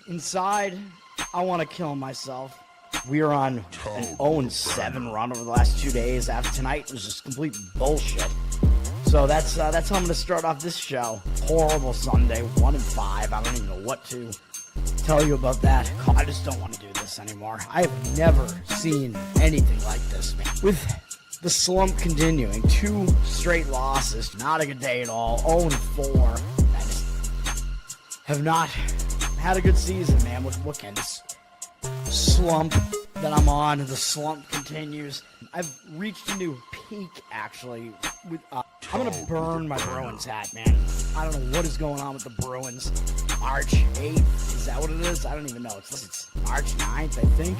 Inside, I want to kill myself. We are on an 0-7 run over the last 2 days. After tonight was just complete bullshit. So that's how I'm going to start off this show. Horrible Sunday, 1-5. I don't even know what to tell you about that. I just don't want to do this anymore. I have never seen anything like this, man. With the slump continuing, 2 straight losses, not a good day at all. 0-4. I just have not had a good season, man. What can this slump that I'm on? The slump continues. I've reached a new peak, actually. I'm gonna burn my Bruins hat, man. I don't know what is going on with the Bruins. March 8th, is that what it is? I don't even know. It's March 9th, I think.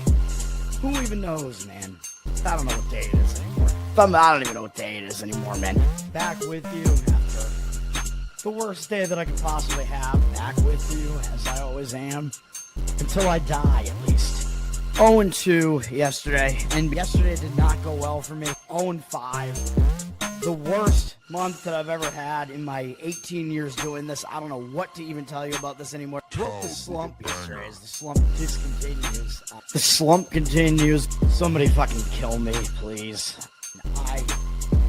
Who even knows, man? I don't know what day it is anymore. I don't even know what day it is anymore, man. Back with you after the worst day that I could possibly have. Back with you, as I always am. Until I die, at least. 0-2 yesterday, and yesterday did not go well for me. 0-5. The worst month that I've ever had in my 18 years doing this. I don't know what to even tell you about this anymore. Broke the slump yesterday as the slump discontinues. The slump continues. Somebody fucking kill me, please. I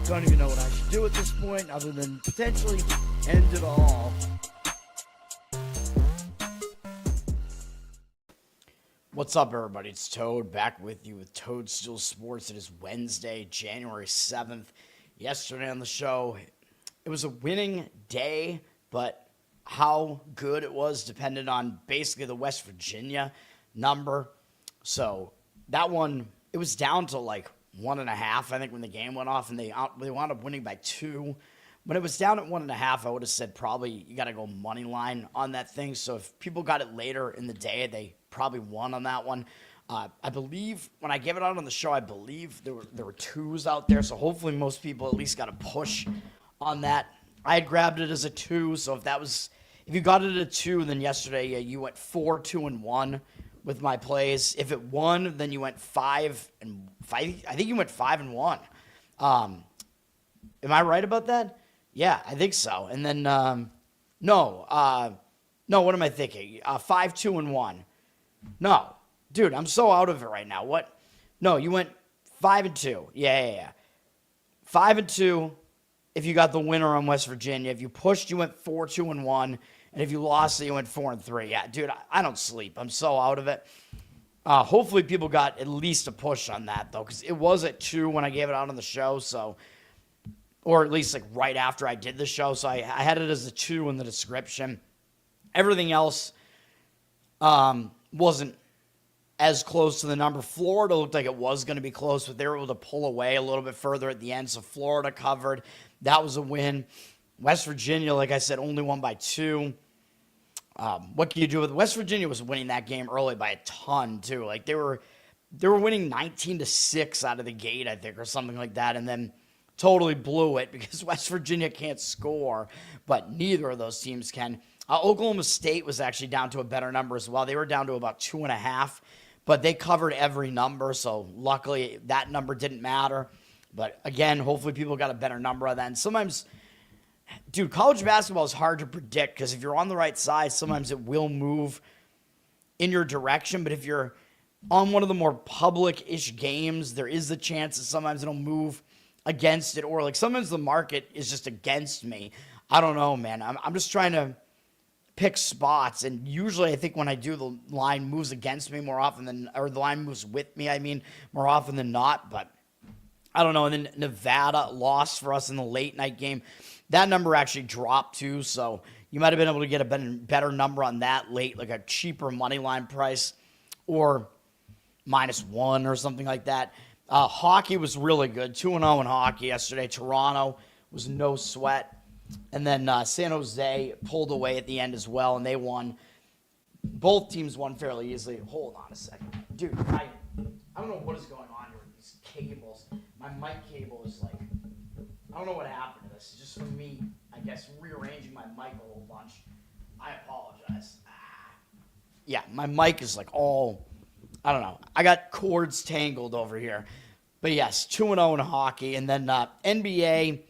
don't even know what I should do at this point other than potentially end it all. What's up, everybody? It's Toad, back with you with Toad Stool Sports. It is Wednesday, January 7th. Yesterday on the show, it was a winning day, but how good it was depended on basically the West Virginia number. So that one, it was down to like 1.5, I think, when the game went off, and they wound up winning by 2. When it was down at 1.5, I would have said probably you got to go money line on that thing. So if people got it later in the day, they probably won on that one. I believe when I gave it out on the show, I believe there were 2s out there. So hopefully most people at least got a push on that. I had grabbed it as a 2. So if you got it at a 2, then yesterday you went 4-2-1 with my plays. If it won, then you went 5. I think you went 5-1. Am I right about that? Yeah, I think so. And then no, what am I thinking? 5-2-1. No, dude, I'm so out of it right now. What? No, you went 5-2. Yeah. 5-2. If you got the winner on West Virginia, if you pushed, you went 4-2-1, and if you lost, you went 4-3. Yeah, dude, I don't sleep. I'm so out of it. Hopefully, people got at least a push on that though, because it was at 2 when I gave it out on the show. So, or at least like right after I did the show. So I had it as a 2 in the description. Everything else wasn't as close to the number. Florida looked like it was going to be close, but they were able to pull away a little bit further at the end. So Florida covered. That was a win. West Virginia, like I said, only won by 2. What can you do with West Virginia? Was winning that game early by a ton too. Like they were winning 19-6 out of the gate, I think, or something like that, and then totally blew it because West Virginia can't score, but neither of those teams can. Oklahoma State was actually down to a better number as well. They were down to about 2.5, but they covered every number, so luckily that number didn't matter. But again, hopefully people got a better number of that. And sometimes, dude, college basketball is hard to predict because if you're on the right side, sometimes it will move in your direction. But if you're on one of the more public-ish games, there is the chance that sometimes it'll move against it, or like sometimes the market is just against me. I don't know, man. I'm just trying to pick spots, and usually I think when I do, the line moves against me more often than, or the line moves with me, I mean, more often than not, but I don't know. And then Nevada lost for us in the late night game. That number actually dropped too, so you might have been able to get a better number on that late, like a cheaper money line price, or -1 or something like that. Hockey was really good. 2-0 in hockey yesterday. Toronto was no sweat. And then San Jose pulled away at the end as well, and they won. Both teams won fairly easily. Hold on a second. Dude, I don't know what is going on here with these cables. My mic cable is like, I don't know what happened to this. It's just from me, I guess, rearranging my mic a whole bunch. I apologize. Yeah, my mic is like all, I don't know. I got cords tangled over here. But yes, 2-0 in hockey. And then NBA,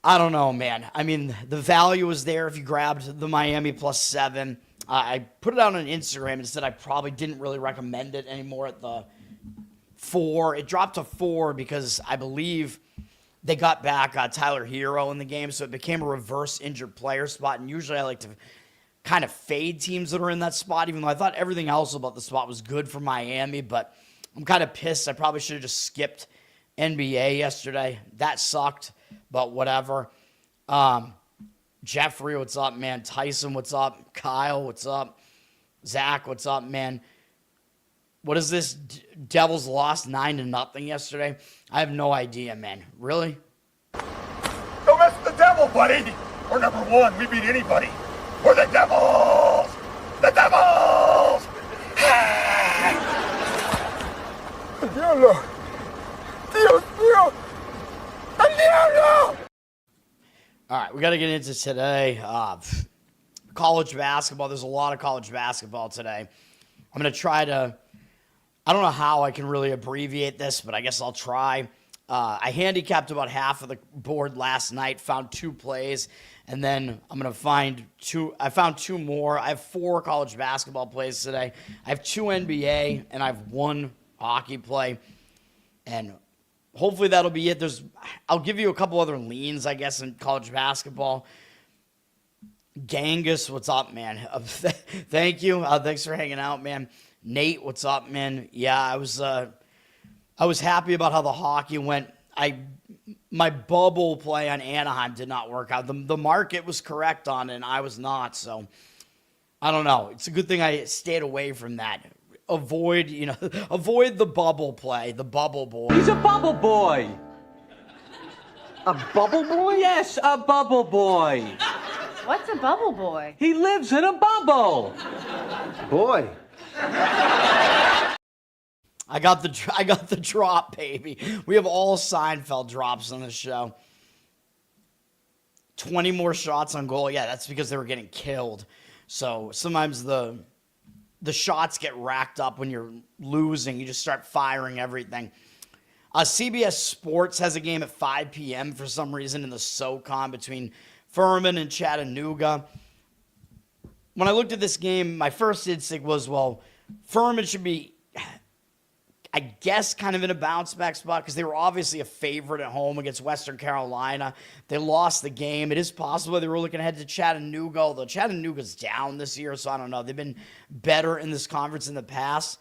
I don't know, man. I mean, the value was there if you grabbed the Miami +7. I put it out on Instagram and said I probably didn't really recommend it anymore at the 4. It dropped to 4 because I believe they got back Tyler Hero in the game, so it became a reverse injured player spot. And usually I like to kind of fade teams that are in that spot, even though I thought everything else about the spot was good for Miami. But I'm kind of pissed. I probably should have just skipped NBA yesterday. That sucked, but whatever. Jeffrey, what's up, man? Tyson, what's up? Kyle, what's up? Zach, what's up, man? What is this? Devils lost 9-0 yesterday? I have no idea, man. Really? Don't mess with the devil, buddy. We're number 1. We beat anybody. We're the Devils! The Devils! Diablo! Dios mío! El diablo! All right, we got to get into today. College basketball. There's a lot of college basketball today. I'm going to try to, I don't know how I can really abbreviate this, but I guess I'll try. I handicapped about half of the board last night, found 2 plays, and then I'm going to find 2. I found 2 more. I have 4 college basketball plays today. I have 2 NBA, and I have 1 hockey play. And hopefully that'll be it. I'll give you a couple other leans, I guess, in college basketball. Genghis, what's up, man? Thank you. Thanks for hanging out, man. Nate, what's up, man? Yeah, I was happy about how the hockey went. My bubble play on Anaheim did not work out. The market was correct on it, and I was not. So I don't know. It's a good thing I stayed away from that. Avoid the bubble play, the bubble boy. He's a bubble boy. A bubble boy? Yes, a bubble boy. What's a bubble boy? He lives in a bubble. Boy. I got the drop, baby. We have all Seinfeld drops on this show. 20 more shots on goal. Yeah, that's because they were getting killed. So sometimes the shots get racked up when you're losing. You just start firing everything. CBS Sports has a game at 5 p.m. for some reason in the SoCon between Furman and Chattanooga. When I looked at this game, my first instinct was, well, Furman should be, I guess, kind of in a bounce-back spot because they were obviously a favorite at home against Western Carolina. They lost the game. It is possible they were looking ahead to Chattanooga, although Chattanooga's down this year, so I don't know. They've been better in this conference in the past.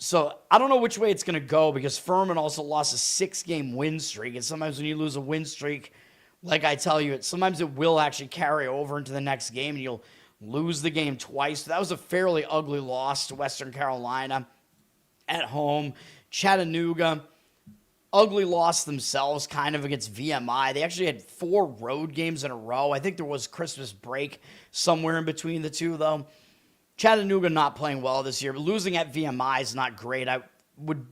So I don't know which way it's going to go because Furman also lost a 6-game win streak, and sometimes when you lose a win streak, like I tell you, sometimes it will actually carry over into the next game, and you'll lose the game twice. So that was a fairly ugly loss to Western Carolina at home. Chattanooga, ugly loss themselves kind of against VMI. They actually had 4 road games in a row. I think there was Christmas break somewhere in between the two, though. Chattanooga not playing well this year, but losing at VMI is not great. I would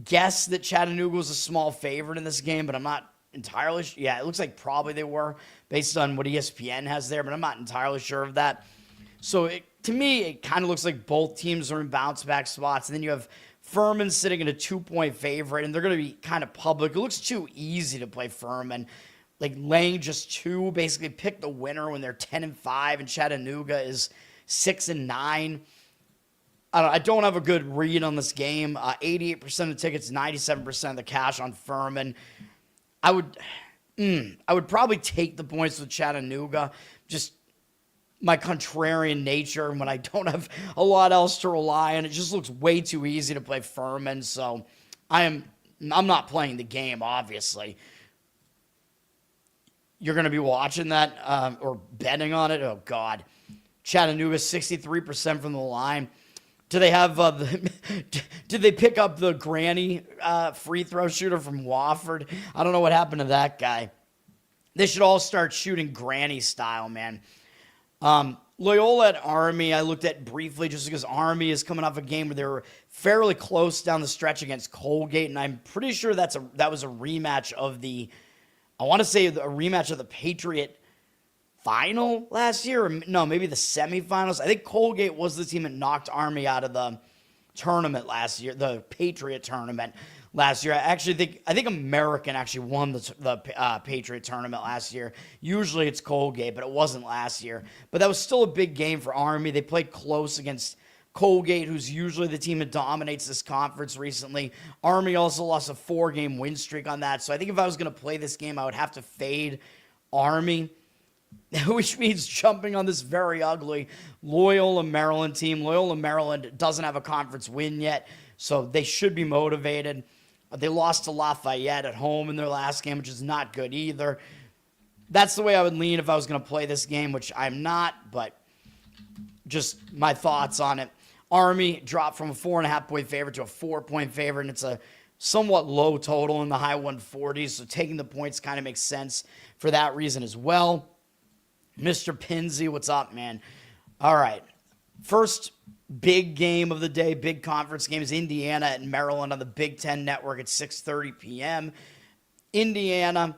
guess that Chattanooga was a small favorite in this game, but I'm not entirely sure. Yeah, it looks like probably they were based on what ESPN has there, but I'm not entirely sure of that. So to me, it kind of looks like both teams are in bounce-back spots. And then you have Furman sitting at a 2-point favorite, and they're going to be kind of public. It looks too easy to play Furman. Like laying just 2, basically pick the winner when they're 10-5, and Chattanooga is 6-9. I don't have a good read on this game. 88% of the tickets, 97% of the cash on Furman. I would probably take the points with Chattanooga. Just my contrarian nature, when I don't have a lot else to rely on, it just looks way too easy to play Furman. So I'm not playing the game, obviously. You're going to be watching that or betting on it? Oh, God. Chattanooga, 63% from the line. Do they have did they pick up the granny free throw shooter from Wofford? I don't know what happened to that guy. They should all start shooting granny style, man. Loyola at Army, I looked at briefly just because Army is coming off a game where they were fairly close down the stretch against Colgate, and I'm pretty sure that was a rematch of I want to say a rematch of the Patriot final last year, or no, maybe the semifinals. I think Colgate was the team that knocked Army out of the tournament last year, the Patriot tournament last year. I think American actually won the Patriot tournament last year. Usually it's Colgate, but it wasn't last year. But that was still a big game for Army. They played close against Colgate, who's usually the team that dominates this conference recently. Army also lost a 4-game win streak on that. So I think if I was going to play this game, I would have to fade Army, which means jumping on this very ugly Loyola Maryland team. Loyola Maryland doesn't have a conference win yet, so they should be motivated. They lost to Lafayette at home in their last game, which is not good either. That's the way I would lean if I was going to play this game, which I'm not, but just my thoughts on it. Army dropped from a 4.5-point favorite to a 4-point favorite, and it's a somewhat low total in the high 140s, so taking the points kind of makes sense for that reason as well. Mr. Pinsey, what's up, man? All right. First big game of the day, big conference game, is Indiana and Maryland on the Big Ten Network at 6:30 p.m. Indiana,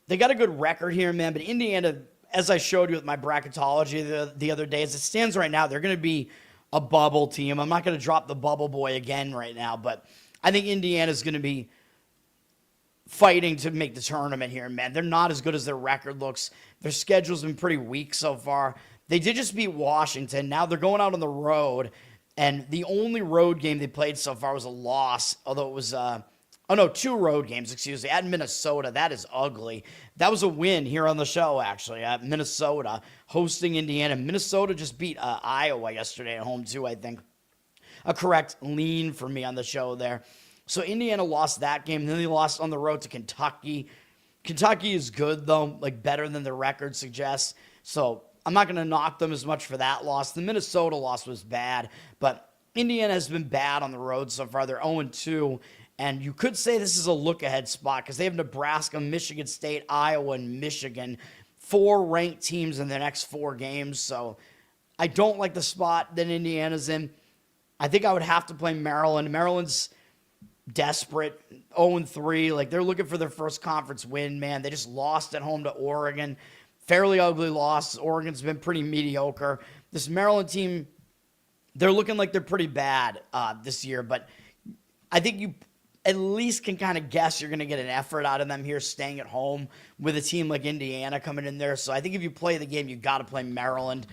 they got a good record here, man, but Indiana, as I showed you with my bracketology the other day, as it stands right now, they're going to be a bubble team. I'm not going to drop the bubble boy again right now, but I think Indiana's going to be fighting to make the tournament here, man. They're not as good as their record looks. Their schedule's been pretty weak so far. They did just beat Washington. Now they're going out on the road, and the only road game they played so far was a loss, although it was 2 road games, excuse me, at Minnesota. That is ugly. That was a win here on the show, actually, at Minnesota, hosting Indiana. Minnesota just beat Iowa yesterday at home, too, I think. A correct lean for me on the show there. So Indiana lost that game. Then they lost on the road to Kentucky. Kentucky is good, though, like better than their record suggests. So I'm not going to knock them as much for that loss. The Minnesota loss was bad, but Indiana has been bad on the road so far. They're 0-2, and you could say this is a look-ahead spot because they have Nebraska, Michigan State, Iowa, and Michigan, 4 ranked teams in the next 4 games. So I don't like the spot that Indiana's in. I think I would have to play Maryland. Maryland's desperate, 0-3. Like, they're looking for their first conference win, man. They just lost at home to Oregon. Fairly ugly loss. Oregon's been pretty mediocre. This Maryland team, they're looking like they're pretty bad this year, but I think you at least can kind of guess you're going to get an effort out of them here staying at home with a team like Indiana coming in there. So I think if you play the game, you got to play Maryland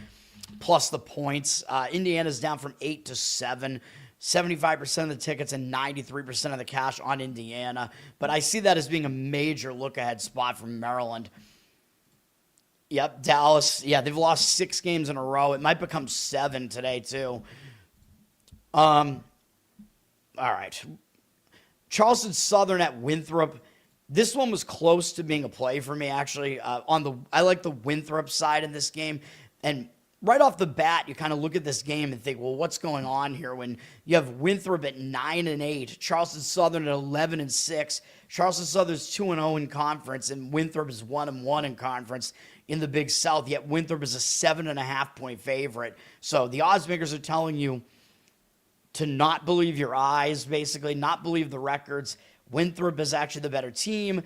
plus the points. Indiana's down from 8 to 7. 75% of the tickets and 93% of the cash on Indiana. But I see that as being a major look-ahead spot for Maryland. Yep, Dallas. Yeah, they've lost 6 games in a row. It might become 7 today, too. All right. Charleston Southern at Winthrop. This one was close to being a play for me, actually. I like the Winthrop side in this game. And right off the bat, you kind of look at this game and think, well, what's going on here when you have Winthrop at 9-8, Charleston Southern at 11-6. Charleston Southern's 2-0 in conference, and Winthrop is 1-1 in conference in the Big South. Yet Winthrop is a 7.5-point favorite. So the odds makers are telling you to not believe your eyes, basically, not believe the records. Winthrop is actually the better team,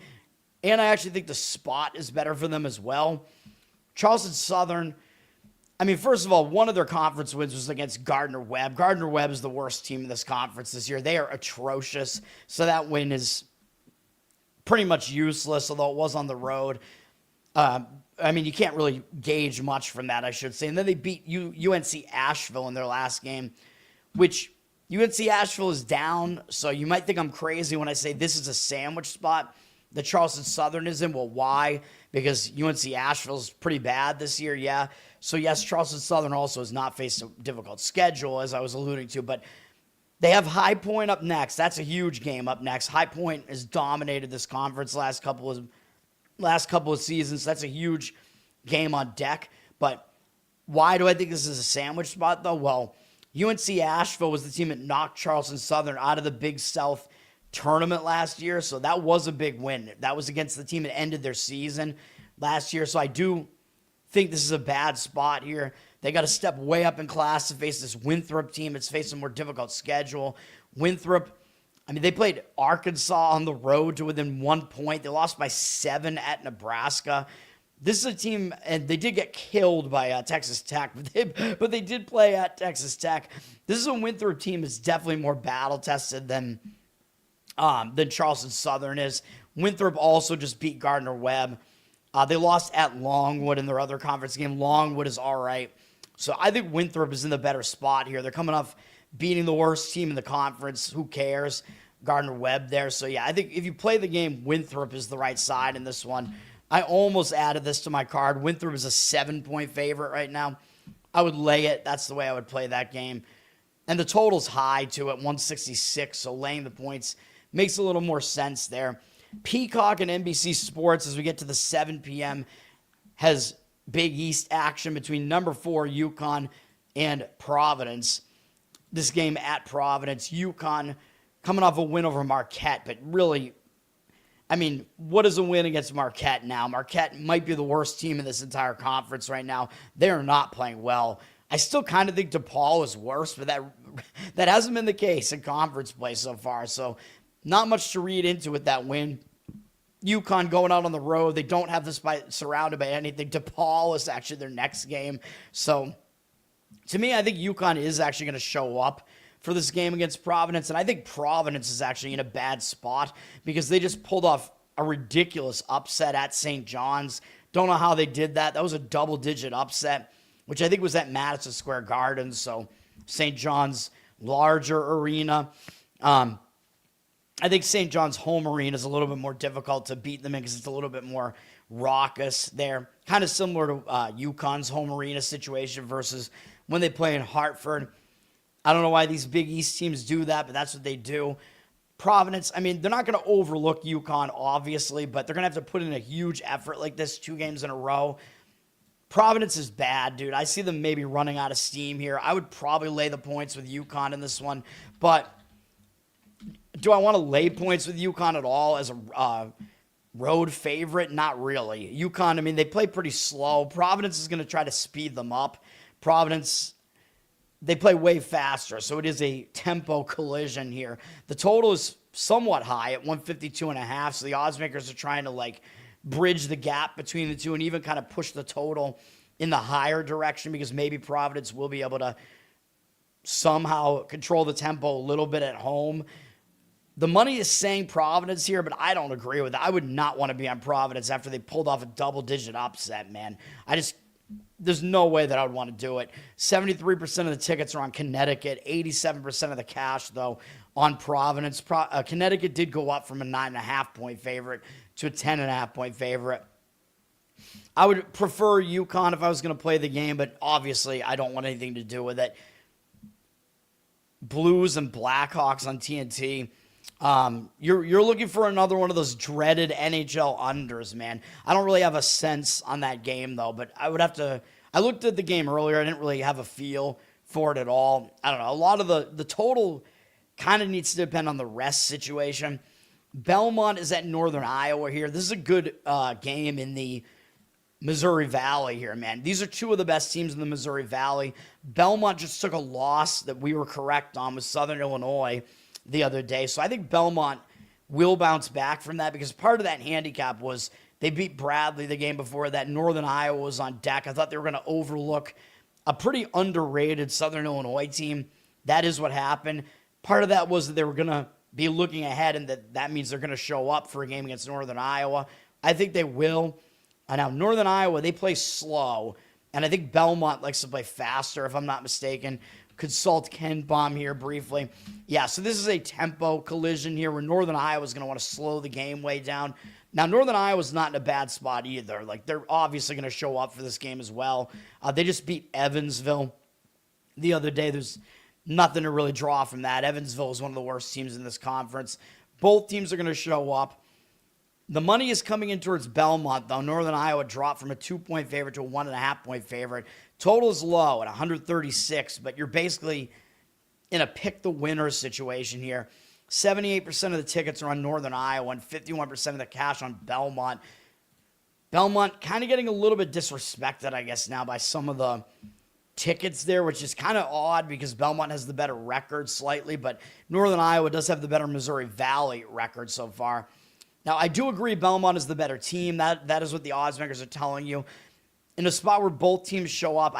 and I actually think the spot is better for them as well. Charleston Southern, I mean, first of all, one of their conference wins was against Gardner-Webb. Gardner-Webb is the worst team in this conference this year. They are atrocious, so that win is pretty much useless, although it was on the road. I mean, you can't really gauge much from that, I should say. And then they beat UNC Asheville in their last game, which UNC Asheville is down, so you might think I'm crazy when I say this is a sandwich spot that Charleston Southern is in. Well, why? Because UNC Asheville is pretty bad this year, yeah. So, yes, Charleston Southern also has not faced a difficult schedule, as I was alluding to, but they have High Point up next. That's a huge game up next. High Point has dominated this conference last couple of seasons. That's a huge game on deck. But why do I think this is a sandwich spot, though? Well, UNC Asheville was the team that knocked Charleston Southern out of the Big South tournament last year, so that was a big win. That was against the team that ended their season last year, so I do think this is a bad spot here. They got to step way up in class to face this Winthrop team. It's faced a more difficult schedule. Winthrop, I mean, they played Arkansas on the road to within 1 point. They lost by 7 at Nebraska. This is a team, and they did get killed by Texas Tech, but they did play at Texas Tech. This is a Winthrop team that's definitely more battle-tested than than Charleston Southern is. Winthrop also just beat Gardner-Webb. They lost at Longwood in their other conference game. Longwood is all right. So I think Winthrop is in the better spot here. They're coming off beating the worst team in the conference. Who cares? Gardner-Webb there. So, yeah, I think if you play the game, Winthrop is the right side in this one. I almost added this to my card. Winthrop is a 7-point favorite right now. I would lay it. That's the way I would play that game. And the total's high, too, at 166. So laying the points makes a little more sense there. Peacock and NBC Sports, as we get to the 7 p.m., has Big East action between number 4 UConn and Providence. This game at Providence, UConn coming off a win over Marquette, but really, I mean, what is a win against Marquette now? Marquette might be the worst team in this entire conference right now. They are not playing well. I still kind of think DePaul is worse, but that hasn't been the case in conference play so far. So not much to read into with that win. UConn going out on the road. They don't have this surrounded by anything. DePaul is actually their next game. So to me, I think UConn is actually going to show up for this game against Providence. And I think Providence is actually in a bad spot because they just pulled off a ridiculous upset at St. John's. Don't know how they did that. That was a double-digit upset, which I think was at Madison Square Garden. So St. John's larger arena. I think St. John's home arena is a little bit more difficult to beat them in because it's a little bit more raucous there. Kind of similar to UConn's home arena situation versus when they play in Hartford. I don't know why these Big East teams do that, but that's what they do. Providence, I mean, they're not going to overlook UConn, obviously, but they're going to have to put in a huge effort like this 2 games in a row. Providence is bad, dude. I see them maybe running out of steam here. I would probably lay the points with UConn in this one, but do I want to lay points with UConn at all as a road favorite? Not really. UConn, I mean, they play pretty slow. Providence is going to try to speed them up. Providence, they play way faster, so it is a tempo collision here. The total is somewhat high at 152.5, so the odds makers are trying to, bridge the gap between the two and even kind of push the total in the higher direction because maybe Providence will be able to somehow control the tempo a little bit at home. The money is saying Providence here, but I don't agree with it. I would not want to be on Providence after they pulled off a double-digit upset, man. There's no way that I would want to do it. 73% of the tickets are on Connecticut, 87% of the cash, though, on Providence. Connecticut did go up from a 9.5-point favorite to a 10.5-point favorite. I would prefer UConn if I was going to play the game, but obviously I don't want anything to do with it. Blues and Blackhawks on TNT. You're looking for another one of those dreaded NHL unders, man. I don't really have a sense on that game, though, but I looked at the game earlier. I didn't really have a feel for it at all. I don't know. A lot of the total kind of needs to depend on the rest situation. Belmont is at Northern Iowa here. This is a good game in the Missouri Valley here, man. These are 2 of the best teams in the Missouri Valley. Belmont just took a loss that we were correct on with Southern Illinois the other day. So I think Belmont will bounce back from that because part of that handicap was they beat Bradley the game before that. Northern Iowa was on deck. I thought they were going to overlook a pretty underrated Southern Illinois team. That is what happened. Part of that was that they were going to be looking ahead, and that means they're going to show up for a game against Northern Iowa. I think they will. Now, Northern Iowa, they play slow, and I think Belmont likes to play faster, if I'm not mistaken. Consult Ken Baum here briefly. Yeah, so this is a tempo collision here where Northern Iowa is going to want to slow the game way down. Now, Northern Iowa's not in a bad spot either. They're obviously going to show up for this game as well. They just beat Evansville the other day. There's nothing to really draw from that. Evansville is one of the worst teams in this conference. Both teams are going to show up. The money is coming in towards Belmont, though. Northern Iowa dropped from a 2-point favorite to a 1.5-point favorite. Total is low at 136, but you're basically in a pick-the-winner situation here. 78% of the tickets are on Northern Iowa and 51% of the cash on Belmont. Belmont kind of getting a little bit disrespected, I guess, now by some of the tickets there, which is kind of odd because Belmont has the better record slightly, but Northern Iowa does have the better Missouri Valley record so far. Now, I do agree Belmont is the better team. That is what the odds makers are telling you. In a spot where both teams show up,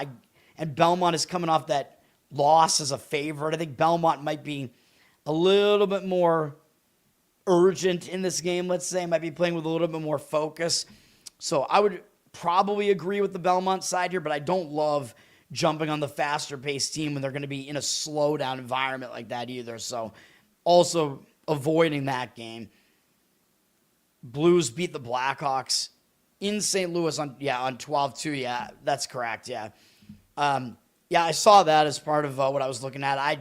and Belmont is coming off that loss as a favorite, I think Belmont might be a little bit more urgent in this game, let's say, might be playing with a little bit more focus. So I would probably agree with the Belmont side here, but I don't love jumping on the faster-paced team when they're going to be in a slow-down environment like that either. So also avoiding that game. Blues beat the Blackhawks in St. Louis on 12-2. Yeah, that's correct. Yeah. I saw that as part of what I was looking at. I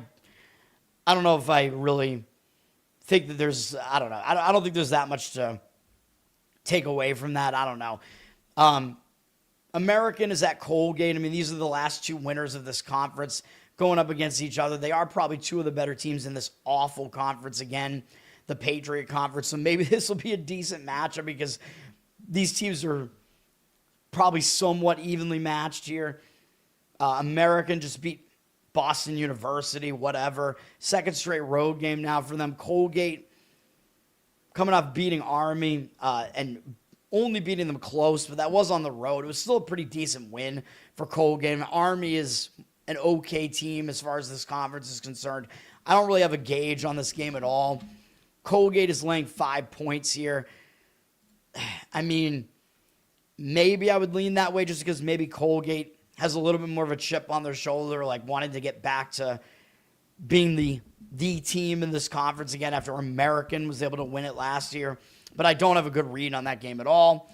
don't know if I really think that there's, I don't know. I don't think there's that much to take away from that. I don't know. American is at Colgate. I mean, these are the last two winners of this conference going up against each other. They are probably two of the better teams in this awful conference again, the Patriot Conference. So maybe this will be a decent matchup because these teams are probably somewhat evenly matched here. American just beat Boston University, whatever. Second straight road game now for them. Colgate coming off beating Army and only beating them close, but that was on the road. It was still a pretty decent win for Colgate. Army is an okay team as far as this conference is concerned. I don't really have a gauge on this game at all. Colgate is laying 5 points here. I mean, maybe I would lean that way just because maybe Colgate has a little bit more of a chip on their shoulder, like wanting to get back to being the team in this conference again after American was able to win it last year. But I don't have a good read on that game at all.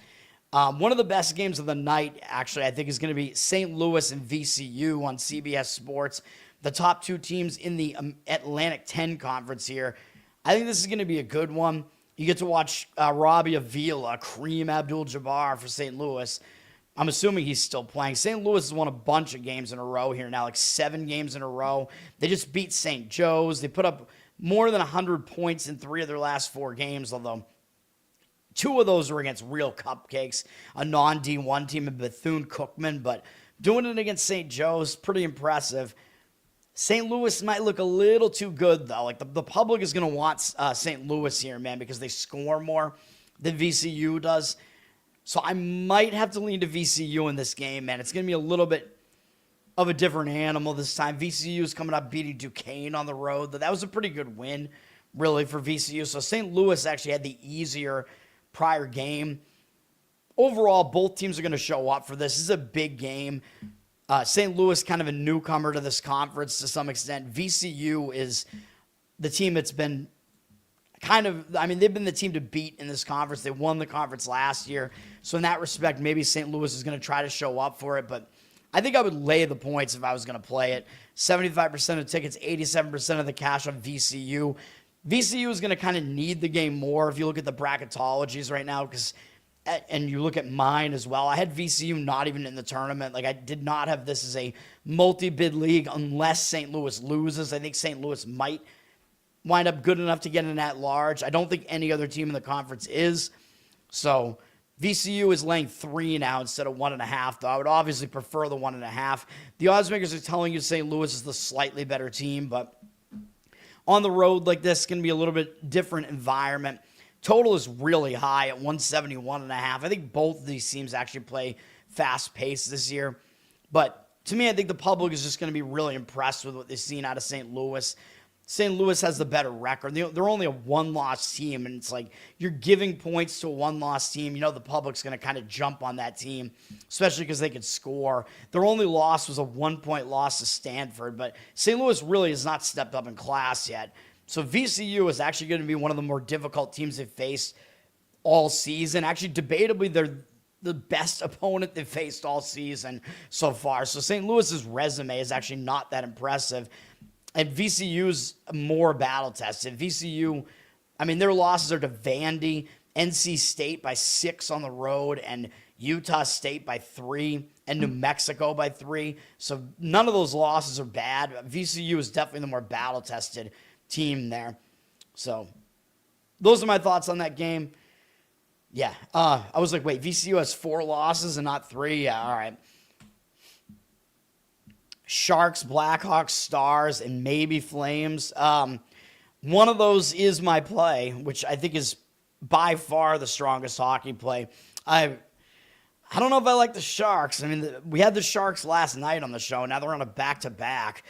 One of the best games of the night, actually, I think is going to be St. Louis and VCU on CBS Sports, the top two teams in the Atlantic 10 Conference here. I think this is going to be a good one. You get to watch Robbie Avila, Kareem Abdul-Jabbar for St. Louis. I'm assuming he's still playing. St. Louis has won a bunch of games in a row here now, like 7 games in a row. They just beat St. Joe's. They put up more than 100 points in 3 of their last 4 games, although 2 of those were against real cupcakes, a non-D1 team in Bethune-Cookman, but doing it against St. Joe's, pretty impressive. St. Louis might look a little too good, though. Like, the public is going to want St. Louis here, man, because they score more than VCU does. So I might have to lean to VCU in this game, man. It's going to be a little bit of a different animal this time. VCU is coming up beating Duquesne on the road. That was a pretty good win, really, for VCU. So St. Louis actually had the easier prior game. Overall, both teams are going to show up for this. This is a big game. St. Louis kind of a newcomer to this conference to some extent. VCU is the team that's been they've been the team to beat in this conference. They won the conference last year. So in that respect, maybe St. Louis is going to try to show up for it. But I think I would lay the points if I was going to play it. 75% of tickets, 87% of the cash on VCU. VCU is going to kind of need the game more if you look at the bracketologies right now, and you look at mine as well. I had VCU not even in the tournament. Like, I did not have this as a multi-bid league unless St. Louis loses. I think St. Louis might wind up good enough to get in at large. I don't think any other team in the conference is. So VCU is laying 3 now instead of 1.5, though. I would obviously prefer the 1.5. The odds makers are telling you St. Louis is the slightly better team, but on the road like this, it's going to be a little bit different environment. Total is really high at 171.5. I think both of these teams actually play fast pace this year. But to me, I think the public is just going to be really impressed with what they've seen out of St. Louis. St. Louis has the better record. They're only a 1-loss team, and it's like you're giving points to a 1-loss team. You know the public's going to kind of jump on that team, especially because they could score. Their only loss was a 1-point loss to Stanford, but St. Louis really has not stepped up in class yet. So VCU is actually going to be one of the more difficult teams they've faced all season. Actually, debatably, they're the best opponent they've faced all season so far. So St. Louis's resume is actually not that impressive. And VCU's more battle-tested. VCU, I mean, their losses are to Vandy, NC State by 6 on the road, and Utah State by 3, and New Mexico by 3. So none of those losses are bad. VCU is definitely the more battle-tested team there. So those are my thoughts on that game. Yeah, I was like, wait, VCU has 4 losses and not 3? Yeah, all right. Sharks, Blackhawks, Stars, and maybe Flames. One of those is my play, which I think is by far the strongest hockey play. I don't know if I like the Sharks. I mean, we had the Sharks last night on the show. Now they're on a back-to-back.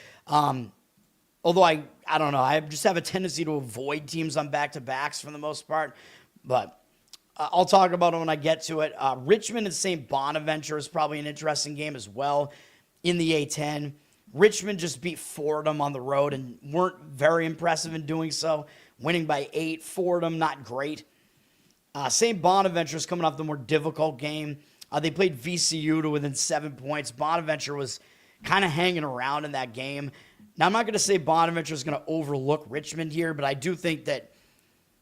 Although I don't know. I just have a tendency to avoid teams on back-to-backs for the most part. But I'll talk about it when I get to it. Richmond and St. Bonaventure is probably an interesting game as well in the A-10. Richmond just beat Fordham on the road and weren't very impressive in doing so, winning by 8. Fordham, not great. St. Bonaventure is coming off the more difficult game. They played VCU to within 7 points. Bonaventure was kind of hanging around in that game. Now, I'm not going to say Bonaventure is going to overlook Richmond here, but I do think that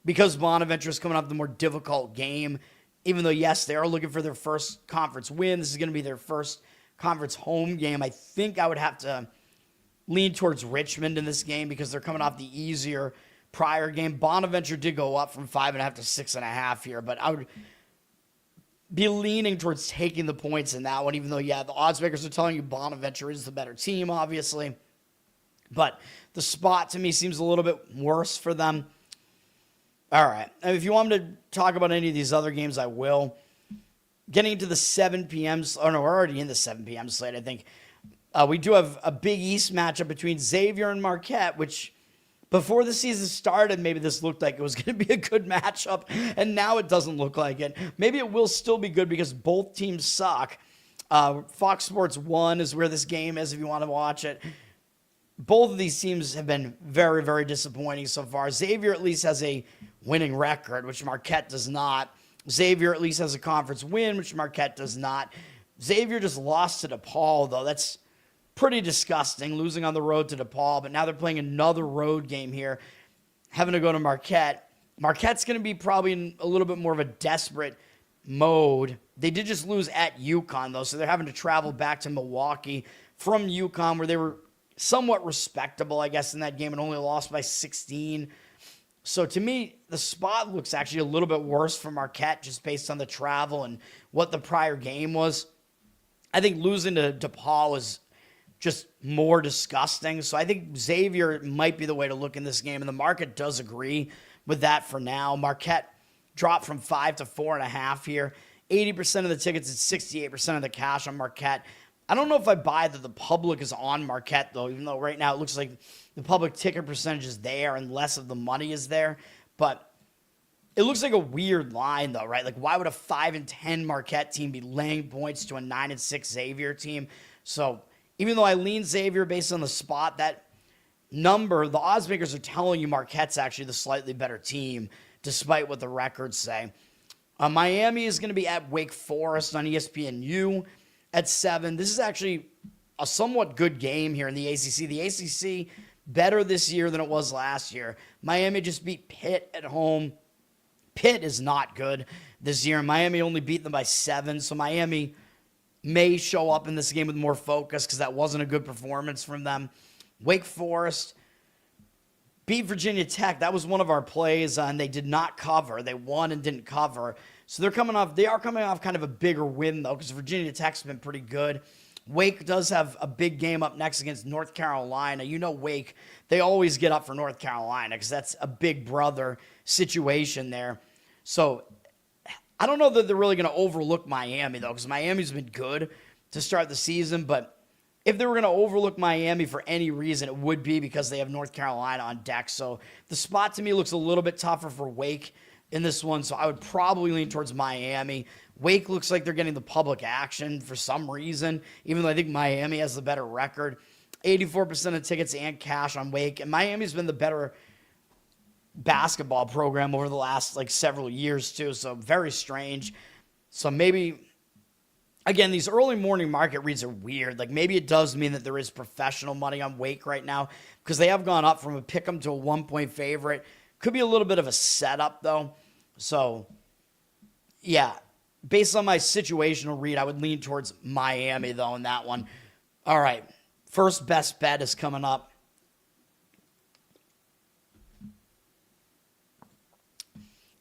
because Bonaventure is coming off the more difficult game, even though, yes, they are looking for their first conference win, this is going to be their first conference home game, I think I would have to lean towards Richmond in this game because they're coming off the easier prior game. Bonaventure did go up from 5.5 to 6.5 here, but I would be leaning towards taking the points in that one, even though, yeah, the odds makers are telling you Bonaventure is the better team, obviously. But the spot to me seems a little bit worse for them. All right. And if you want me to talk about any of these other games, I will. Getting into the 7 p.m. Oh, no, we're already in the 7 p.m. slate, I think. We do have a Big East matchup between Xavier and Marquette, which before the season started, maybe this looked like it was going to be a good matchup, and now it doesn't look like it. Maybe it will still be good because both teams suck. Fox Sports 1 is where this game is if you want to watch it. Both of these teams have been very, very disappointing so far. Xavier at least has a winning record, which Marquette does not. Xavier at least has a conference win, which Marquette does not. Xavier just lost to DePaul, though. That's pretty disgusting, losing on the road to DePaul. But now they're playing another road game here, having to go to Marquette. Marquette's going to be probably in a little bit more of a desperate mode. They did just lose at UConn, though, so they're having to travel back to Milwaukee from UConn, where they were somewhat respectable, I guess, in that game and only lost by 16. So to me, the spot looks actually a little bit worse for Marquette just based on the travel and what the prior game was. I think losing to DePaul was just more disgusting. So I think Xavier might be the way to look in this game, and the market does agree with that for now. Marquette dropped from 5 to 4.5 here. 80% of the tickets and 68% of the cash on Marquette. I don't know if I buy that the public is on Marquette, though, even though right now it looks like the public ticket percentage is there and less of the money is there. But it looks like a weird line, though, right? Like, why would a 5-10 Marquette team be laying points to a 9-6 Xavier team? So even though I lean Xavier based on the spot, that number, the odds makers are telling you Marquette's actually the slightly better team, despite what the records say. Miami is going to be at Wake Forest on ESPNU at 7. This is actually a somewhat good game here in the ACC. The ACC better this year than it was last year. Miami just beat Pitt at home. Pitt is not good this year. Miami only beat them by 7, so Miami may show up in this game with more focus because that wasn't a good performance from them. Wake Forest beat Virginia Tech. That was one of our plays, and they did not cover. They won and didn't cover. So they are coming off kind of a bigger win, though, because Virginia Tech's been pretty good. Wake does have a big game up next against North Carolina. You know Wake, they always get up for North Carolina because that's a big brother situation there. So I don't know that they're really going to overlook Miami, though, because Miami's been good to start the season. But if they were going to overlook Miami for any reason, it would be because they have North Carolina on deck. So the spot to me looks a little bit tougher for Wake in this one, so I would probably lean towards Miami. Wake looks like they're getting the public action for some reason, even though I think Miami has the better record. 84% of tickets and cash on Wake, and Miami's been the better basketball program over the last several years too, so very strange. So maybe, again, these early morning market reads are weird. Maybe it does mean that there is professional money on Wake right now because they have gone up from a pick 'em to a 1-point favorite. Could be a little bit of a setup, though. So, yeah, based on my situational read, I would lean towards Miami, though, in that one. All right, first best bet is coming up.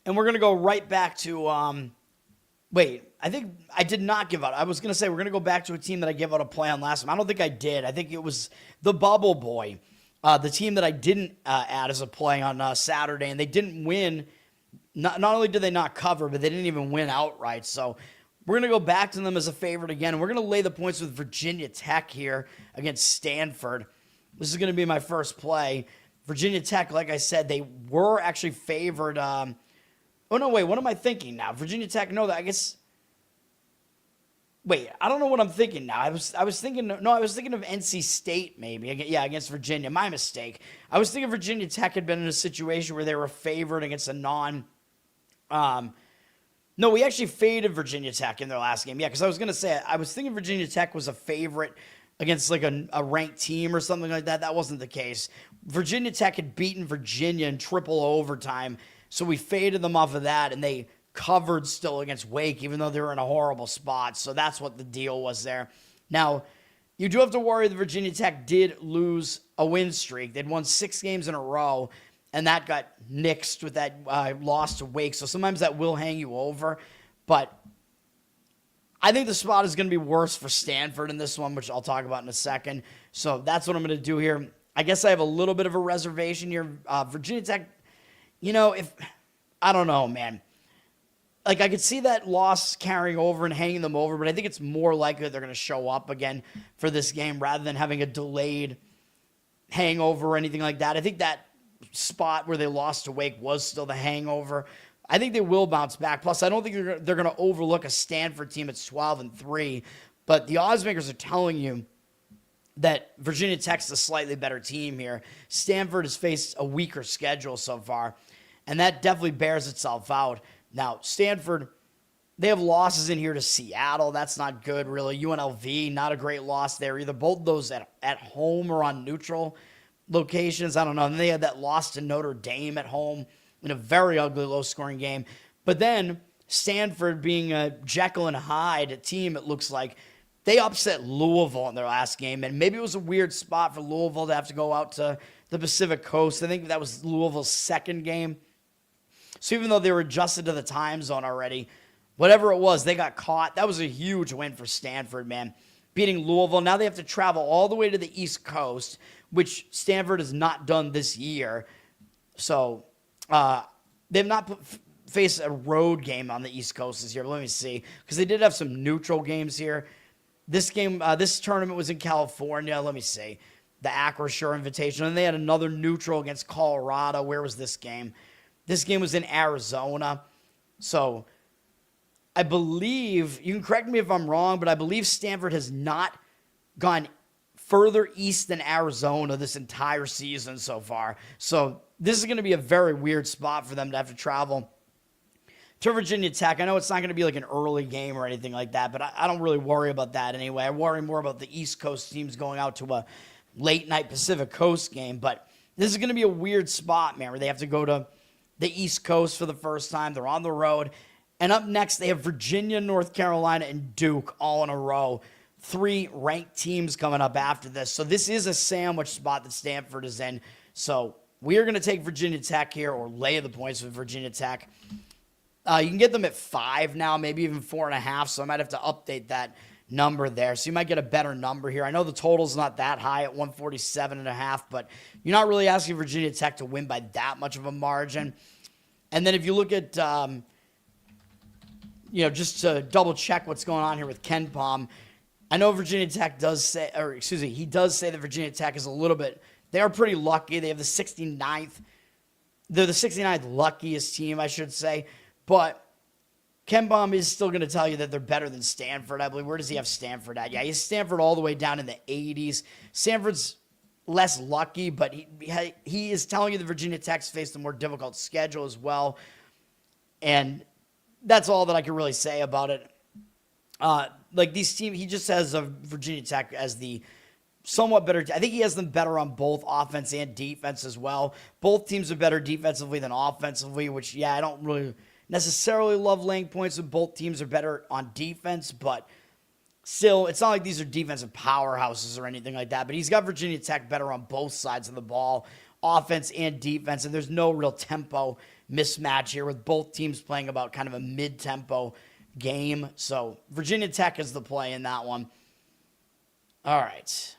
And we're going to go right back to, wait, I think I did not give out. I was going to say we're going to go back to a team that I gave out a play on last time. I don't think I did. I think it was the Bubble Boy. The team that I didn't add as a play on Saturday, and they didn't win. Not only did they not cover, but they didn't even win outright. So we're going to go back to them as a favorite again, and we're going to lay the points with Virginia Tech here against Stanford. This is going to be my first play. Virginia Tech, like I said, they were actually favored. Oh, no, wait. What am I thinking now? Virginia Tech, no, I guess. Wait, I don't know what I'm thinking now. I was thinking of NC State maybe. Yeah, against Virginia. My mistake. I was thinking Virginia Tech had been in a situation where they were favored against a no, we actually faded Virginia Tech in their last game. Yeah, because I was going to say, I was thinking Virginia Tech was a favorite against like a ranked team or something like that. That wasn't the case. Virginia Tech had beaten Virginia in triple overtime, so we faded them off of that, and they covered still against Wake, even though they were in a horrible spot. So that's what the deal was there. Now, you do have to worry that Virginia Tech did lose a win streak. They'd won 6 games in a row, and that got nixed with that loss to Wake. So sometimes that will hang you over. But I think the spot is going to be worse for Stanford in this one, which I'll talk about in a second. So that's what I'm going to do here. I guess I have a little bit of a reservation here. Virginia Tech, I don't know, man. Like, I could see that loss carrying over and hanging them over, but I think it's more likely that they're going to show up again for this game rather than having a delayed hangover or anything like that. I think that spot where they lost to Wake was still the hangover. I think they will bounce back. Plus, I don't think they're going to overlook a Stanford team that's 12-3, but the odds makers are telling you that Virginia Tech's a slightly better team here. Stanford has faced a weaker schedule so far, and that definitely bears itself out. Now, Stanford, they have losses in here to Seattle. That's not good, really. UNLV, not a great loss there either. Both those at home or on neutral locations. I don't know. And they had that loss to Notre Dame at home in a very ugly, low-scoring game. But then Stanford, being a Jekyll and Hyde team, it looks like, they upset Louisville in their last game. And maybe it was a weird spot for Louisville to have to go out to the Pacific Coast. I think that was Louisville's second game. So even though they were adjusted to the time zone already, whatever it was, they got caught. That was a huge win for Stanford, man. Beating Louisville. Now they have to travel all the way to the East Coast, which Stanford has not done this year. So they've not faced a road game on the East Coast this year. But let me see. Because they did have some neutral games here. This tournament was in California. Let me see. The Acrisure Invitational. And they had another neutral against Colorado. Where was this game? This game was in Arizona. So I believe, you can correct me if I'm wrong, but I believe Stanford has not gone further east than Arizona this entire season so far. So this is going to be a very weird spot for them to have to travel to Virginia Tech. I know it's not going to be like an early game or anything like that, but I don't really worry about that anyway. I worry more about the East Coast teams going out to a late night Pacific Coast game. But this is going to be a weird spot, man, where they have to go to the East Coast for the first time. They're on the road. And up next, they have Virginia, North Carolina, and Duke all in a row. 3 ranked teams coming up after this. So this is a sandwich spot that Stanford is in. So we are going to take Virginia Tech here, or lay the points with Virginia Tech. You can get them at 5 now, maybe even 4.5. So I might have to update that number there. So you might get a better number here. I know the total's not that high at 147.5, but you're not really asking Virginia Tech to win by that much of a margin. And then if you look at, just to double check what's going on here with Ken Palm, I know Virginia Tech does say, he does say that Virginia Tech is a little bit, they are pretty lucky. They have the 69th, they're the 69th luckiest team, I should say. But Ken Palm is still going to tell you that they're better than Stanford, I believe. Where does he have Stanford at? Yeah, he's Stanford all the way down in the 80s. Stanford's less lucky, but he is telling you that Virginia Tech's faced a more difficult schedule as well. And that's all that I can really say about it. These teams, he just has Virginia Tech as the somewhat better. I think he has them better on both offense and defense as well. Both teams are better defensively than offensively, which, I don't really necessarily love laying points when both teams are better on defense, but still, it's not like these are defensive powerhouses or anything like that. But he's got Virginia Tech better on both sides of the ball, offense and defense, and there's no real tempo mismatch here with both teams playing about kind of a mid-tempo game. So Virginia Tech is the play in that one. All right.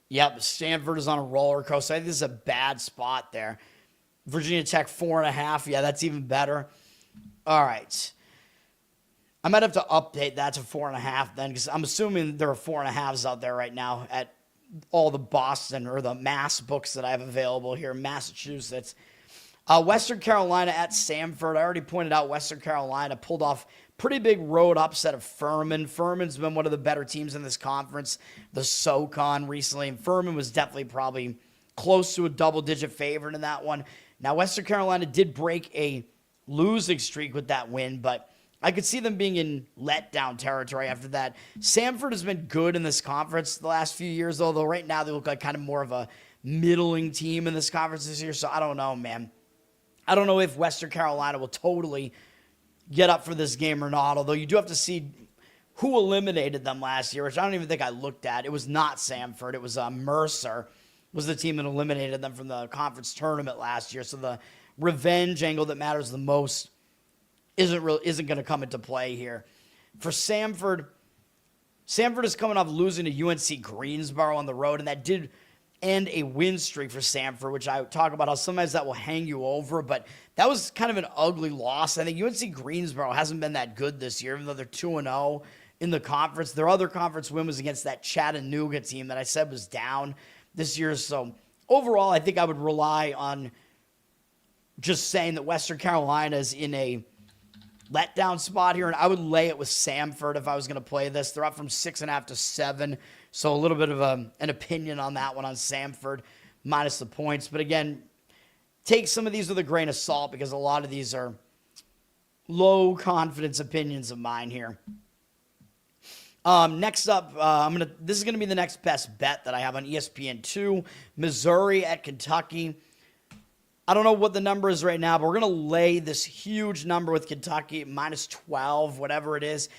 Yep, Stanford is on a roller coaster. I think this is a bad spot there. Virginia Tech 4.5. Yeah, that's even better. All right. I might have to update that to 4.5 then, because I'm assuming there are 4.5s out there right now at all the Boston or the Mass books that I have available here in Massachusetts. Western Carolina at Samford. I already pointed out Western Carolina pulled off pretty big road upset of Furman. Furman's been one of the better teams in this conference, the SoCon recently, and Furman was definitely probably close to a double-digit favorite in that one. Now, Western Carolina did break a losing streak with that win, but I could see them being in letdown territory after that. Samford has been good in this conference the last few years, although right now they look like kind of more of a middling team in this conference this year, so I don't know, man. I don't know if Western Carolina will totally get up for this game or not, although you do have to see who eliminated them last year, which I don't even think I looked at. It was not Samford. It was Mercer was the team that eliminated them from the conference tournament last year, so the revenge angle that matters the most isn't going to come into play here. For Samford is coming off losing to UNC Greensboro on the road, and that did end a win streak for Samford, which I talk about how sometimes that will hang you over, but that was kind of an ugly loss. I think UNC Greensboro hasn't been that good this year, even though they're 2-0 in the conference. Their other conference win was against that Chattanooga team that I said was down this year. So overall, I think I would rely on just saying that Western Carolina is in a letdown spot here, and I would lay it with Samford if I was going to play this. They're up from 6.5 to 7, so a little bit of an opinion on that one on Samford minus the points. But again, take some of these with a grain of salt because a lot of these are low confidence opinions of mine here. Next up, this is going to be the next best bet that I have on ESPN2. Missouri at Kentucky. I don't know what the number is right now, but we're going to lay this huge number with Kentucky, minus 12, whatever it is.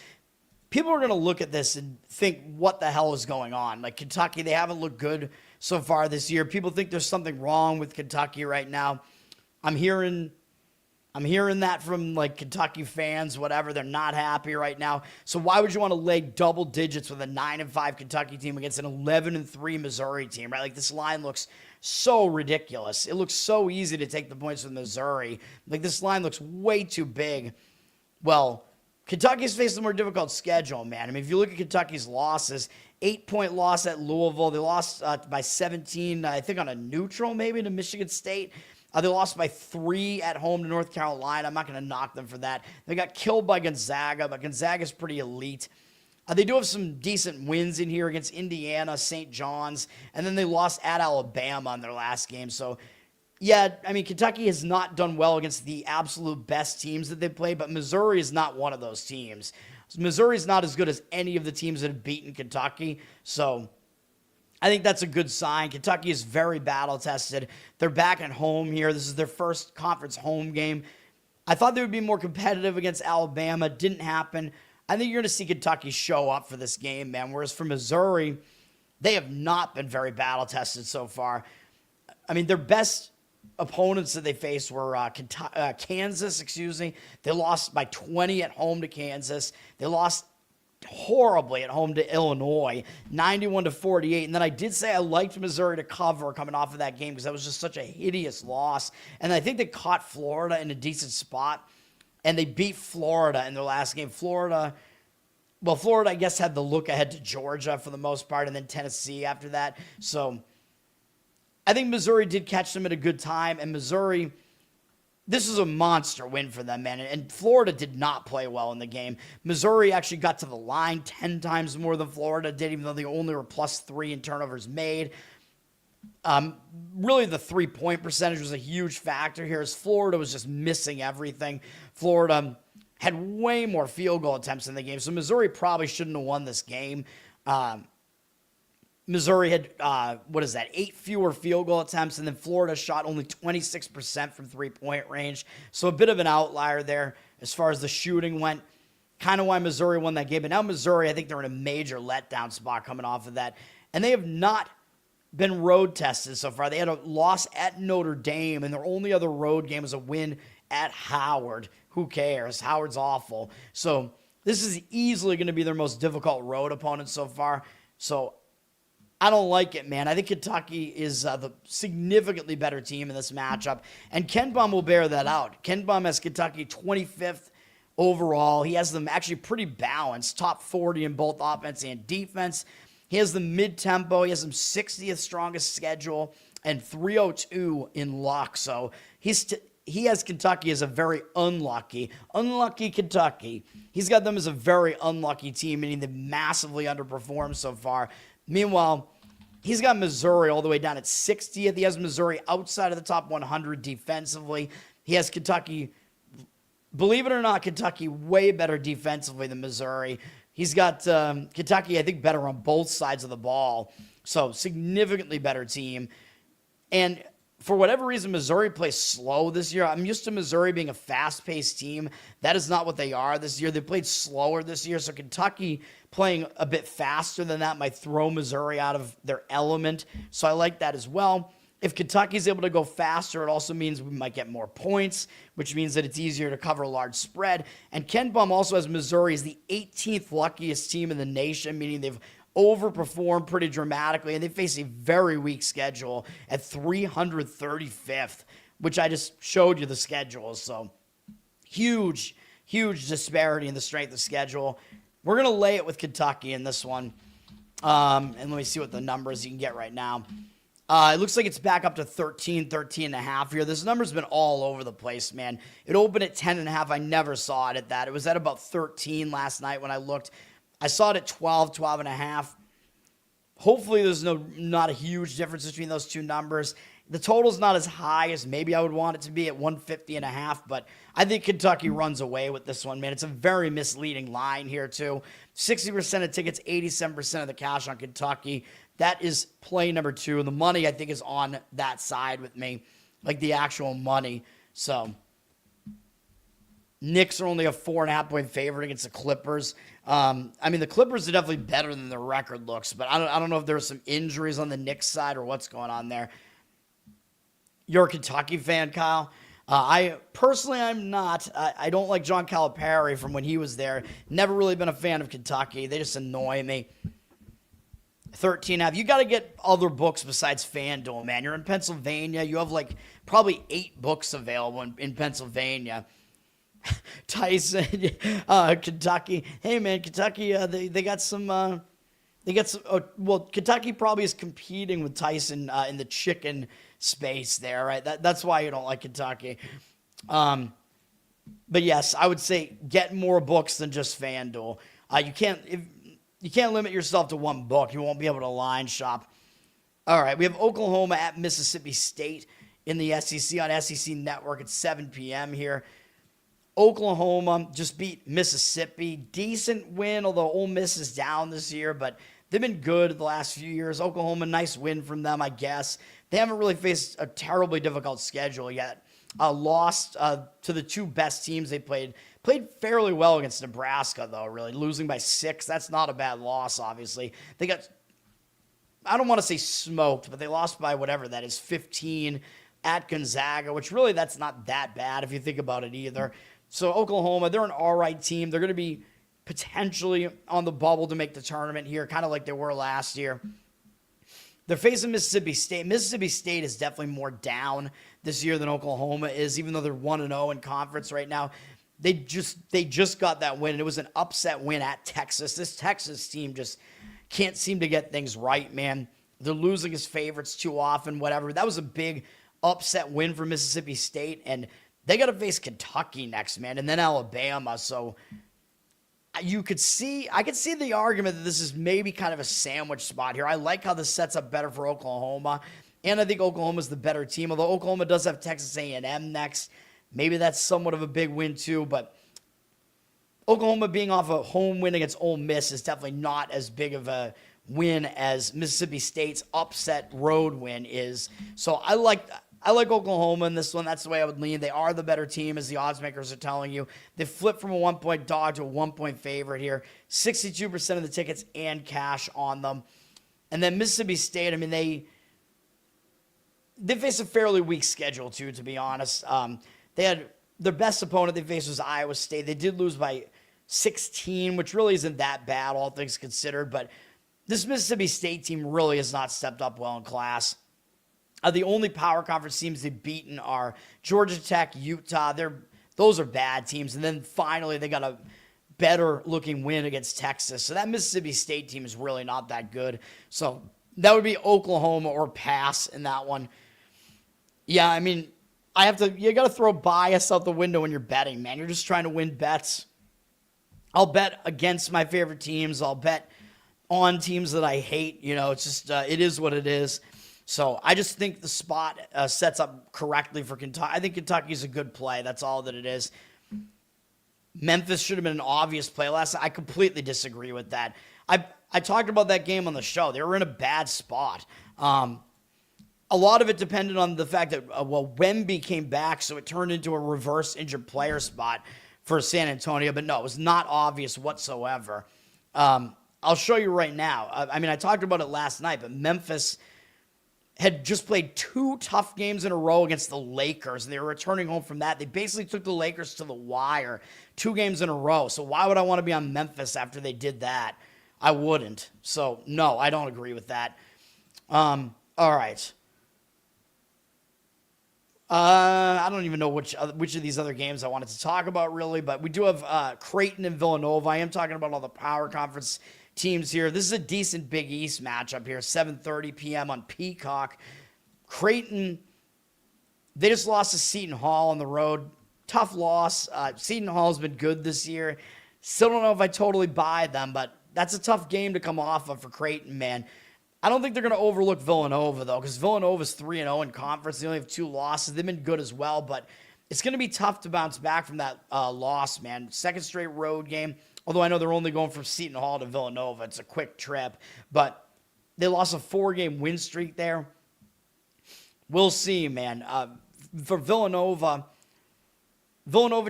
People are going to look at this and think, what the hell is going on? Like Kentucky, they haven't looked good so far this year. People think there's something wrong with Kentucky right now. I'm hearing that from like Kentucky fans, whatever. They're not happy right now. So why would you want to lay double digits with a 9-5 Kentucky team against an 11-3 Missouri team, right? Like this line looks so ridiculous. It looks so easy to take the points with Missouri. Like this line looks way too big. Well, Kentucky's faced a more difficult schedule, man. I mean, if you look at Kentucky's losses, 8-point loss at Louisville. They lost by 17, I think on a neutral maybe to Michigan State. They lost by 3 at home to North Carolina. I'm not going to knock them for that. They got killed by Gonzaga, but Gonzaga's pretty elite. They do have some decent wins in here against Indiana, St. John's, and then they lost at Alabama in their last game. So, yeah, I mean, Kentucky has not done well against the absolute best teams that they play, but Missouri is not one of those teams. Missouri is not as good as any of the teams that have beaten Kentucky, so I think that's a good sign. Kentucky is very battle-tested. They're back at home here. This is their first conference home game. I thought they would be more competitive against Alabama. Didn't happen. I think you're going to see Kentucky show up for this game, man. Whereas for Missouri, they have not been very battle-tested so far. I mean, their best opponents that they faced were Kansas, They lost by 20 at home to Kansas. They lost horribly at home to Illinois, 91-48. And then I did say I liked Missouri to cover coming off of that game because that was just such a hideous loss. And I think they caught Florida in a decent spot, and they beat Florida in their last game. Florida, I guess, had the look ahead to Georgia for the most part, and then Tennessee after that. So I think Missouri did catch them at a good time, and Missouri, this is a monster win for them, man. And Florida did not play well in the game. Missouri actually got to the line 10 times more than Florida did, even though they only were +3 in turnovers made. Really, the 3-point percentage was a huge factor here, as Florida was just missing everything. Florida had way more field goal attempts in the game, so Missouri probably shouldn't have won this game. Missouri had, 8 fewer field goal attempts, and then Florida shot only 26% from three-point range. So a bit of an outlier there as far as the shooting went. Kind of why Missouri won that game. But now Missouri, I think they're in a major letdown spot coming off of that. And they have not been road tested so far. They had a loss at Notre Dame, and their only other road game was a win at Howard. Who cares? Howard's awful. So this is easily going to be their most difficult road opponent so far. So I don't like it, man. I think Kentucky is the significantly better team in this matchup, and Ken Bum will bear that out. Ken Bum has Kentucky 25th overall. He has them actually pretty balanced, top 40 in both offense and defense. He has the mid-tempo. He has them 60th strongest schedule and 302 in luck. So he has Kentucky as a very unlucky Kentucky. He's got them as a very unlucky team, meaning they've massively underperformed so far. Meanwhile, he's got Missouri all the way down at 60th. He has Missouri outside of the top 100 defensively. He has Kentucky, believe it or not, Kentucky way better defensively than Missouri. He's got Kentucky, I think, better on both sides of the ball. So significantly better team. And for whatever reason, Missouri plays slow this year. I'm used to Missouri being a fast-paced team. That is not what they are this year. They played slower this year. So Kentucky playing a bit faster than that might throw Missouri out of their element. So I like that as well. If Kentucky's able to go faster, it also means we might get more points, which means that it's easier to cover a large spread. And Ken Bum also has Missouri as the 18th luckiest team in the nation, meaning they've overperformed pretty dramatically, and they face a very weak schedule at 335th, which I just showed you the schedule. So huge disparity in the strength of schedule. We're going to lay it with Kentucky in this one. And let me see what the numbers you can get right now. It looks like it's back up to 13 and a half here. This number's been all over the place, man. It opened at 10 and a half. I never saw it at that. It was at about 13 last night when I looked. I saw it at 12 and a half. Hopefully there's not a huge difference between those two numbers. The total's not as high as maybe I would want it to be at 150 and a half, but I think Kentucky runs away with this one, man. It's a very misleading line here, too. 60% of tickets, 87% of the cash on Kentucky. That is play number 2. And the money, I think, is on that side with me, like the actual money. So Knicks are only a 4.5-point favorite against the Clippers. The Clippers are definitely better than their record looks, but I don't know if there's some injuries on the Knicks side or what's going on there. You're a Kentucky fan, Kyle? I'm not. I don't like John Calipari from when he was there. Never really been a fan of Kentucky. They just annoy me. 13.5. You got to get other books besides FanDuel, man. You're in Pennsylvania. You have probably 8 books available in Pennsylvania. Tyson, Kentucky. Hey, man, Kentucky, they got some. Kentucky probably is competing with Tyson in the chicken space there, right? That's why you don't like Kentucky. But yes, I would say get more books than just FanDuel. You can't limit yourself to one book. You won't be able to line shop. All right, we have Oklahoma at Mississippi State in the SEC on SEC Network at 7 p.m. here. Oklahoma just beat Mississippi. Decent win, although Ole Miss is down this year, but they've been good the last few years. Oklahoma, nice win from them, I guess. They haven't really faced a terribly difficult schedule yet. Lost to the 2 best teams they played. Played fairly well against Nebraska, though, really. Losing by 6, that's not a bad loss, obviously. They got, I don't want to say smoked, but they lost by whatever that is, 15 at Gonzaga, which really that's not that bad if you think about it either. So Oklahoma, they're an all right team. They're going to be potentially on the bubble to make the tournament here, kind of like they were last year. They're facing Mississippi State. Mississippi State is definitely more down this year than Oklahoma is, even though they're 1-0 in conference right now. They just got that win, and it was an upset win at Texas. This Texas team just can't seem to get things right, man. They're losing as favorites too often, whatever. That was a big upset win for Mississippi State, and they got to face Kentucky next, man, and then Alabama. So I could see the argument that this is maybe kind of a sandwich spot here. I like how this sets up better for Oklahoma, and I think Oklahoma's the better team, although Oklahoma does have Texas A&M next. Maybe that's somewhat of a big win too, but Oklahoma being off a home win against Ole Miss is definitely not as big of a win as Mississippi State's upset road win is. So I like Oklahoma in this one. That's the way I would lean. They are the better team, as the odds makers are telling you. They flipped from a 1-point dog to a 1-point favorite here. 62% of the tickets and cash on them. And then Mississippi State, I mean, they face a fairly weak schedule too, to be honest. They had their best opponent they faced was Iowa State. They did lose by 16, which really isn't that bad, all things considered. But this Mississippi State team really has not stepped up well in class. The only power conference teams they've beaten are Georgia Tech, Utah. Those Those are bad teams. And then finally they got a better looking win against Texas. So that Mississippi State team is really not that good. So that would be Oklahoma or pass in that one. Yeah, I mean, you got to throw bias out the window when you're betting, man. You're just trying to win bets. I'll bet against my favorite teams. I'll bet on teams that I hate. It's just, it is what it is. So I just think the spot sets up correctly for Kentucky. I think Kentucky's a good play. That's all that it is. Memphis should have been an obvious play last night. I completely disagree with that. I talked about that game on the show. They were in a bad spot. A lot of it depended on the fact that, Wemby came back, so it turned into a reverse injured player spot for San Antonio. But no, it was not obvious whatsoever. I'll show you right now. I talked about it last night, but Memphis had just played 2 tough games in a row against the Lakers, and they were returning home from that. They basically took the Lakers to the wire 2 games in a row. So why would I want to be on Memphis after they did that? I wouldn't. So, no, I don't agree with that. All right. I don't even know which of these other games I wanted to talk about, really, but we do have Creighton and Villanova. I am talking about all the power conference teams here. This is a decent Big East matchup here, 7:30 p.m. on Peacock. Creighton, they just lost to Seton Hall on the road. Tough loss. Seton Hall's been good this year. Still don't know if I totally buy them, but that's a tough game to come off of for Creighton, man. I don't think they're going to overlook Villanova, though, because Villanova's 3-0 in conference. They only have 2 losses. They've been good as well, but it's going to be tough to bounce back from that loss, man. Second straight road game, although I know they're only going from Seton Hall to Villanova. It's a quick trip, but they lost a 4-game win streak there. We'll see, man. For Villanova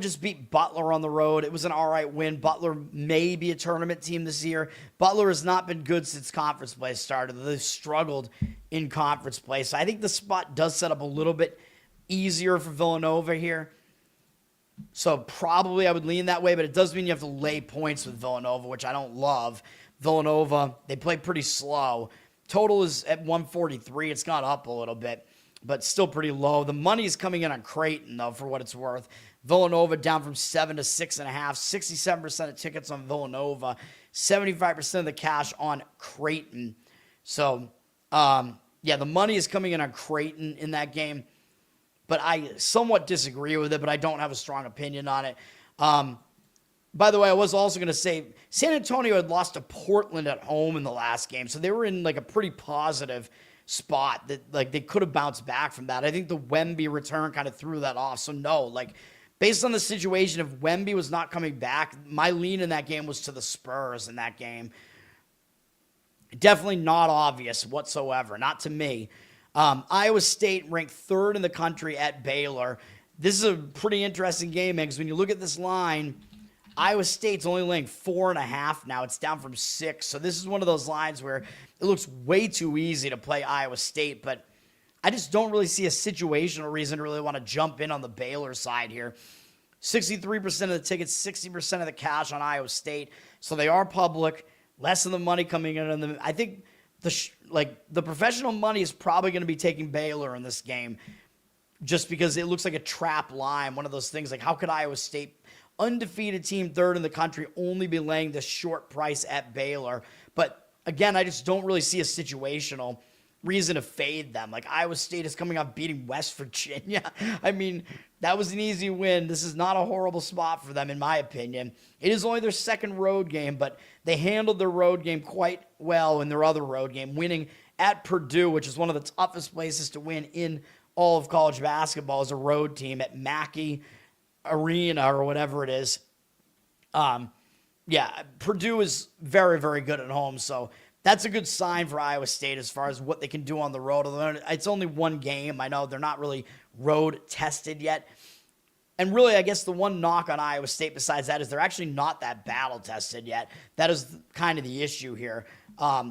just beat Butler on the road. It was an all right win. Butler may be a tournament team this year. Butler has not been good since conference play started. They've struggled in conference play. So I think the spot does set up a little bit easier for Villanova here. So probably I would lean that way, but it does mean you have to lay points with Villanova, which I don't love. Villanova, they play pretty slow. Total is at 143. It's gone up a little bit, but still pretty low. The money's coming in on Creighton, though, for what it's worth. Villanova down from 7 to 6.5. 67% of tickets on Villanova. 75% of the cash on Creighton. So, the money is coming in on Creighton in that game. But I somewhat disagree with it, but I don't have a strong opinion on it. By the way, I was also going to say San Antonio had lost to Portland at home in the last game. So they were in a pretty positive spot that they could have bounced back from that. I think the Wemby return kind of threw that off. So no, based on the situation, if Wemby was not coming back, my lean in that game was to the Spurs in that game. Definitely not obvious whatsoever, not to me. Iowa State ranked 3rd in the country at Baylor. This is a pretty interesting game, man, because when you look at this line, Iowa State's only laying 4.5 now. It's down from 6. So this is one of those lines where it looks way too easy to play Iowa State, but I just don't really see a situational reason to really want to jump in on the Baylor side here. 63% of the tickets, 60% of the cash on Iowa State. So they are public. Less of the money coming in on them. I think the professional money is probably going to be taking Baylor in this game just because it looks like a trap line. One of those things how could Iowa State, undefeated team, 3rd in the country, only be laying this short price at Baylor? But again, I just don't really see a situational reason to fade them. Iowa State is coming off beating West Virginia. I mean, that was an easy win. This is not a horrible spot for them, in my opinion. It is only their 2nd road game, but they handled their road game quite well in their other road game, winning at Purdue, which is one of the toughest places to win in all of college basketball as a road team, at Mackey Arena or whatever it is. Purdue is very, very good at home, so that's a good sign for Iowa State as far as what they can do on the road. Although it's only one game. I know they're not really road tested yet. And really, I guess the one knock on Iowa State besides that is they're actually not that battle tested yet. That is kind of the issue here.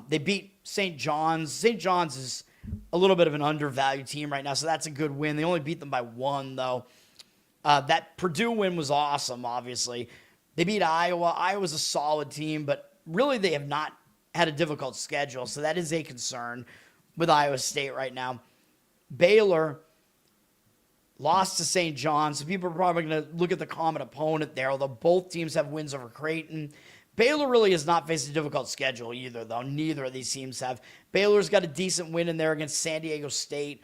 They beat St. John's. St. John's is a little bit of an undervalued team right now, so that's a good win. They only beat them by 1, though. That Purdue win was awesome, obviously. They beat Iowa. Iowa's a solid team, but really they have not had a difficult schedule, so that is a concern with Iowa State right now. Baylor lost to St. John's. So people are probably going to look at the common opponent there, although both teams have wins over Creighton. Baylor really has not faced a difficult schedule either, though. Neither of these teams have. Baylor's got a decent win in there against San Diego State.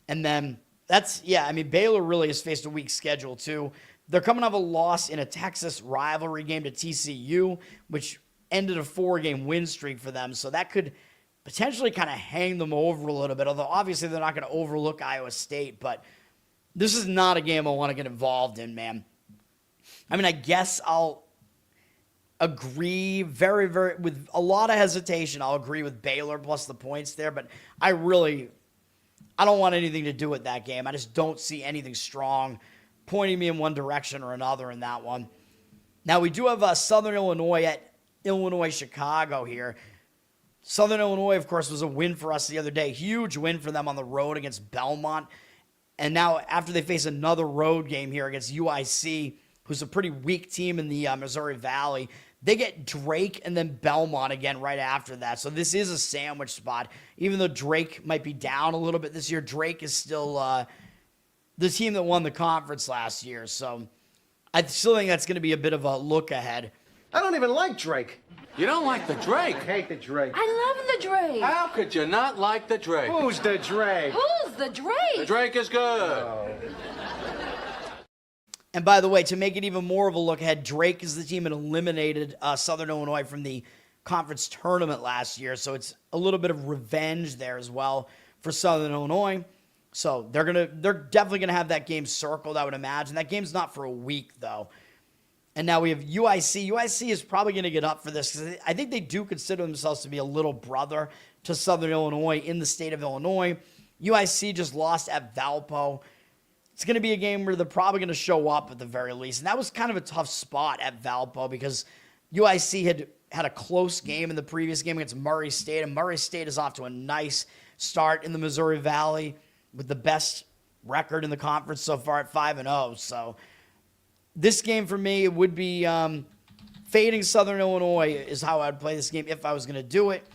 And then Baylor really has faced a weak schedule too. They're coming off a loss in a Texas rivalry game to TCU, which ended a 4-game win streak for them. So that could potentially kind of hang them over a little bit, although obviously they're not going to overlook Iowa State. But this is not a game I want to get involved in, man. I mean, I guess I'll agree very, very, with a lot of hesitation, I'll agree with Baylor plus the points there, but I don't want anything to do with that game. I just don't see anything strong pointing me in one direction or another in that one. Now, we do have Southern Illinois at Illinois-Chicago here. Southern Illinois, of course, was a win for us the other day. Huge win for them on the road against Belmont. And now, after they face another road game here against UIC, who's a pretty weak team in the Missouri Valley, they get Drake and then Belmont again right after that. So this is a sandwich spot. Even though Drake might be down a little bit this year, Drake is still the team that won the conference last year. So I still think that's going to be a bit of a look ahead. I don't even like Drake. You don't like the Drake? I hate the Drake. I love the Drake. How could you not like the Drake? Who's the Drake? Who's the Drake? The Drake is good. And by the way, to make it even more of a look ahead, Drake is the team that eliminated Southern Illinois from the conference tournament last year. So it's a little bit of revenge there as well for Southern Illinois. So they're definitely gonna have that game circled, I would imagine. That game's not for a week though. And now we have UIC. UIC is probably going to get up for this because I think they do consider themselves to be a little brother to Southern Illinois in the state of Illinois. UIC just lost at Valpo. It's going to be a game where they're probably going to show up at the very least. And that was kind of a tough spot at Valpo because UIC had a close game in the previous game against Murray State. And Murray State is off to a nice start in the Missouri Valley with the best record in the conference so far at 5-0. So this game for me would be fading Southern Illinois is how I would play this game if I was going to do it.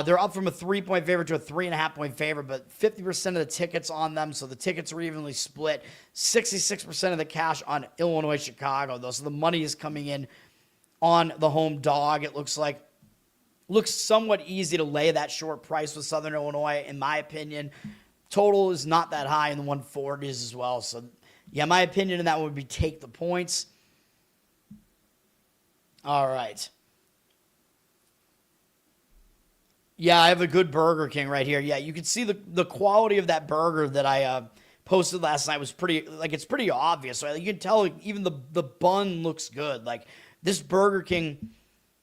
They're up from a 3-point favorite to a 3.5-point favorite, but 50% of the tickets on them, so the tickets are evenly split. 66% of the cash on Illinois-Chicago, though, so the money is coming in on the home dog. It looks somewhat easy to lay that short price with Southern Illinois, in my opinion. Total is not that high in the 140s as well, so yeah, my opinion in that would be take the points. All right. Yeah, I have a good Burger King right here. Yeah, you can see the quality of that burger that I posted last night was it's pretty obvious. Right? You can tell even the bun looks good. Like this Burger King,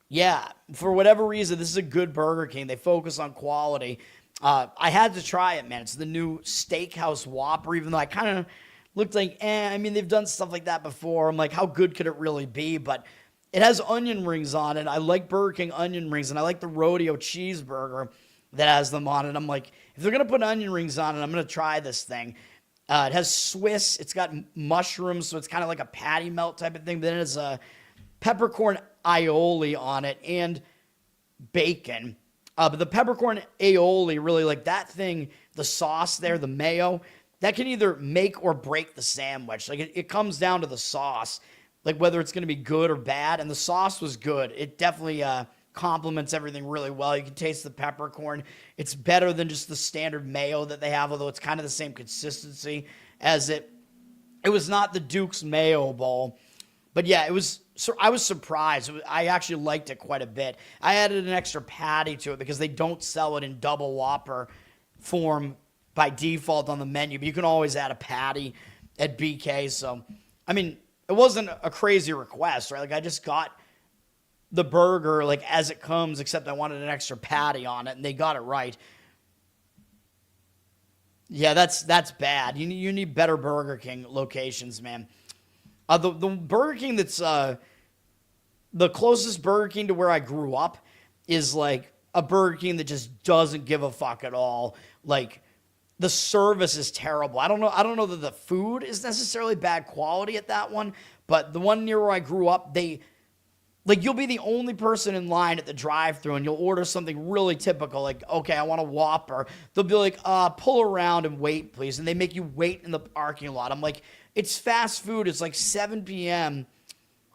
yeah, for whatever reason, this is a good Burger King. They focus on quality. I had to try it, man. It's the new Steakhouse Whopper, even though I kind of looked like, I mean, they've done stuff like that before. I'm like, how good could it really be? But it has onion rings on it. I like Burger King onion rings, and I like the rodeo cheeseburger that has them on it. I'm like, if they're going to put onion rings on it, I'm going to try this thing. It has Swiss. It's got mushrooms, so it's kind of like a patty melt type of thing. But then it has a peppercorn aioli on it and bacon. But the peppercorn aioli, really, like that thing, the sauce there, the mayo, that can either make or break the sandwich. Like it comes down to the sauce, like whether it's going to be good or bad. And the sauce was good. It definitely complements everything really well. You can taste the peppercorn. It's better than just the standard mayo that they have, although it's kind of the same consistency as it. It was not the Duke's Mayo Bowl, but yeah, it was. So I was surprised. I actually liked it quite a bit. I added an extra patty to it because they don't sell it in double Whopper form by default on the menu, but you can always add a patty at BK. So, I mean, it wasn't a crazy request, right? Like I just got the burger like as it comes, except I wanted an extra patty on it, and they got it right. Yeah, that's bad. You need better Burger King locations, man. The Burger King that's the closest Burger King to where I grew up is like a Burger King that just doesn't give a fuck at all. Like the service is terrible. I don't know that the food is necessarily bad quality at that one, but the one near where I grew up, they like you'll be the only person in line at the drive-thru and you'll order something really typical, like, okay, I want a Whopper. They'll be like, pull around and wait, please. And they make you wait in the parking lot. I'm like, it's fast food. It's like 7 p.m.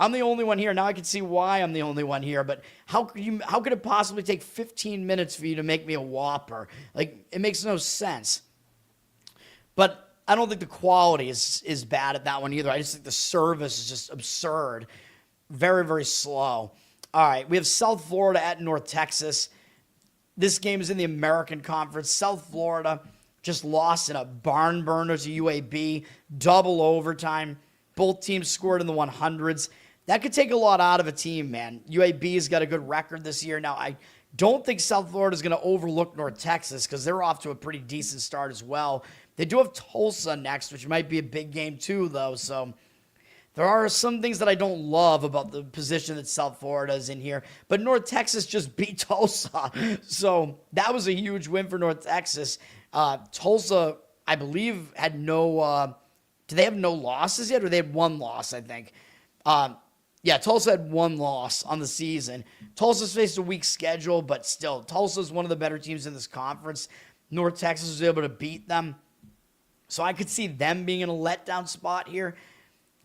I'm the only one here. Now I can see why I'm the only one here, but how could it possibly take 15 minutes for you to make me a Whopper? Like, it makes no sense. But I don't think the quality is bad at that one either. I just think the service is just absurd. Very, very slow. All right, we have South Florida at North Texas. This game is in the American Conference. South Florida just lost in a barn burner to UAB, double overtime. Both teams scored in the 100s. That could take a lot out of a team, man. UAB has got a good record this year. Now, I don't think South Florida is going to overlook North Texas because they're off to a pretty decent start as well. They do have Tulsa next, which might be a big game too, though. So there are some things that I don't love about the position that South Florida is in here. But North Texas just beat Tulsa. So that was a huge win for North Texas. Tulsa, I believe, had no do they have no losses yet? Or they had one loss, I think. Yeah, Tulsa had one loss on the season. Tulsa's faced a weak schedule, but still, Tulsa's one of the better teams in this conference. North Texas was able to beat them. So I could see them being in a letdown spot here.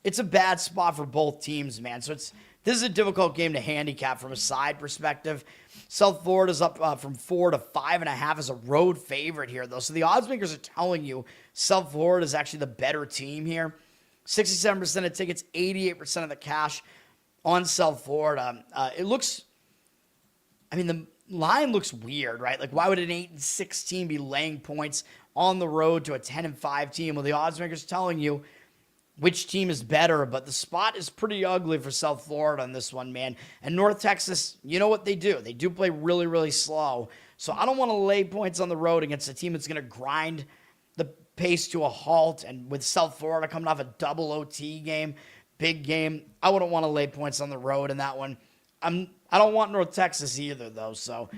It's a bad spot for both teams, man. So this is a difficult game to handicap from a side perspective. South Florida's up from 4 to 5.5 as a road favorite here, though. So the odds makers are telling you South Florida is actually the better team here. 67% of tickets, 88% of the cash on South Florida. It looks, I mean, the line looks weird, right? Like, why would an 8-6 team be laying points on the road to a 10-5 team? Well, the odds makers telling you which team is better, but the spot is pretty ugly for South Florida on this one, man. And North Texas, you know what they do. They do play really, really slow. So I don't want to lay points on the road against a team that's going to grind the pace to a halt. And with South Florida coming off a double OT game, big game, I wouldn't want to lay points on the road in that one. I don't want North Texas either, though. So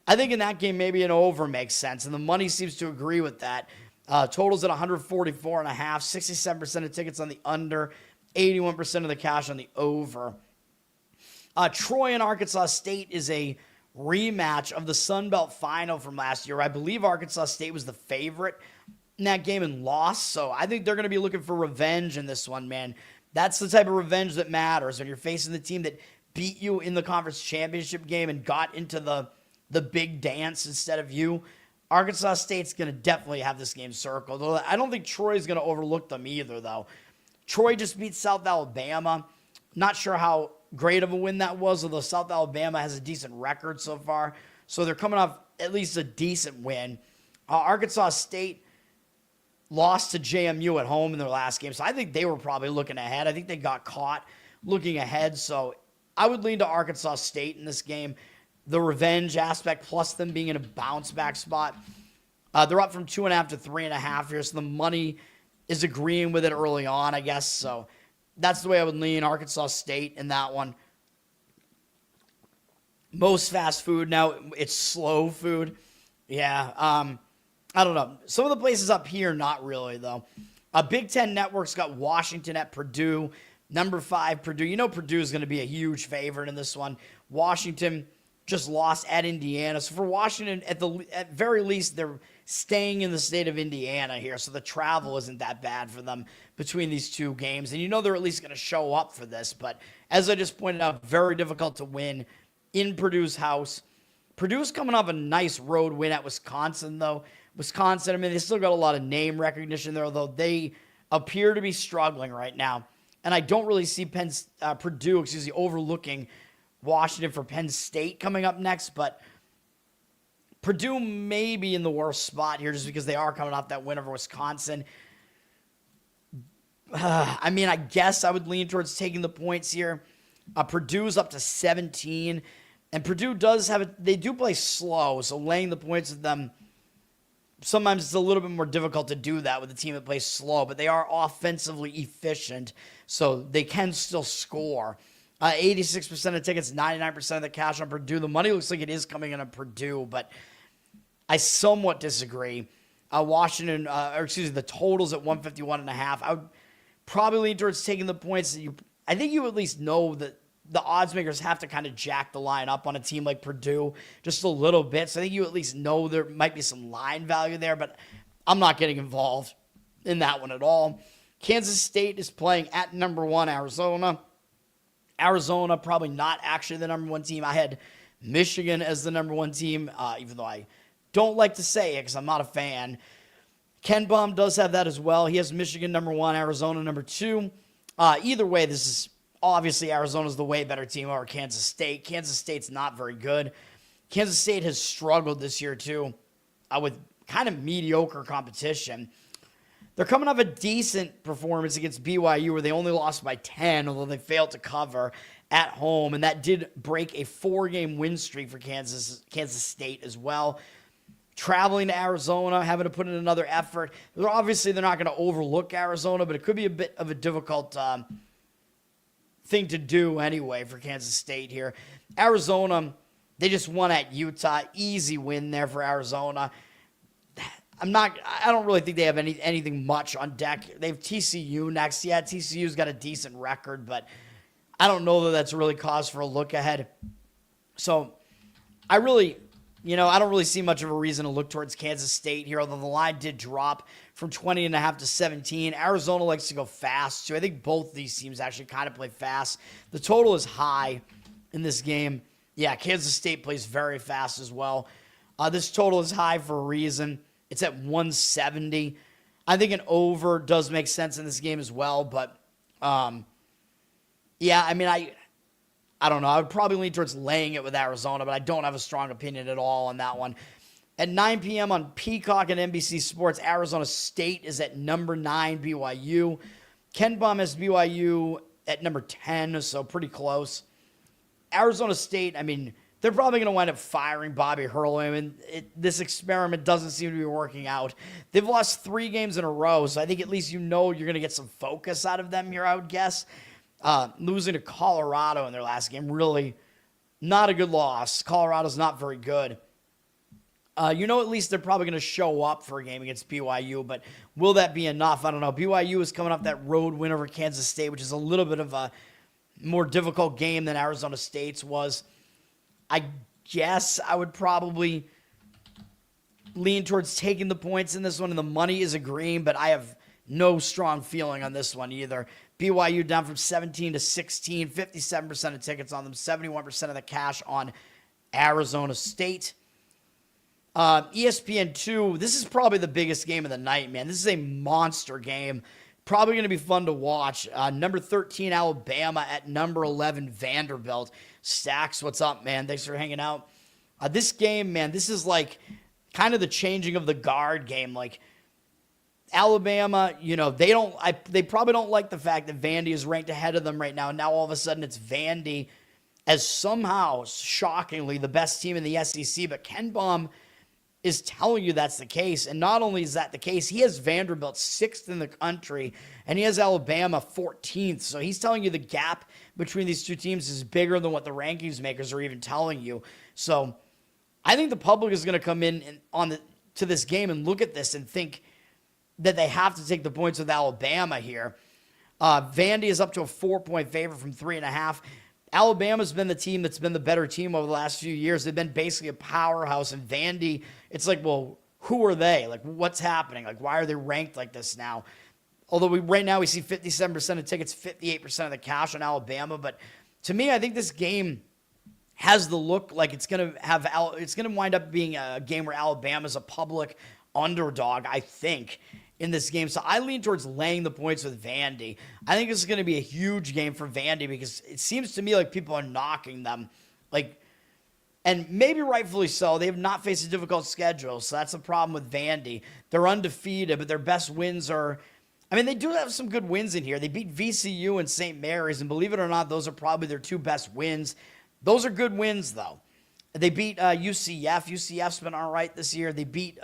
I think in that game, maybe an over makes sense. And the money seems to agree with that. Totals at 144.5, 67% of tickets on the under, 81% of the cash on the over. Troy and Arkansas State is a rematch of the Sunbelt final from last year. I believe Arkansas State was the favorite in that game and lost, so I think they're going to be looking for revenge in this one, man. That's the type of revenge that matters when you're facing the team that beat you in the conference championship game and got into the big dance instead of you. Arkansas State's going to definitely have this game circled. I don't think Troy's going to overlook them either, though. Troy just beat South Alabama. Not sure how great of a win that was, although South Alabama has a decent record so far. So they're coming off at least a decent win. Arkansas State lost to JMU at home in their last game, so I think they were probably looking ahead. I think they got caught looking ahead, so I would lean to Arkansas State in this game. The revenge aspect plus them being in a bounce-back spot. They're up from 2.5 to 3.5 here, so the money is agreeing with it early on, I guess. So that's the way I would lean Arkansas State in that one. Most fast food now, it's slow food. Yeah, I don't know. Some of the places up here, not really, though. Big Ten Network's got Washington at Purdue. Number 5, Purdue. You know Purdue is going to be a huge favorite in this one. Washington just lost at Indiana. So for Washington, at very least, they're staying in the state of Indiana here. So the travel isn't that bad for them between these two games. And you know they're at least going to show up for this. But as I just pointed out, very difficult to win in Purdue's house. Purdue's coming off a nice road win at Wisconsin, though. Wisconsin, I mean, they still got a lot of name recognition there, although they appear to be struggling right now. And I don't really see Purdue overlooking Washington for Penn State coming up next, but Purdue may be in the worst spot here just because they are coming off that win over Wisconsin. I mean, I guess I would lean towards taking the points here. Purdue's up to 17, and Purdue they do play slow, so laying the points with them, sometimes it's a little bit more difficult to do that with a team that plays slow, but they are offensively efficient, so they can still score. 86% of tickets, 99% of the cash on Purdue. The money looks like it is coming in on Purdue, but I somewhat disagree. The total's at 151.5. I would probably lean towards taking the points. I think you at least know that the odds makers have to kind of jack the line up on a team like Purdue just a little bit. So I think you at least know there might be some line value there, but I'm not getting involved in that one at all. Kansas State is playing at number 1 Arizona. Arizona probably not actually the number 1 team. I had Michigan as the number 1 team, even though I don't like to say it because I'm not a fan. Ken Baum does have that as well. He has Michigan number 1, Arizona number 2. Either way, this is obviously Arizona's the way better team over Kansas State. Kansas State's not very good. Kansas State has struggled this year too with kind of mediocre competition. They're coming off a decent performance against BYU where they only lost by 10, although they failed to cover at home, and that did break a 4-game win streak for Kansas State as well. Traveling to Arizona, having to put in another effort. Obviously, they're not going to overlook Arizona, but it could be a bit of a difficult thing to do anyway for Kansas State here. Arizona, they just won at Utah. Easy win there for Arizona. I don't really think they have anything much on deck. They have TCU next. Yeah, TCU's got a decent record, but I don't know that that's really cause for a look ahead. So I don't really see much of a reason to look towards Kansas State here, although the line did drop from 20.5 to 17. Arizona likes to go fast, too. I think both these teams actually kind of play fast. The total is high in this game. Yeah, Kansas State plays very fast as well. This total is high for a reason. It's at 170. I think an over does make sense in this game as well, but yeah, I mean, I don't know. I would probably lean towards laying it with Arizona, but I don't have a strong opinion at all on that one. At 9 p.m. on Peacock and NBC Sports, Arizona State is at number 9, BYU. Ken Baum has BYU at number 10, so pretty close. Arizona State, I mean, they're probably going to wind up firing Bobby Hurley. I mean, this experiment doesn't seem to be working out. They've lost 3 games in a row, so I think at least you're going to get some focus out of them here, I would guess. Losing to Colorado in their last game, really not a good loss. Colorado's not very good. At least they're probably going to show up for a game against BYU, but will that be enough? I don't know. BYU is coming off that road win over Kansas State, which is a little bit of a more difficult game than Arizona State's was. I guess I would probably lean towards taking the points in this one, and the money is agreeing, but I have no strong feeling on this one either. BYU down from 17 to 16, 57% of tickets on them, 71% of the cash on Arizona State. ESPN 2, this is probably the biggest game of the night, man. This is a monster game. Probably going to be fun to watch. Number 13, Alabama at number 11, Vanderbilt. Stacks, what's up, man? Thanks for hanging out. This game, man, this is like kind of the changing of the guard game. Like, Alabama, they probably don't like the fact that Vandy is ranked ahead of them right now. And now all of a sudden it's Vandy as somehow, shockingly, the best team in the SEC. But Ken Baum is telling you that's the case. And not only is that the case, he has Vanderbilt 6th in the country, and he has Alabama 14th. So he's telling you the gap between these two teams is bigger than what the rankings makers are even telling you. So I think the public is going to come in to this game and look at this and think that they have to take the points with Alabama here. Vandy is up to a 4-point favorite from 3.5. Alabama's been the team that's been the better team over the last few years. They've been basically a powerhouse. And Vandy, it's like, well, who are they? Like, what's happening? Like, why are they ranked like this now? Although right now we see 57% of tickets, 58% of the cash on Alabama. But to me, I think this game has the look like it's going to wind up being a game where Alabama's a public underdog, I think, in this game. So I lean towards laying the points with Vandy. I think this is going to be a huge game for Vandy because it seems to me like people are knocking them. And maybe rightfully so. They have not faced a difficult schedule, so that's the problem with Vandy. They're undefeated, but their best wins are... I mean, they do have some good wins in here. They beat VCU and St. Mary's, and believe it or not, those are probably their 2 best wins. Those are good wins, though. They beat UCF. UCF's been all right this year. They beat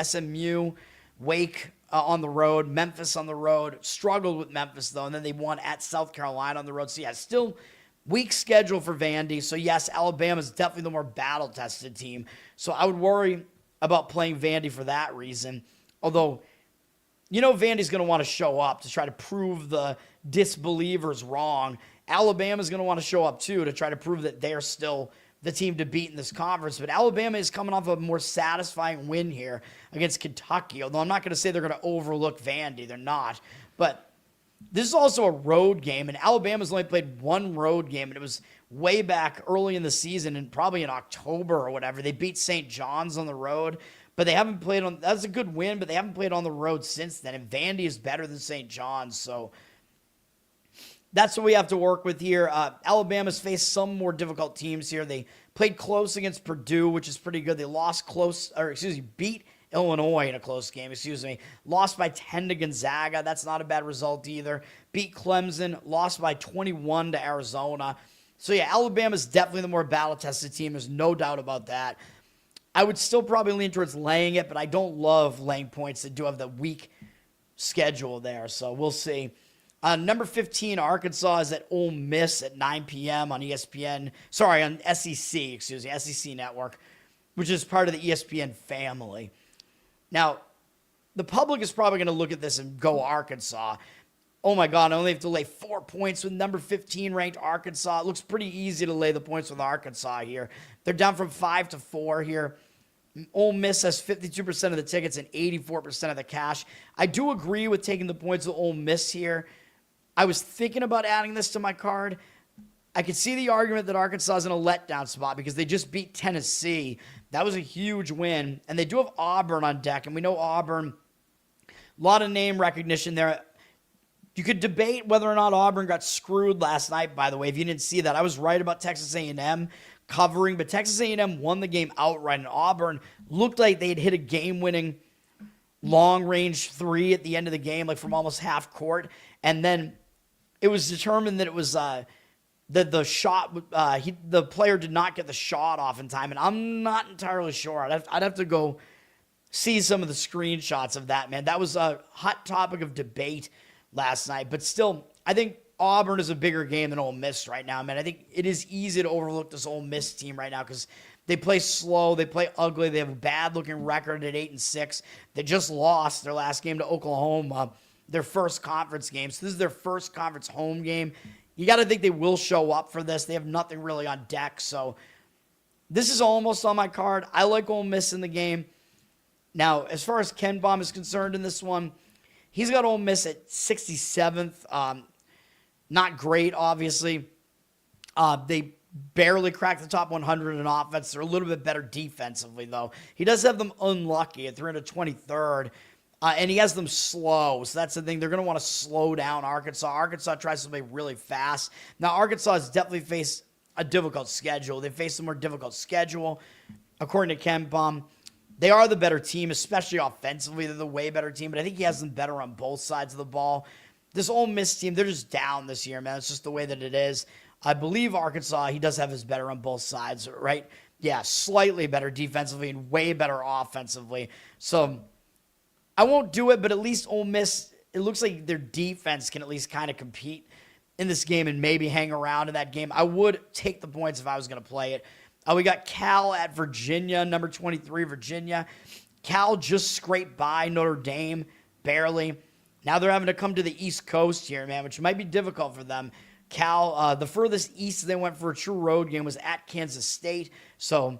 SMU, Wake on the road, Memphis on the road. Struggled with Memphis, though, and then they won at South Carolina on the road. So, yeah, still weak schedule for Vandy. So, yes, Alabama's definitely the more battle-tested team. So, I would worry about playing Vandy for that reason. Although, Vandy's going to want to show up to try to prove the disbelievers wrong. Alabama's going to want to show up too to try to prove that they're still the team to beat in this conference. But Alabama is coming off a more satisfying win here against Kentucky, although I'm not going to say they're going to overlook Vandy. They're not. But this is also a road game, and Alabama's only played one road game, and it was way back early in the season, and probably in October or whatever. They beat St. John's on the road, but they haven't played on – that's a good win, but they haven't played on the road since then, and Vandy is better than St. John's, so – that's what we have to work with here. Alabama's faced some more difficult teams here. They played close against Purdue, which is pretty good. They beat Illinois in a close game, Lost by 10 to Gonzaga. That's not a bad result either. Beat Clemson, lost by 21 to Arizona. So, yeah, Alabama's definitely the more battle-tested team. There's no doubt about that. I would still probably lean towards laying it, but I don't love laying points. They do have the weak schedule there, so we'll see. Number 15, Arkansas is at Ole Miss at 9 p.m. on ESPN. Sorry, on SEC Network, which is part of the ESPN family. Now, the public is probably going to look at this and go Arkansas. Oh, my God, I only have to lay 4 points with number 15 ranked Arkansas. It looks pretty easy to lay the points with Arkansas here. They're down from 5 to 4 here. Ole Miss has 52% of the tickets and 84% of the cash. I do agree with taking the points with Ole Miss here. I was thinking about adding this to my card. I could see the argument that Arkansas is in a letdown spot because they just beat Tennessee. That was a huge win. And they do have Auburn on deck, and we know Auburn, a lot of name recognition there. You could debate whether or not Auburn got screwed last night, by the way, if you didn't see that. I was right about Texas A&M covering, but Texas A&M won the game outright, and Auburn looked like they had hit a game-winning long-range three at the end of the game, like from almost half court, and then it was determined that it was the shot. The player did not get the shot off in time, and I'm not entirely sure. I'd have to go see some of the screenshots of that, man. That was a hot topic of debate last night, but still, I think Auburn is a bigger game than Ole Miss right now, man. I think it is easy to overlook this Ole Miss team right now because they play slow, they play ugly, they have a bad-looking record at 8-6. They just lost their last game to Oklahoma. Their first conference game. So this is their first conference home game. You got to think they will show up for this. They have nothing really on deck. So this is almost on my card. I like Ole Miss in the game. Now, as far as Ken Baum is concerned in this one, he's got Ole Miss at 67th. Not great, obviously. They barely cracked the top 100 in offense. They're a little bit better defensively, though. He does have them unlucky at 323rd. And he has them slow, so that's the thing. They're going to want to slow down Arkansas. Arkansas tries to play really fast. Now, Arkansas has definitely faced a difficult schedule. They faced a more difficult schedule, according to Ken Baum. They are the better team, especially offensively. They're the way better team, but I think he has them better on both sides of the ball. This Ole Miss team, they're just down this year, man. It's just the way that it is. I believe Arkansas, he does have his better on both sides, right? Yeah, slightly better defensively and way better offensively. So I won't do it, but at least Ole Miss, it looks like their defense can at least kind of compete in this game and maybe hang around in that game. I would take the points if I was going to play it. We got Cal at Virginia, number 23, Virginia. Cal just scraped by Notre Dame, barely. Now they're having to come to the East Coast here, man, which might be difficult for them. Cal, the furthest east they went for a true road game was at Kansas State, so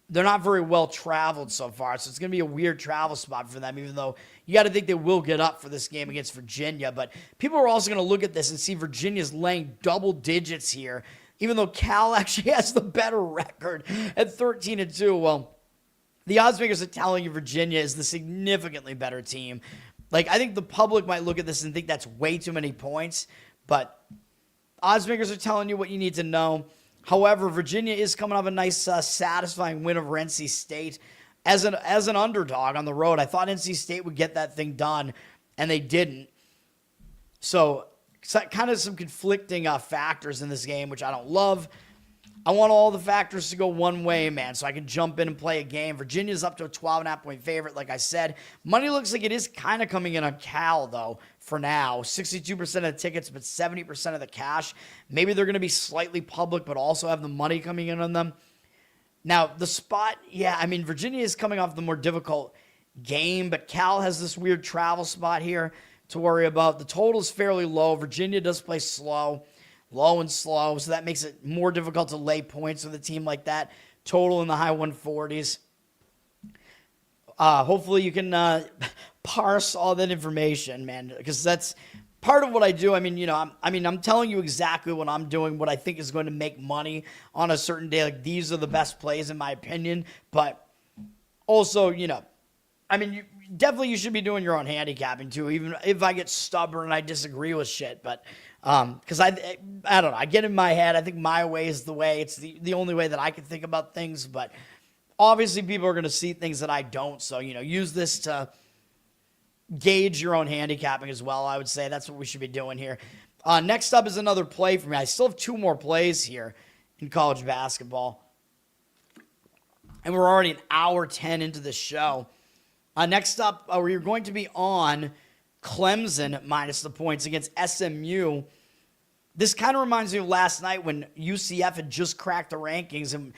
they're not very well traveled so far, so it's going to be a weird travel spot for them, even though you got to think they will get up for this game against Virginia. But people are also going to look at this and see Virginia's laying double digits here, even though Cal actually has the better record at 13-2. Well, the odds makers are telling you Virginia is the significantly better team. Like, I think the public might look at this and think that's way too many points, but odds makers are telling you what you need to know. However, Virginia is coming off a nice, satisfying win over NC State. As an underdog on the road, I thought NC State would get that thing done, and they didn't. So kind of some conflicting factors in this game, which I don't love. I want all the factors to go one way, man, so I can jump in and play a game. Virginia's up to a 12.5-point favorite, like I said. Money looks like it is kind of coming in on Cal, though, for now. 62% of the tickets, but 70% of the cash. Maybe they're going to be slightly public, but also have the money coming in on them. Now, the spot, yeah, I mean, Virginia is coming off the more difficult game, but Cal has this weird travel spot here to worry about. The total is fairly low. Virginia does play slow. low and slow, so that makes it more difficult to lay points with a team like that. Total in the high 140s. Hopefully you can parse all that information, man, because that's part of what I do. I mean, I'm telling you exactly what I'm doing, what I think is going to make money on a certain day. Like, these are the best plays in my opinion, but also, you should be doing your own handicapping too, even if I get stubborn and I disagree with shit. But because I don't know, I get in my head. I think my way is the way. It's the only way that I can think about things. But obviously, people are going to see things that I don't. So use this to gauge your own handicapping as well. I would say that's what we should be doing here. Next up is another play for me. I still have 2 more plays here in college basketball, and we're already an hour 10 into the show. Next up, we're going to be on Clemson minus the points against SMU. This kind of reminds me of last night when UCF had just cracked the rankings, and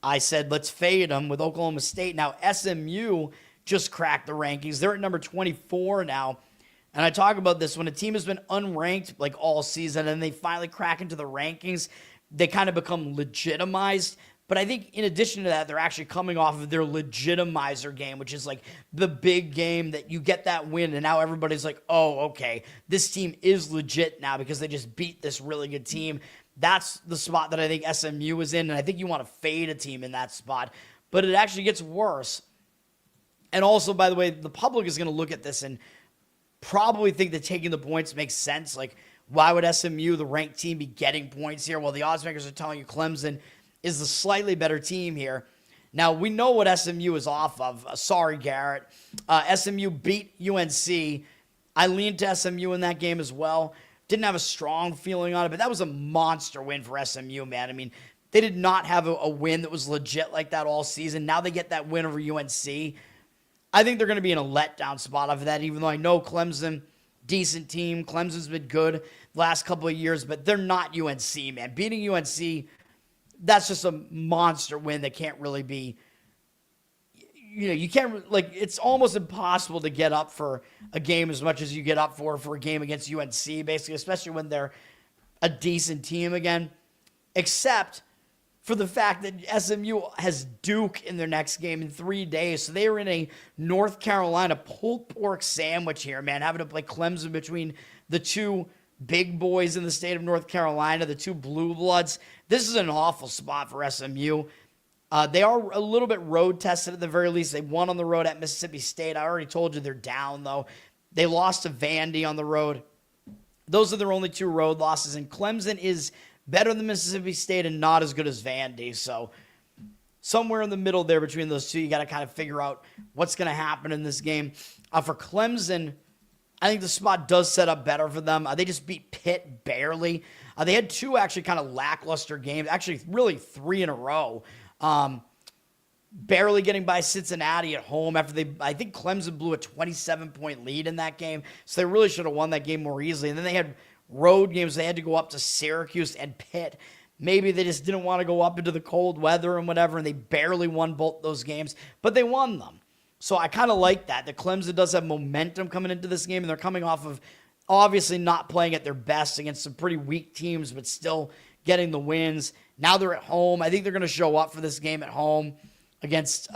I said, let's fade them with Oklahoma State. Now, SMU just cracked the rankings. They're at number 24 now. And I talk about this when a team has been unranked like all season and they finally crack into the rankings, they kind of become legitimized. But I think in addition to that, they're actually coming off of their legitimizer game, which is like the big game that you get that win. And now everybody's like, oh, okay, this team is legit now because they just beat this really good team. That's the spot that I think SMU is in. And I think you want to fade a team in that spot. But it actually gets worse. And also, by the way, the public is going to look at this and probably think that taking the points makes sense. Like, why would SMU, the ranked team, be getting points here? Well, the odds makers are telling you Clemson is the slightly better team here. Now, we know what SMU is off of. Sorry, Garrett. SMU beat UNC. I leaned to SMU in that game as well. Didn't have a strong feeling on it, but that was a monster win for SMU, man. I mean, they did not have a win that was legit like that all season. Now they get that win over UNC. I think they're going to be in a letdown spot off of that, even though I know Clemson, decent team. Clemson's been good the last couple of years, but they're not UNC, man. Beating UNC, that's just a monster win that can't really be, you can't, like, it's almost impossible to get up for a game as much as you get up for a game against UNC, basically, especially when they're a decent team again, except for the fact that SMU has Duke in their next game in 3 days. So they are in a North Carolina pulled pork sandwich here, man, having to play Clemson between the 2 big boys in the state of North Carolina, the 2 blue bloods. This is an awful spot for SMU. They are a little bit road tested at the very least. They won on the road at Mississippi State. I already told you they're down, though. They lost to Vandy on the road. Those are their only 2 road losses, and Clemson is better than Mississippi State and not as good as Vandy. So somewhere in the middle there between those 2, you got to kind of figure out what's going to happen in this game. For Clemson, I think the spot does set up better for them. They just beat Pitt barely. They had 2 actually kind of lackluster games, actually really 3 in a row. Barely getting by Cincinnati at home after I think Clemson blew a 27-point lead in that game. So they really should have won that game more easily. And then they had road games. They had to go up to Syracuse and Pitt. Maybe they just didn't want to go up into the cold weather and whatever, and they barely won both those games, but they won them. So I kind of like that. The Clemson does have momentum coming into this game, and they're coming off of obviously not playing at their best against some pretty weak teams, but still getting the wins. Now they're at home. I think they're going to show up for this game at home against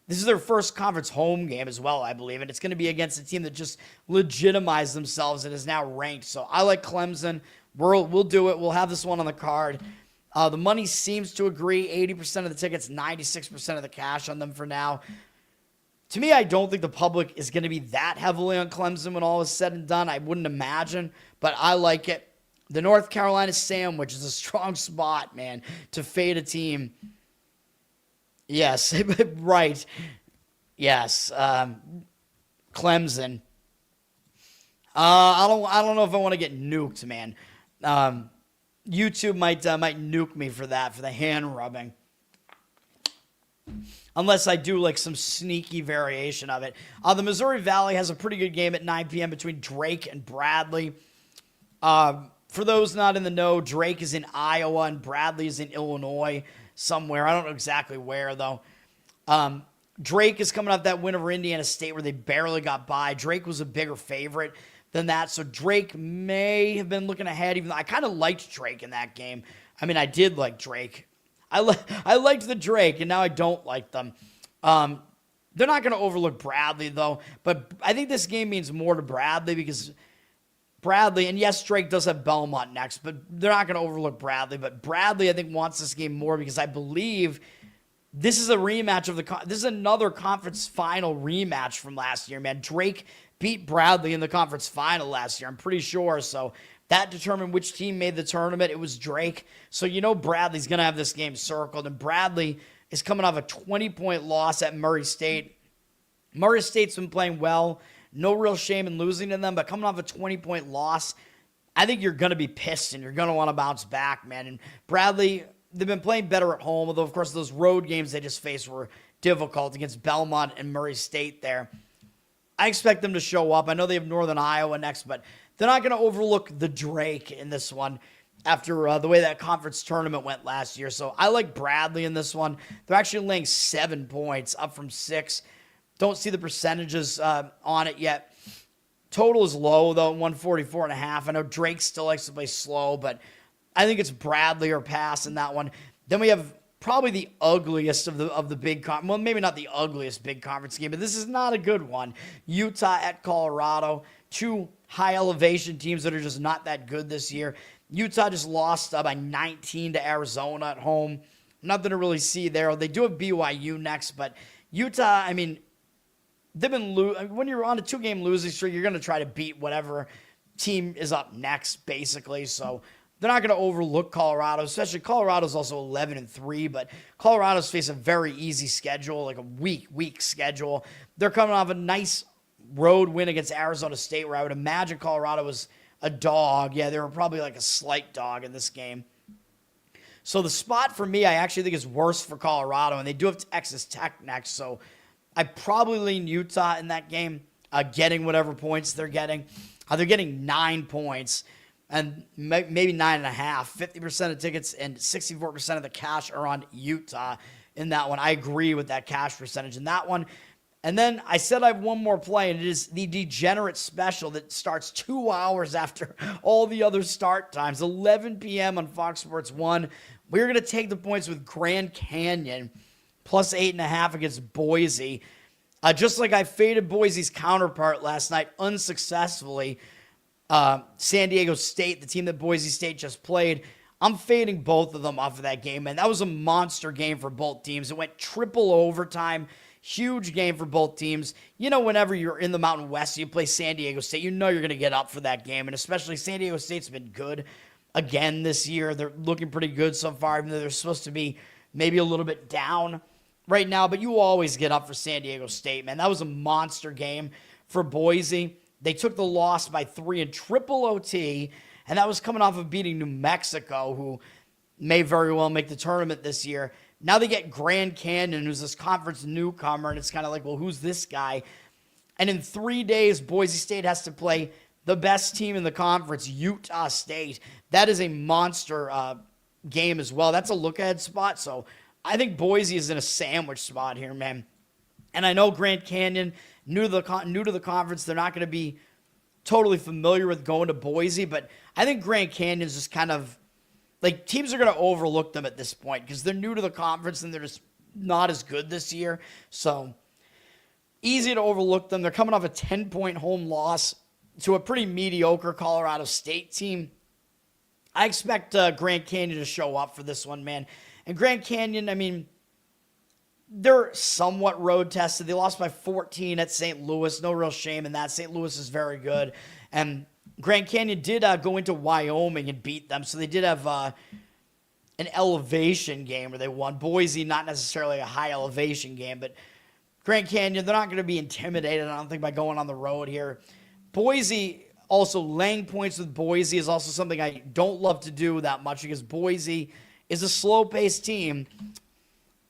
this is their first conference home game as well, I believe, and it's going to be against a team that just legitimized themselves and is now ranked. So I like Clemson. We'll do it. We'll have this one on the card. The money seems to agree. 80% of the tickets, 96% of the cash on them for now. To me, I don't think the public is going to be that heavily on Clemson when all is said and done. I wouldn't imagine, but I like it. The North Carolina sandwich is a strong spot, man, to fade a team. Yes, right. Yes, Clemson. I don't know if I want to get nuked, man. YouTube might nuke me for that, for the hand rubbing. Unless I do like some sneaky variation of it. The Missouri Valley has a pretty good game at 9 p.m. between Drake and Bradley. For those not in the know, Drake is in Iowa and Bradley is in Illinois somewhere. I don't know exactly where, though. Drake is coming off that win over Indiana State where they barely got by. Drake was a bigger favorite than that. So Drake may have been looking ahead, even though I kind of liked Drake in that game. I mean, I did like Drake. I liked the Drake, and now I don't like them. They're not going to overlook Bradley, though. But I think this game means more to Bradley because Bradley, and yes, Drake does have Belmont next, but they're not going to overlook Bradley. But Bradley, I think, wants this game more because I believe this is a rematch of this is another conference final rematch from last year, man. Drake beat Bradley in the conference final last year, I'm pretty sure. So that determined which team made the tournament. It was Drake. So you know Bradley's going to have this game circled, and Bradley is coming off a 20-point loss at Murray State. Murray State's been playing well. No real shame in losing to them, but coming off a 20-point loss, I think you're going to be pissed and you're going to want to bounce back, man. And Bradley, they've been playing better at home, although, of course, those road games they just faced were difficult against Belmont and Murray State there. I expect them to show up. I know they have Northern Iowa next, but they're not going to overlook the Drake in this one after the way that conference tournament went last year. So I like Bradley in this one. They're actually laying 7 points, up from 6. Don't see the percentages on it yet. Total is low, though, 144.5. I know Drake still likes to play slow, but I think it's Bradley or pass in that one. Then we have probably the ugliest of the big well, maybe not the ugliest big conference game, but this is not a good one. Utah at Colorado, 2 high elevation teams that are just not that good this year. Utah just lost by 19 to Arizona at home. Nothing to really see there. They do have BYU next, but Utah, I mean, they've been when you're on a 2-game losing streak, you're going to try to beat whatever team is up next, basically. So they're not going to overlook Colorado, especially Colorado's also 11-3, but Colorado's face a very easy schedule, like a weak schedule. They're coming off a nice road win against Arizona State, where I would imagine Colorado was a dog. Yeah, they were probably like a slight dog in this game. So the spot for me, I actually think is worse for Colorado, and they do have Texas Tech next, so I probably lean Utah in that game, getting whatever points they're getting. They're getting 9 points and maybe 9.5. 50% of tickets and 64% of the cash are on Utah in that one. I agree with that cash percentage in that one. And then I said I have one more play, and it is the Degenerate special that starts 2 hours after all the other start times, 11 p.m. on Fox Sports 1. We're going to take the points with Grand Canyon, plus 8.5 against Boise. Just like I faded Boise's counterpart last night unsuccessfully, San Diego State, the team that Boise State just played, I'm fading both of them off of that game, man. That was a monster game for both teams. It went triple overtime. Huge game for both teams. You know, whenever you're in the Mountain West, you play San Diego State, you know you're going to get up for that game. And especially San Diego State's been good again this year. They're looking pretty good so far, even though they're supposed to be maybe a little bit down right now. But you always get up for San Diego State, man. That was a monster game for Boise. They took the loss by 3 in triple OT, and that was coming off of beating New Mexico, who may very well make the tournament this year. Now they get Grand Canyon, who's this conference newcomer, and it's kind of like, well, who's this guy? And in 3 days, Boise State has to play the best team in the conference, Utah State. That is a monster game as well. That's a look-ahead spot, so I think Boise is in a sandwich spot here, man. And I know Grand Canyon, new to the conference, they're not going to be totally familiar with going to Boise, but I think Grand Canyon's just kind of, like, teams are going to overlook them at this point because they're new to the conference and they're just not as good this year. So easy to overlook them. They're coming off a 10-point home loss to a pretty mediocre Colorado State team. I expect Grand Canyon to show up for this one, man. And Grand Canyon, I mean, they're somewhat road tested. They lost by 14 at St. Louis. No real shame in that. St. Louis is very good. And Grand Canyon did go into Wyoming and beat them. So they did have an elevation game where they won. Boise, not necessarily a high elevation game, but Grand Canyon, they're not going to be intimidated, I don't think, by going on the road here. Boise, also laying points with Boise is also something I don't love to do that much because Boise is a slow-paced team.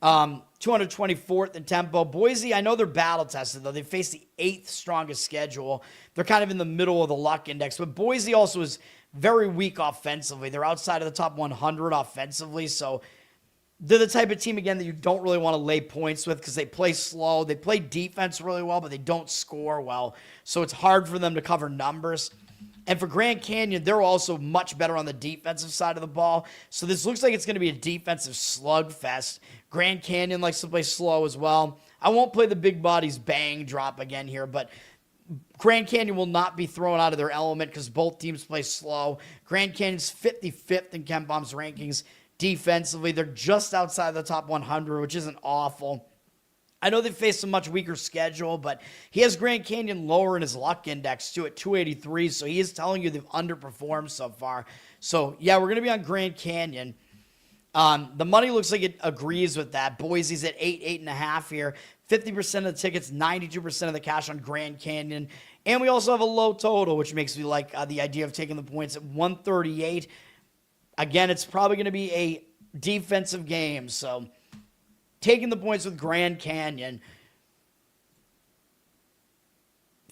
224th in tempo. Boise, I know they're battle-tested, though. They face the 8th strongest schedule. They're kind of in the middle of the luck index. But Boise also is very weak offensively. They're outside of the top 100 offensively. So they're the type of team, again, that you don't really want to lay points with because they play slow. They play defense really well, but they don't score well. So it's hard for them to cover numbers. And for Grand Canyon, they're also much better on the defensive side of the ball. So this looks like it's going to be a defensive slugfest. Grand Canyon likes to play slow as well. I won't play the big bodies bang drop again here, but Grand Canyon will not be thrown out of their element because both teams play slow. Grand Canyon's 55th in KenPom's rankings defensively. They're just outside the top 100, which isn't awful. I know they faced a much weaker schedule, but he has Grand Canyon lower in his luck index too at 283, so he is telling you they've underperformed so far. So, yeah, we're going to be on Grand Canyon. The money looks like it agrees with that. Boise's at 8.5 here. 50% of the tickets, 92% of the cash on Grand Canyon. And we also have a low total, which makes me like the idea of taking the points at 138. Again, it's probably going to be a defensive game, so taking the points with Grand Canyon.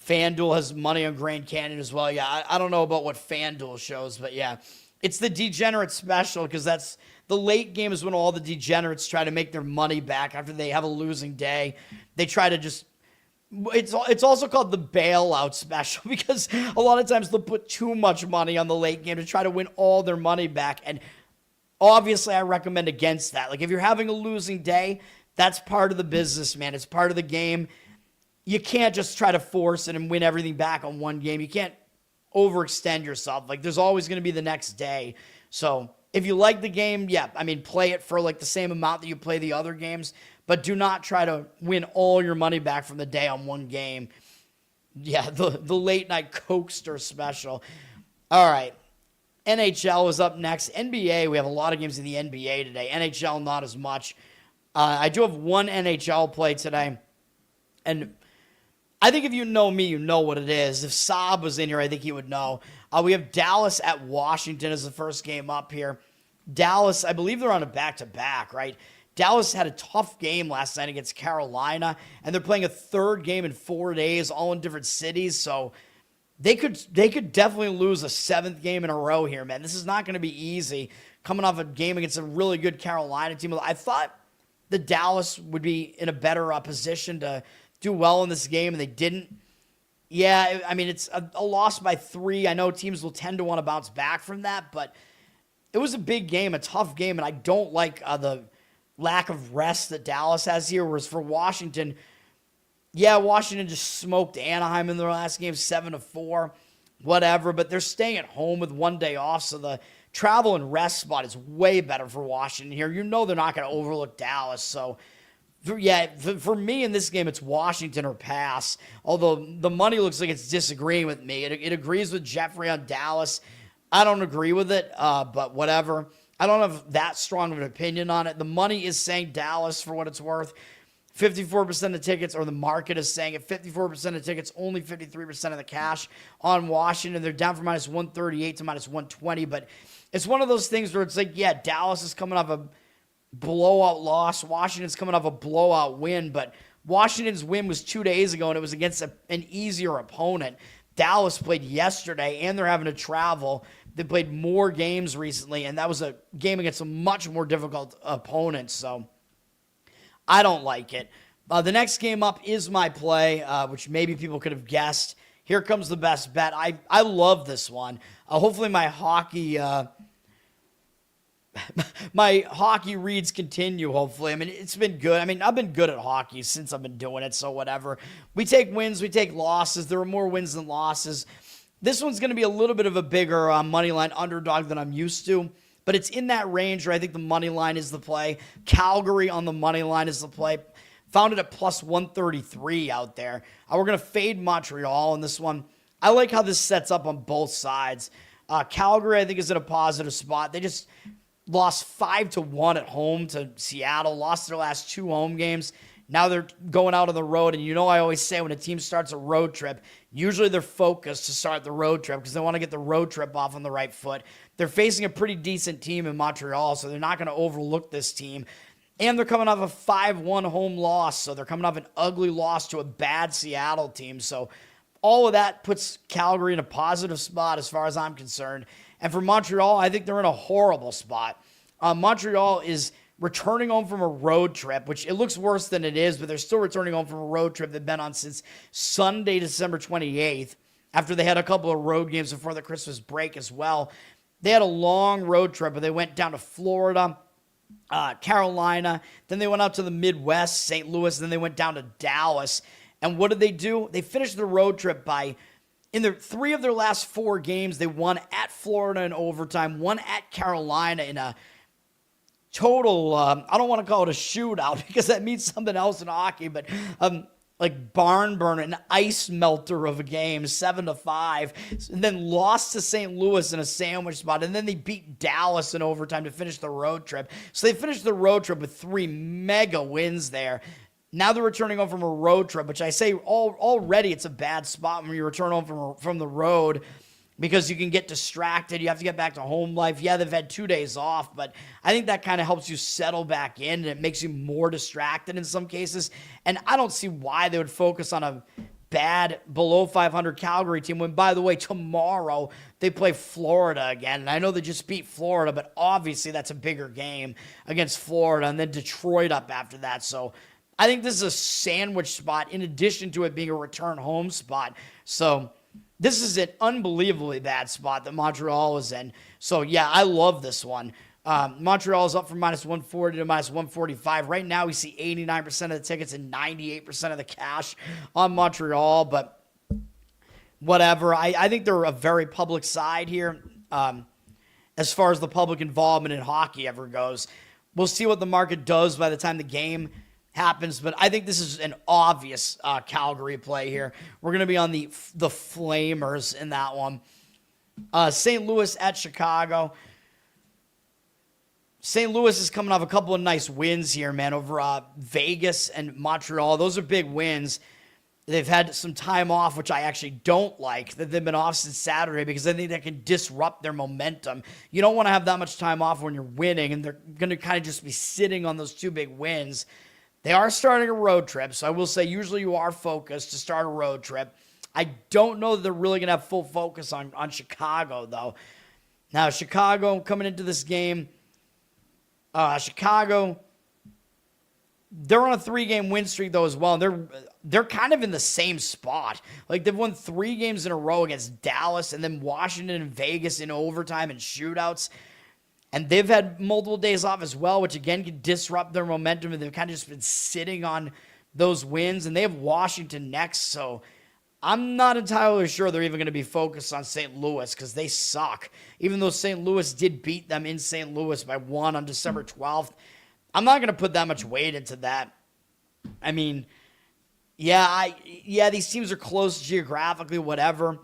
FanDuel has money on Grand Canyon as well. Yeah, I don't know about what FanDuel shows, but yeah. It's the Degenerate special because that's the late game is when all the degenerates try to make their money back after they have a losing day. They try to just... It's also called the bailout special because a lot of times they'll put too much money on the late game to try to win all their money back. And obviously, I recommend against that. Like, if you're having a losing day, that's part of the business, man. It's part of the game. You can't just try to force it and win everything back on one game. You can't overextend yourself. Like, there's always going to be the next day. So, if you like the game, yeah, I mean, play it for, like, the same amount that you play the other games. But do not try to win all your money back from the day on one game. Yeah, the late-night coaster special. All right. NHL is up next. NBA, we have a lot of games in the NBA today. NHL, not as much. I do have one NHL play today. And I think if you know me, you know what it is. If Saab was in here, I think he would know. We have Dallas at Washington as the first game up here. Dallas, I believe they're on a back-to-back, right? Dallas had a tough game last night against Carolina, and they're playing a third game in 4 days, all in different cities. So they could definitely lose a seventh game in a row here, man. This is not going to be easy. Coming off a game against a really good Carolina team, I thought the Dallas would be in a better position to do well in this game, and they didn't. Yeah, I mean, it's a loss by 3. I know teams will tend to want to bounce back from that, but it was a big game, a tough game, and I don't like the lack of rest that Dallas has here, whereas for Washington, yeah, Washington just smoked Anaheim in their last game, 7-4, whatever, but they're staying at home with 1 day off, so the travel and rest spot is way better for Washington here. You know they're not going to overlook Dallas, so for me in this game, it's Washington or pass, although the money looks like it's disagreeing with me. It agrees with Jeffrey on Dallas. I don't agree with it, but whatever. I don't have that strong of an opinion on it. The money is saying Dallas for what it's worth. 54% of tickets, or the market is saying it. 54% of tickets, only 53% of the cash on Washington. They're down from minus 138 to minus 120. But it's one of those things where it's like, yeah, Dallas is coming off a blowout loss. Washington's coming off a blowout win. But Washington's win was 2 days ago, and it was against an easier opponent. Dallas played yesterday, and they're having to travel. They played more games recently, and that was a game against a much more difficult opponent, so I don't like it. The next game up is my play, which maybe people could have guessed. Here comes the best bet. I love this one. Hopefully my hockey reads continue, hopefully. I mean, it's been good. I mean, I've been good at hockey since I've been doing it, so whatever. We take wins, we take losses. There are more wins than losses. This one's going to be a little bit of a bigger money line underdog than I'm used to, but it's in that range where I think the money line is the play. Calgary on the money line is the play. Found it at plus 133 out there. We're going to fade Montreal in this one. I like how this sets up on both sides. Calgary, I think, is in a positive spot. They just lost 5-1 at home to Seattle, lost their last 2 home games. Now they're going out on the road, and you know I always say when a team starts a road trip, usually they're focused to start the road trip because they want to get the road trip off on the right foot. They're facing a pretty decent team in Montreal, so they're not going to overlook this team. And they're coming off a 5-1 home loss, so they're coming off an ugly loss to a bad Seattle team. So all of that puts Calgary in a positive spot as far as I'm concerned. And for Montreal, I think they're in a horrible spot. Montreal is returning home from a road trip, which it looks worse than it is, but they're still returning home from a road trip they've been on since Sunday, December 28th, after they had a couple of road games before the Christmas break as well. They had a long road trip, but they went down to Florida, Carolina, then they went out to the Midwest, St. Louis, then they went down to Dallas. And what did they do? They finished the road trip by, in their 3 of their last 4 games, they won at Florida in overtime, won at Carolina in a total, I don't want to call it a shootout because that means something else in hockey, but like barn burner, an ice melter of a game, 7-5, and then lost to St. Louis in a sandwich spot, and then they beat Dallas in overtime to finish the road trip. So they finished the road trip with 3 mega wins there. Now they're returning home from a road trip, which I say already it's a bad spot when you return home from the road because you can get distracted. You have to get back to home life. Yeah, they've had 2 days off, but I think that kind of helps you settle back in, and it makes you more distracted in some cases. And I don't see why they would focus on a bad below 500 Calgary team when, by the way, tomorrow they play Florida again. And I know they just beat Florida, but obviously that's a bigger game against Florida, and then Detroit up after that. So I think this is a sandwich spot in addition to it being a return home spot. So this is an unbelievably bad spot that Montreal is in. So, yeah, I love this one. Montreal is up from -140 to -145. Right now, we see 89% of the tickets and 98% of the cash on Montreal. But whatever. I think they're a very public side here as far as the public involvement in hockey ever goes. We'll see what the market does by the time the game happens, but I think this is an obvious Calgary play here. We're going to be on the Flamers in that one. St. Louis at Chicago. St. Louis is coming off a couple of nice wins here, man, over Vegas and Montreal. Those are big wins. They've had some time off, which I actually don't like, that they've been off since Saturday because I think that can disrupt their momentum. You don't want to have that much time off when you're winning, and they're going to kind of just be sitting on those 2 big wins. They are starting a road trip, so I will say usually you are focused to start a road trip. I don't know that they're really going to have full focus on Chicago, though. Now, Chicago coming into this game, Chicago, they're on a 3-game win streak, though, as well. They're kind of in the same spot. Like, they've won 3 games in a row against Dallas and then Washington and Vegas in overtime and shootouts. And they've had multiple days off as well, which again can disrupt their momentum. And they've kind of just been sitting on those wins. And they have Washington next. So I'm not entirely sure they're even going to be focused on St. Louis because they suck. Even though St. Louis did beat them in St. Louis by 1 on December 12th. I'm not going to put that much weight into that. I mean, yeah, these teams are close geographically, whatever.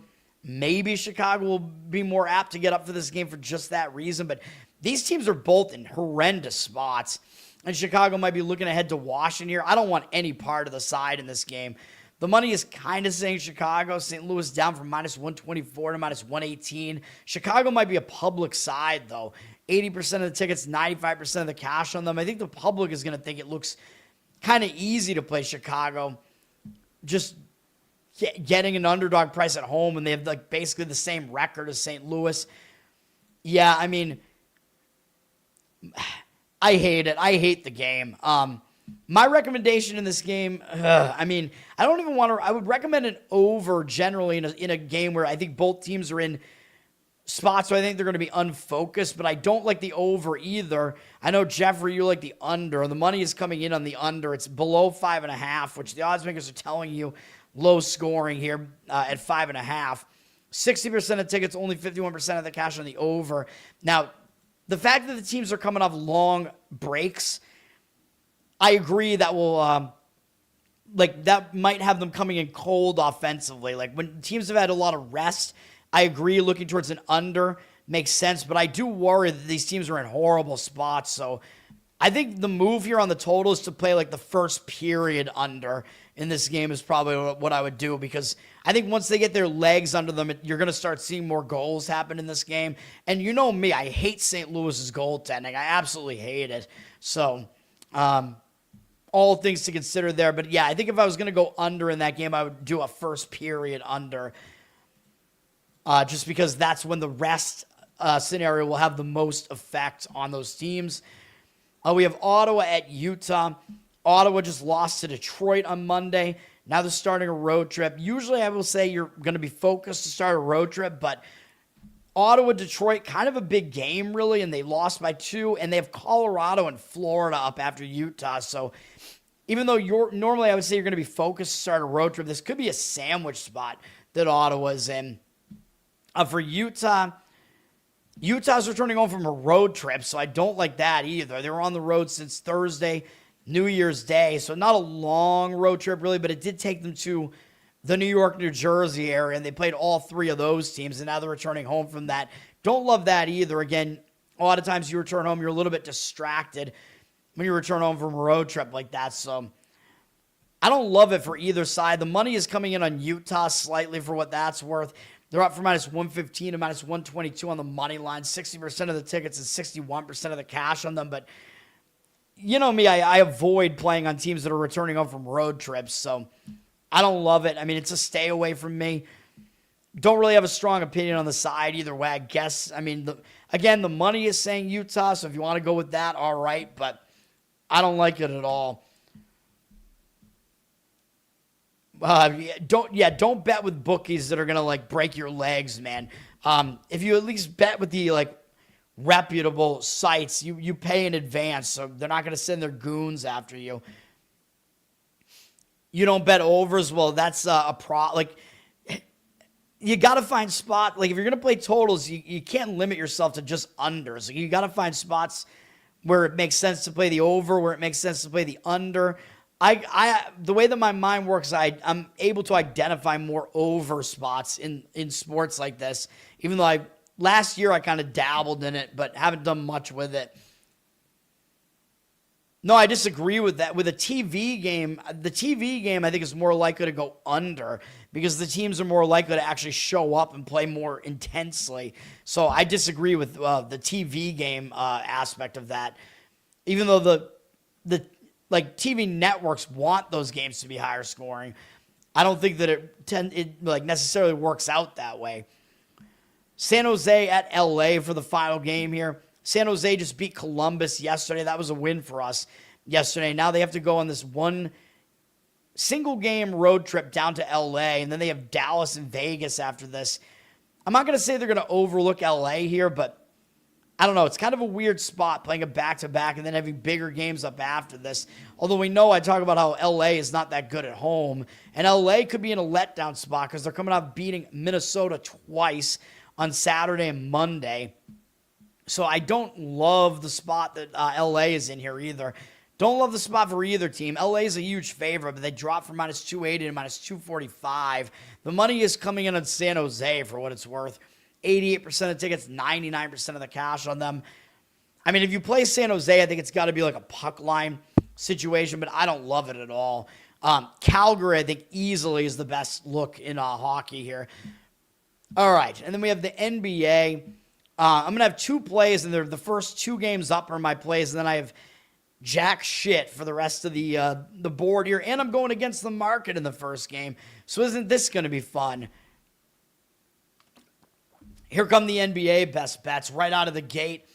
Maybe Chicago will be more apt to get up for this game for just that reason. But these teams are both in horrendous spots. And Chicago might be looking ahead to Washington here. I don't want any part of the side in this game. The money is kind of saying Chicago. St. Louis down from -124 to -118. Chicago might be a public side, though. 80% of the tickets, 95% of the cash on them. I think the public is going to think it looks kind of easy to play Chicago. Just getting an underdog price at home, and they have like basically the same record as St. Louis. Yeah, I mean, I hate it. I hate the game. My recommendation in this game, I mean, I don't even want to, I would recommend an over generally in a game where I think both teams are in spots where I think they're going to be unfocused, but I don't like the over either. I know, Jeffrey, you like the under. The money is coming in on the under. It's below 5.5, which the odds makers are telling you low scoring here at 5.5. 60% of tickets, only 51% of the cash on the over. Now, the fact that the teams are coming off long breaks, I agree that will, that might have them coming in cold offensively. Like when teams have had a lot of rest, I agree looking towards an under makes sense, but I do worry that these teams are in horrible spots. So I think the move here on the total is to play like the first period under in this game is probably what I would do, because I think once they get their legs under them, you're going to start seeing more goals happen in this game. And you know me, I hate St. Louis's goaltending. I absolutely hate it. So all things to consider there. But yeah, I think if I was going to go under in that game, I would do a first period under, just because that's when the rest scenario will have the most effect on those teams. We have Ottawa at Utah. Ottawa just lost to Detroit on Monday. Now they're starting a road trip. Usually I will say you're going to be focused to start a road trip, but Ottawa, Detroit, kind of a big game, really, and they lost by 2, and they have Colorado and Florida up after Utah. So even though normally I would say you're going to be focused to start a road trip, this could be a sandwich spot that Ottawa's in. For Utah, Utah's returning home from a road trip, so I don't like that either. They were on the road since Thursday, New Year's Day, so not a long road trip, really, but it did take them to the New York, New Jersey area, and they played all 3 of those teams, and now they're returning home from that. Don't love that either. Again, a lot of times you return home, you're a little bit distracted when you return home from a road trip like that, so I don't love it for either side. The money is coming in on Utah slightly for what that's worth. They're up for minus 115 to minus 122 on the money line, 60% of the tickets and 61% of the cash on them, but you know me, I avoid playing on teams that are returning home from road trips, so I don't love it. I mean, it's a stay away from me. Don't really have a strong opinion on the side either way, I guess. I mean, again, the money is saying Utah, so if you want to go with that, all right, but I don't like it at all. Don't bet with bookies that are going to, like, break your legs, man. If you at least bet with the, like, reputable sites, you pay in advance, so they're not going to send their goons after you. You don't bet overs, well, that's like, you got to find spot, like, if you're going to play totals, you can't limit yourself to just unders. Like, you got to find spots where it makes sense to play the over, where it makes sense to play the under. The way that my mind works, I'm able to identify more over spots in sports like this, even though last year I kind of dabbled in it, but haven't done much with it. No, I disagree with that. With a TV game, the TV game I think is more likely to go under because the teams are more likely to actually show up and play more intensely. So I disagree with the TV game aspect of that. Even though the like TV networks want those games to be higher scoring, I don't think that it like necessarily works out that way. San Jose at LA for the final game here. San Jose just beat Columbus yesterday. That was a win for us yesterday. Now they have to go on this one single game road trip down to LA, and then they have Dallas and Vegas after this. I'm not going to say they're going to overlook LA here, but I don't know. It's kind of a weird spot playing a back-to-back and then having bigger games up after this. Although we know I talk about how LA is not that good at home, and LA could be in a letdown spot because they're coming off beating Minnesota twice on Saturday and Monday. So I don't love the spot that LA is in here either. Don't love the spot for either team. LA is a huge favorite, but they dropped from minus 280 to minus 245. The money is coming in on San Jose for what it's worth. 88% of tickets, 99% of the cash on them. I mean, if you play San Jose, I think it's got to be like a puck line situation, but I don't love it at all. Calgary, I think, easily is the best look in hockey here. All right, and then we have the NBA. I'm going to have 2 plays, and they're the first 2 games up are my plays, and then I have jack shit for the rest of the board here, and I'm going against the market in the first game, so isn't this going to be fun? Here come the NBA best bets right out of the gate.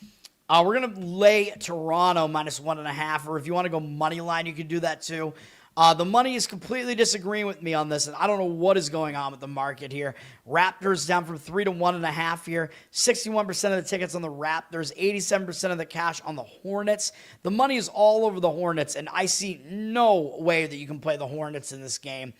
We're going to lay Toronto minus 1.5, or if you want to go money line, you can do that too. The money is completely disagreeing with me on this, and I don't know what is going on with the market here. Raptors down from 3 to 1.5 here. 61% of the tickets on the Raptors, 87% of the cash on the Hornets. The money is all over the Hornets, and I see no way that you can play the Hornets in this game.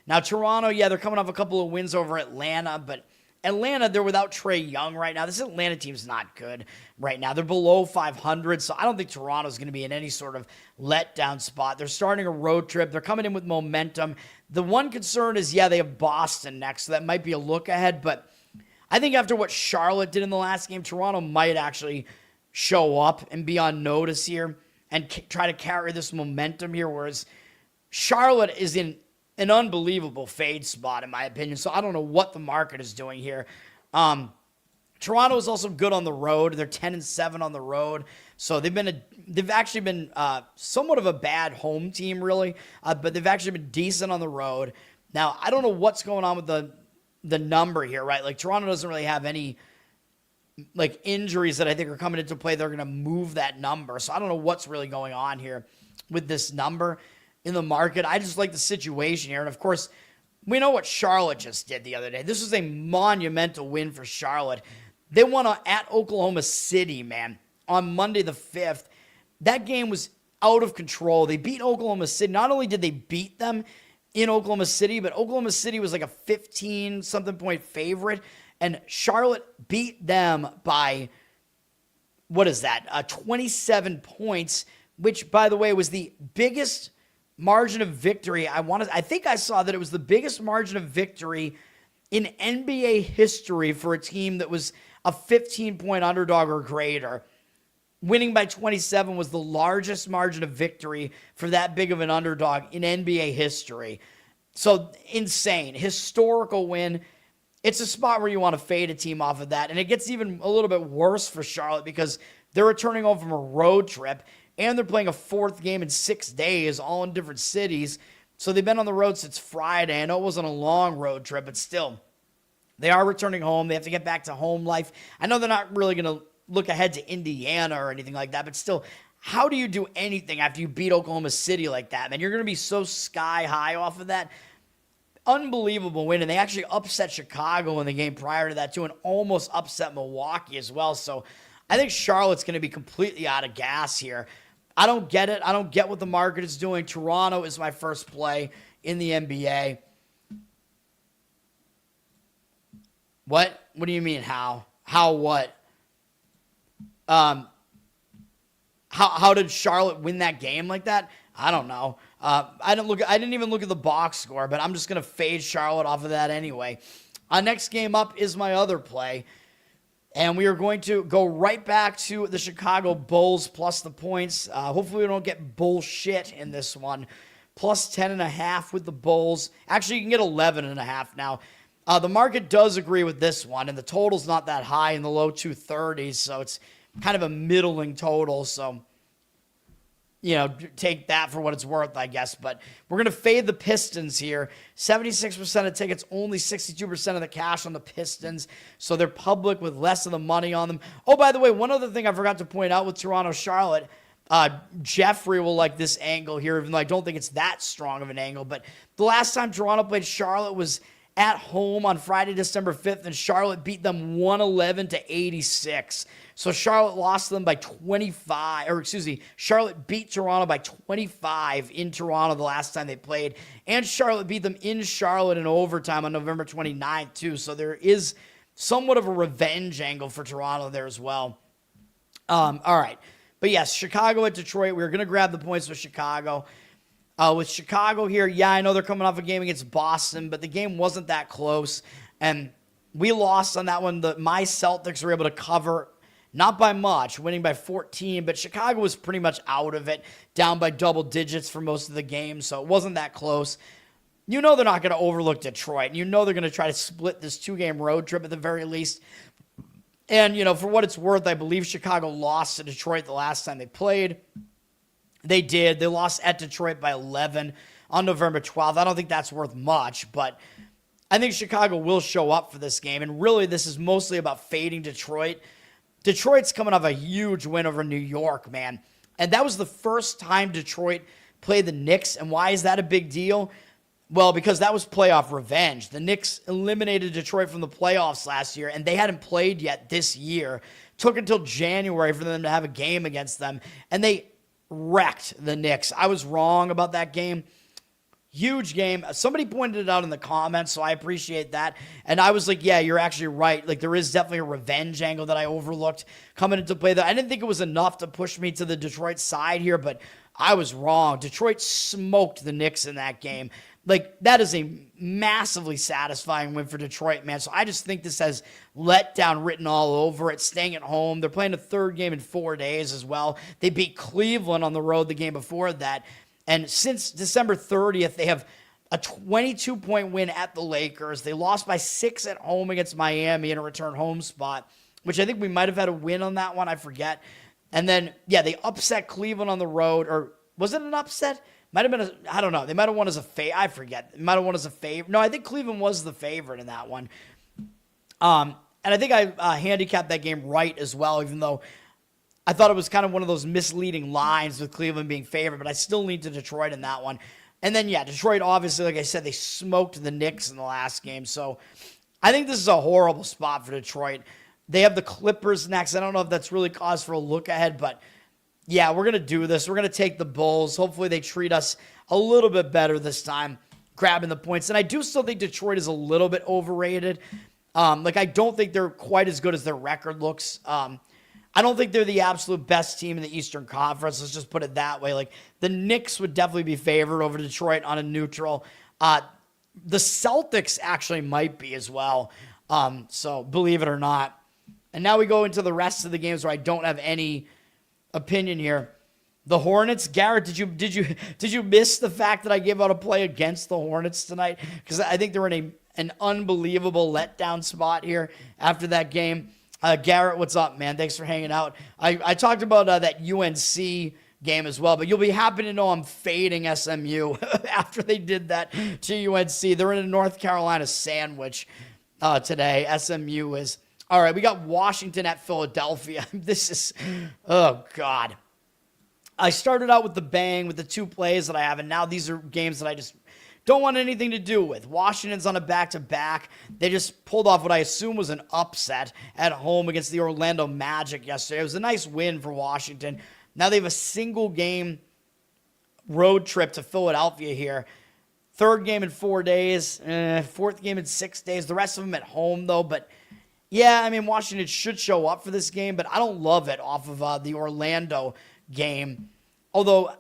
Now, Toronto, yeah, they're coming off a couple of wins over Atlanta, but Atlanta, they're without Trae Young right now. This Atlanta team's not good right now. They're below 500, so I don't think Toronto's going to be in any sort of letdown spot. They're starting a road trip. They're coming in with momentum. The one concern is, yeah, they have Boston next, so that might be a look ahead, but I think after what Charlotte did in the last game, Toronto might actually show up and be on notice here and try to carry this momentum here, whereas Charlotte is in an unbelievable fade spot, in my opinion. So I don't know what the market is doing here. Toronto is also good on the road. They're 10-7 on the road. So they've actually been somewhat of a bad home team, really. But they've actually been decent on the road. Now, I don't know what's going on with the number here, right? Like, Toronto doesn't really have any like injuries that I think are coming into play. They're going to move that number. So I don't know what's really going on here with this number in the market. I just like the situation here. And of course, we know what Charlotte just did the other day. This was a monumental win for Charlotte. They won at Oklahoma City, man, on Monday the 5th. That game was out of control. They beat Oklahoma City. Not only did they beat them in Oklahoma City, but Oklahoma City was like a 15-something point favorite, and Charlotte beat them by, 27 points, which, by the way, was the biggest margin of victory. I think I saw that it was the biggest margin of victory in NBA history for a team that was a 15-point underdog or greater. Winning by 27 was the largest margin of victory for that big of an underdog in NBA history. So insane, historical win. It's a spot where you want to fade a team off of that. And it gets even a little bit worse for Charlotte because they're returning home from a road trip and they're playing a fourth game in 6 days, all in different cities. So they've been on the road since Friday. I know it wasn't a long road trip, but still, they are returning home. They have to get back to home life. I know they're not really going to look ahead to Indiana or anything like that, but still, how do you do anything after you beat Oklahoma City like that, man? You're going to be so sky high off of that. Unbelievable win, and they actually upset Chicago in the game prior to that too, and almost upset Milwaukee as well. So I think Charlotte's going to be completely out of gas here. I don't get it. I don't get what the market is doing. Toronto is my first play in the NBA. What? What do you mean, how? How what? How did Charlotte win that game like that? I don't know. I didn't even look at the box score, but I'm just going to fade Charlotte off of that anyway. Next game up is my other play. And we are going to go right back to the Chicago Bulls plus the points. Hopefully we don't get bullshit in this one. Plus 10.5 with the Bulls. Actually, you can get 11.5 now. The market does agree with this one, and the total's not that high in the low 230s, so it's kind of a middling total. So, take that for what it's worth, I guess. But we're going to fade the Pistons here. 76% of tickets, only 62% of the cash on the Pistons. So they're public with less of the money on them. Oh, by the way, one other thing I forgot to point out with Toronto-Charlotte, Jeffrey will like this angle here, even though I don't think it's that strong of an angle. But the last time Toronto played Charlotte was at home on Friday, December 5th, and Charlotte beat them 111-86. So Charlotte lost them by 25, Charlotte beat Toronto by 25 in Toronto the last time they played, and Charlotte beat them in Charlotte in overtime on November 29th too. So there is somewhat of a revenge angle for Toronto there as well. All right. But yes, Chicago at Detroit. We're going to grab the points with Chicago. With Chicago here, yeah, I know they're coming off a game against Boston, but the game wasn't that close, and we lost on that one. My Celtics were able to cover, not by much, winning by 14, but Chicago was pretty much out of it, down by double digits for most of the game, so it wasn't that close. You know they're not going to overlook Detroit, and you know they're going to try to split this 2-game road trip at the very least. And, for what it's worth, I believe Chicago lost to Detroit the last time they played. They did. They lost at Detroit by 11 on November 12th. I don't think that's worth much, but I think Chicago will show up for this game. And really, this is mostly about fading Detroit. Detroit's coming off a huge win over New York, man. And that was the first time Detroit played the Knicks. And why is that a big deal? Well, because that was playoff revenge. The Knicks eliminated Detroit from the playoffs last year, and they hadn't played yet this year. Took until January for them to have a game against them. And they wrecked the Knicks. I was wrong about that game. Huge game. Somebody pointed it out in the comments, so I appreciate that. And I was like, yeah, you're actually right. Like, there is definitely a revenge angle that I overlooked coming into play there. I didn't think it was enough to push me to the Detroit side here, but I was wrong. Detroit smoked the Knicks in that game. Like, that is a massively satisfying win for Detroit, man. So I just think this has letdown written all over it, staying at home. They're playing a third game in 4 days as well. They beat Cleveland on the road the game before that. And since December 30th, they have a 22-point win at the Lakers. They lost by 6 at home against Miami in a return home spot, which I think we might have had a win on that one. I forget. And then, yeah, they upset Cleveland on the road. Or was it an upset? Might have been I don't know. They might have won as a favorite. I forget. They might have won as a favorite. No, I think Cleveland was the favorite in that one. And I think I handicapped that game right as well, even though I thought it was kind of one of those misleading lines with Cleveland being favored, but I still lean to Detroit in that one. And then, yeah, Detroit, obviously, like I said, they smoked the Knicks in the last game. So I think this is a horrible spot for Detroit. They have the Clippers next. I don't know if that's really cause for a look ahead, but yeah, we're going to do this. We're going to take the Bulls. Hopefully they treat us a little bit better this time, grabbing the points. And I do still think Detroit is a little bit overrated. I don't think they're quite as good as their record looks. I don't think they're the absolute best team in the Eastern Conference. Let's just put it that way. Like, the Knicks would definitely be favored over Detroit on a neutral. The Celtics actually might be as well. So believe it or not. And now we go into the rest of the games where I don't have any opinion here. The Hornets, Garrett, did you miss the fact that I gave out a play against the Hornets tonight? Because I think they're in an unbelievable letdown spot here after that game. Garrett, what's up, man? Thanks for hanging out. I talked about that UNC game as well, but you'll be happy to know I'm fading SMU after they did that to UNC. They're in a North Carolina sandwich today. SMU is. All right, we got Washington at Philadelphia. This is, oh, God. I started out with the bang with the two plays that I have, and now these are games that I just don't want anything to do with. Washington's on a back-to-back. They just pulled off what I assume was an upset at home against the Orlando Magic yesterday. It was a nice win for Washington. Now they have a single-game road trip to Philadelphia here. Third game in 4 days, fourth game in 6 days. The rest of them at home, though. But, yeah, I mean, Washington should show up for this game, but I don't love it off of the Orlando game. Although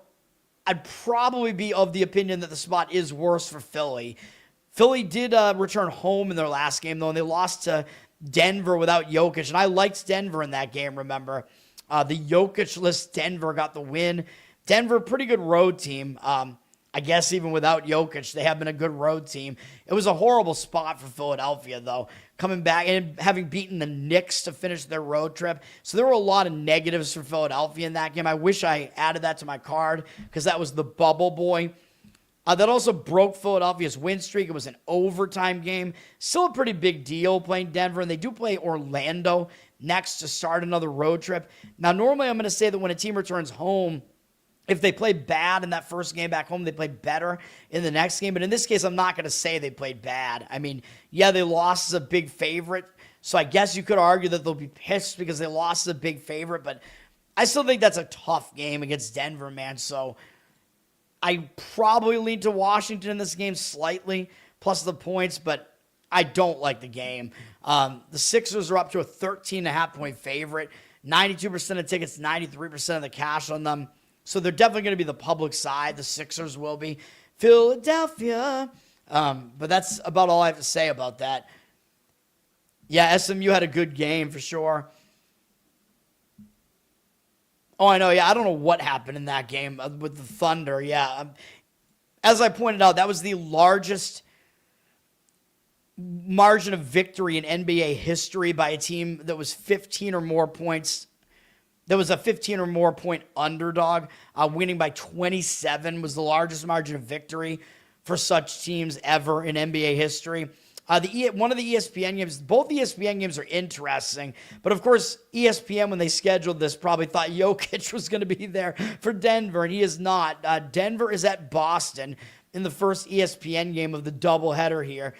I'd probably be of the opinion that the spot is worse for Philly. Philly did return home in their last game, though, and they lost to Denver without Jokic. And I liked Denver in that game, remember. The Jokic-less Denver got the win. Denver, pretty good road team. I guess even without Jokic, they have been a good road team. It was a horrible spot for Philadelphia, though, coming back and having beaten the Knicks to finish their road trip. So there were a lot of negatives for Philadelphia in that game. I wish I added that to my card because that was the bubble boy. That also broke Philadelphia's win streak. It was an overtime game. Still a pretty big deal playing Denver, and they do play Orlando next to start another road trip. Now, normally I'm going to say that when a team returns home, if they play bad in that first game back home, they play better in the next game. But in this case, I'm not going to say they played bad. I mean, yeah, they lost as a big favorite. So I guess you could argue that they'll be pissed because they lost as a big favorite. But I still think that's a tough game against Denver, man. So I probably lean to Washington in this game slightly, plus the points. But I don't like the game. The Sixers are up to a 13.5-point favorite. 92% of tickets, 93% of the cash on them. So they're definitely going to be the public side. The Sixers will be. Philadelphia. But that's about all I have to say about that. Yeah, SMU had a good game for sure. Oh, I know. Yeah, I don't know what happened in that game with the Thunder. Yeah. As I pointed out, that was the largest margin of victory in NBA history by a team that was 15 or more points. There was a 15 or more point underdog. Winning by 27 was the largest margin of victory for such teams ever in NBA history. One of the ESPN games, both the ESPN games are interesting. But, of course, ESPN, when they scheduled this, probably thought Jokic was going to be there for Denver, and he is not. Denver is at Boston in the first ESPN game of the doubleheader here.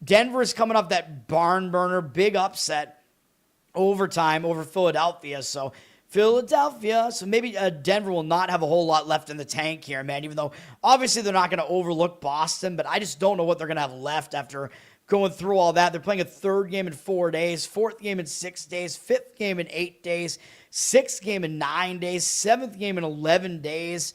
Denver is coming off that barn burner, big upset, overtime over Philadelphia. So maybe Denver will not have a whole lot left in the tank here, man, even though obviously they're not going to overlook Boston, but I just don't know what they're going to have left after going through all that. They're playing a third game in 4 days, fourth game in 6 days, fifth game in 8 days, sixth game in 9 days, seventh game in 11 days.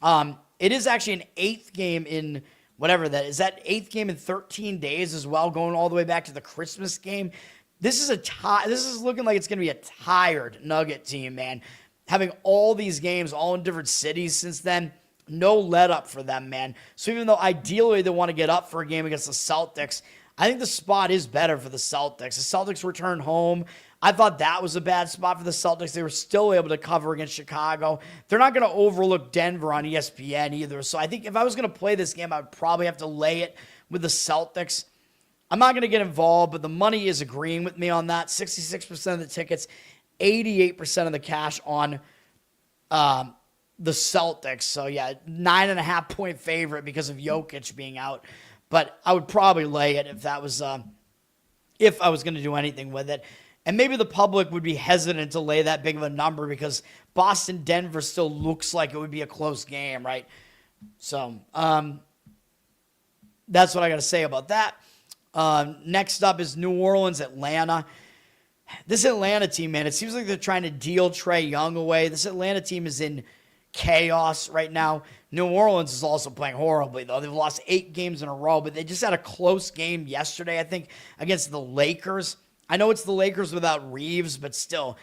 It is actually an eighth game in whatever that is. That eighth game in 13 days as well, going all the way back to the Christmas game. This is looking like it's going to be a tired Nugget team, man. Having all these games all in different cities since then, no let up for them, man. So even though ideally they want to get up for a game against the Celtics, I think the spot is better for the Celtics. The Celtics returned home. I thought that was a bad spot for the Celtics. They were still able to cover against Chicago. They're not going to overlook Denver on ESPN either. So I think if I was going to play this game, I would probably have to lay it with the Celtics. I'm not going to get involved, but the money is agreeing with me on that. 66% of the tickets, 88% of the cash on the Celtics. So, yeah, 9.5 point favorite because of Jokic being out. But I would probably lay it if I was going to do anything with it. And maybe the public would be hesitant to lay that big of a number because Boston-Denver still looks like it would be a close game, right? So, that's what I got to say about that. Next up is New Orleans-Atlanta. This Atlanta team, man, it seems like they're trying to deal Trae Young away. This Atlanta team is in chaos right now. New Orleans is also playing horribly, though. They've lost 8 games in a row, but they just had a close game yesterday, I think, against the Lakers. I know it's the Lakers without Reeves, but still,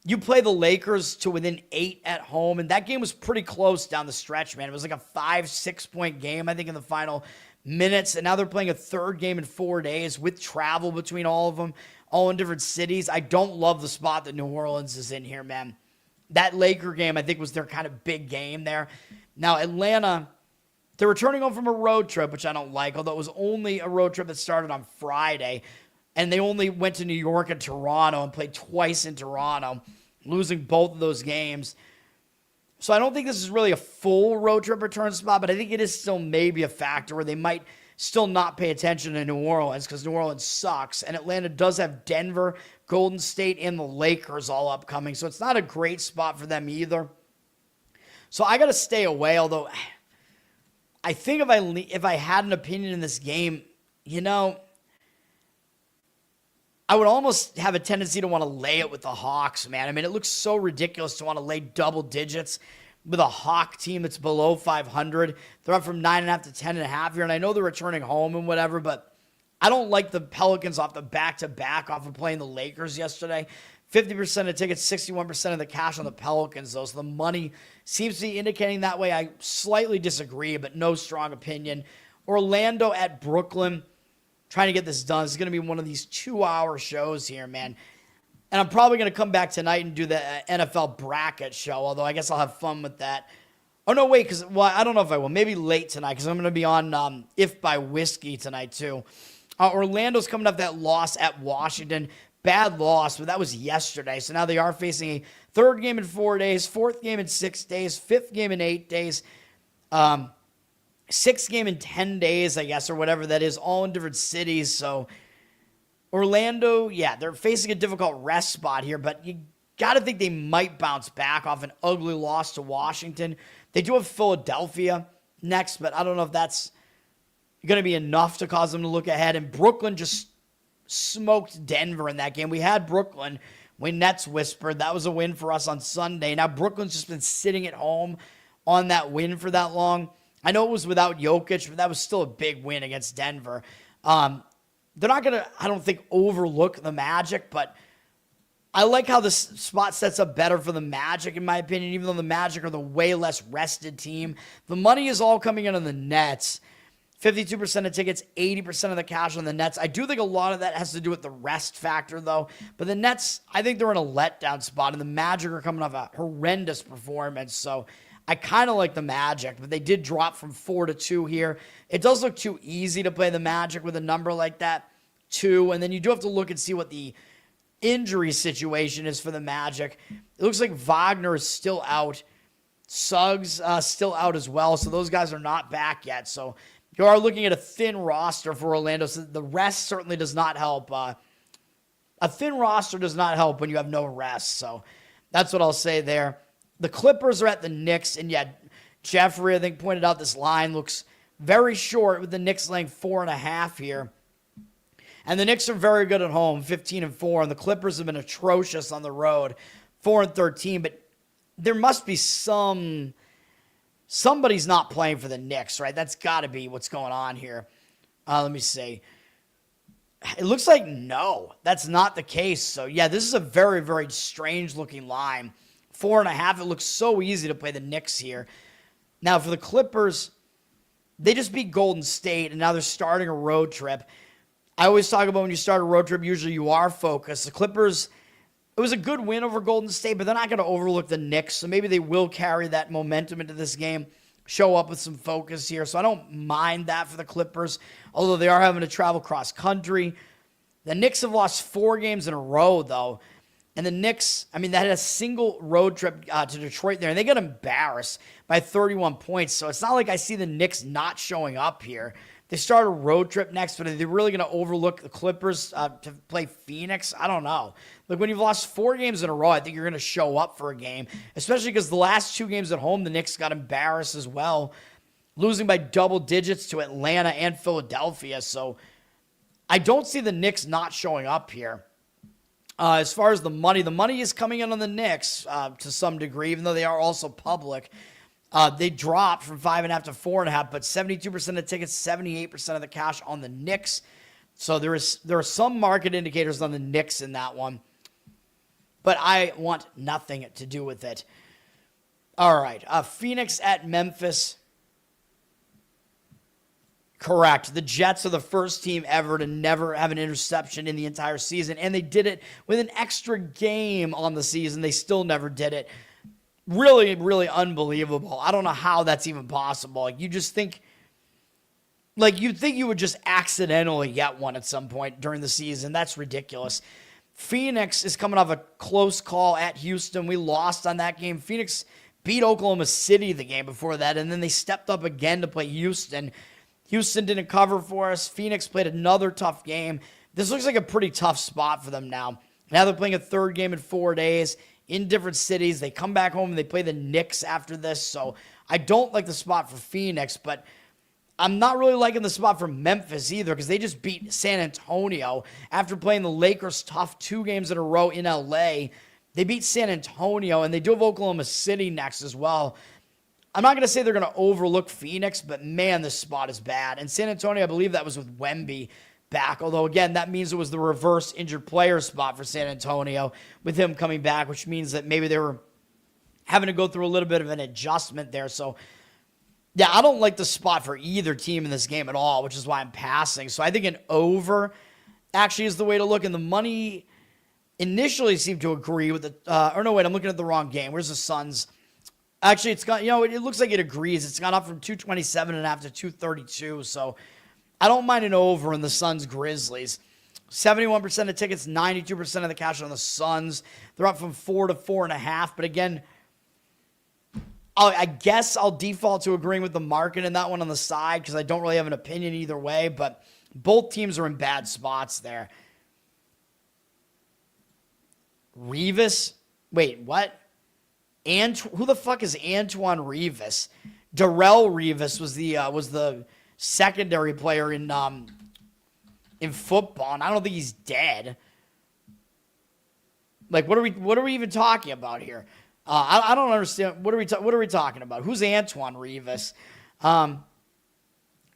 you play the Lakers to within 8 at home, and that game was pretty close down the stretch, man. It was like a 5-6 point game, I think, in the final minutes, and now they're playing a third game in 4 days with travel between all of them, all in different cities. I don't love the spot that New Orleans is in here, man. That Laker game, I think, was their kind of big game there. Now, Atlanta, they're returning home from a road trip, which I don't like, although it was only a road trip that started on Friday, and they only went to New York and Toronto and played twice in Toronto, losing both of those games. So I don't think this is really a full road trip return spot, but I think it is still maybe a factor where they might still not pay attention to New Orleans because New Orleans sucks. And Atlanta does have Denver, Golden State, and the Lakers all upcoming. So it's not a great spot for them either. So I got to stay away, although I think if I had an opinion in this game, I would almost have a tendency to want to lay it with the Hawks, man. I mean, it looks so ridiculous to want to lay double digits with a Hawk team that's below 500. They're up from 9.5 to 10.5 here, and I know they're returning home and whatever, but I don't like the Pelicans off the back-to-back off of playing the Lakers yesterday. 50% of tickets, 61% of the cash on the Pelicans, though, so the money seems to be indicating that way. I slightly disagree, but no strong opinion. Orlando at Brooklyn. Trying to get this done. This is going to be one of these 2-hour shows here, man. And I'm probably going to come back tonight and do the NFL bracket show, although I guess I'll have fun with that. Oh, no, wait, I don't know if I will. Maybe late tonight because I'm going to be on If by Whiskey tonight, too. Orlando's coming up that loss at Washington. Bad loss, but that was yesterday. So now they are facing a third game in 4 days, fourth game in 6 days, fifth game in 8 days. Sixth game in 10 days, I guess, or whatever that is, all in different cities. So Orlando, yeah, they're facing a difficult rest spot here, but you got to think they might bounce back off an ugly loss to Washington. They do have Philadelphia next, but I don't know if that's going to be enough to cause them to look ahead. And Brooklyn just smoked Denver in that game. We had Brooklyn when Nets whispered. That was a win for us on Sunday. Now Brooklyn's just been sitting at home on that win for that long. I know it was without Jokic, but that was still a big win against Denver. They're not going to, I don't think, overlook the Magic, but I like how this spot sets up better for the Magic, in my opinion, even though the Magic are the way less rested team. The money is all coming in on the Nets. 52% of tickets, 80% of the cash on the Nets. I do think a lot of that has to do with the rest factor, though. But the Nets, I think they're in a letdown spot, and the Magic are coming off a horrendous performance, so I kind of like the Magic, but they did drop from 4 to 2 here. It does look too easy to play the Magic with a number like that, 2. And then you do have to look and see what the injury situation is for the Magic. It looks like Wagner is still out. Suggs still out as well, so those guys are not back yet. So you are looking at a thin roster for Orlando. So the rest certainly does not help. A thin roster does not help when you have no rest. So that's what I'll say there. The Clippers are at the Knicks, and yeah, Jeffrey, I think, pointed out this line looks very short with the Knicks laying 4.5 here. And the Knicks are very good at home, 15-4, and the Clippers have been atrocious on the road, 4-13. But there must be somebody's not playing for the Knicks, right? That's got to be what's going on here. Let me see. It looks like no, that's not the case. So yeah, this is a very, very strange looking line. 4.5. It looks so easy to play the Knicks here. Now, for the Clippers, they just beat Golden State, and now they're starting a road trip. I always talk about when you start a road trip, usually you are focused. The Clippers, it was a good win over Golden State, but they're not going to overlook the Knicks, so maybe they will carry that momentum into this game. show up with some focus here. So I don't mind that for the Clippers, although they are having to travel cross country. The Knicks have lost 4 games in a row, though. And the Knicks, I mean, they had a single road trip to Detroit there, and they got embarrassed by 31 points. So it's not like I see the Knicks not showing up here. They start a road trip next, but are they really going to overlook the Clippers to play Phoenix? I don't know. Like, when you've lost 4 games in a row, I think you're going to show up for a game, especially because the last 2 games at home, the Knicks got embarrassed as well, losing by double digits to Atlanta and Philadelphia. So I don't see the Knicks not showing up here. As far as the money is coming in on the Knicks to some degree, even though they are also public. They dropped from 5.5 to 4.5, but 72% of the tickets, 78% of the cash on the Knicks. So there are some market indicators on the Knicks in that one, but I want nothing to do with it. All right, Phoenix at Memphis. Correct. The Jets are the first team ever to never have an interception in the entire season, and they did it with an extra game on the season. They still never did it. Really, really unbelievable. I don't know how that's even possible. Like, you just think, like, you'd think you would just accidentally get one at some point during the season. That's ridiculous. Phoenix is coming off a close call at Houston. We lost on that game. Phoenix beat Oklahoma City the game before that, and then they stepped up again to play Houston. Houston didn't cover for us. Phoenix played another tough game. This looks like a pretty tough spot for them now. Now they're playing a third game in 4 days in different cities. They come back home and they play the Knicks after this. So I don't like the spot for Phoenix, but I'm not really liking the spot for Memphis either because they just beat San Antonio after playing the Lakers tough 2 games in a row in LA. They beat San Antonio, and they do have Oklahoma City next as well. I'm not going to say they're going to overlook Phoenix, but man, this spot is bad. And San Antonio, I believe that was with Wemby back. Although, again, that means it was the reverse injured player spot for San Antonio with him coming back, which means that maybe they were having to go through a little bit of an adjustment there. So, yeah, I don't like the spot for either team in this game at all, which is why I'm passing. So I think an over actually is the way to look. And the money initially seemed to agree with the I'm looking at the wrong game. Where's the Suns? Actually, it's got, it looks like it agrees. It's gone up from 227.5 to 232. So I don't mind an over in the Suns Grizzlies. 71% of tickets, 92% of the cash on the Suns. They're up from 4 to 4.5. But again, I guess I'll default to agreeing with the market in that one on the side because I don't really have an opinion either way. But both teams are in bad spots there. Revis? Wait, what? And who the fuck is Antoine Revis? Darrell Revis was the secondary player in football, and I don't think he's dead. Like, what are we even talking about here? I don't understand. What are we talking about? Who's Antoine Revis?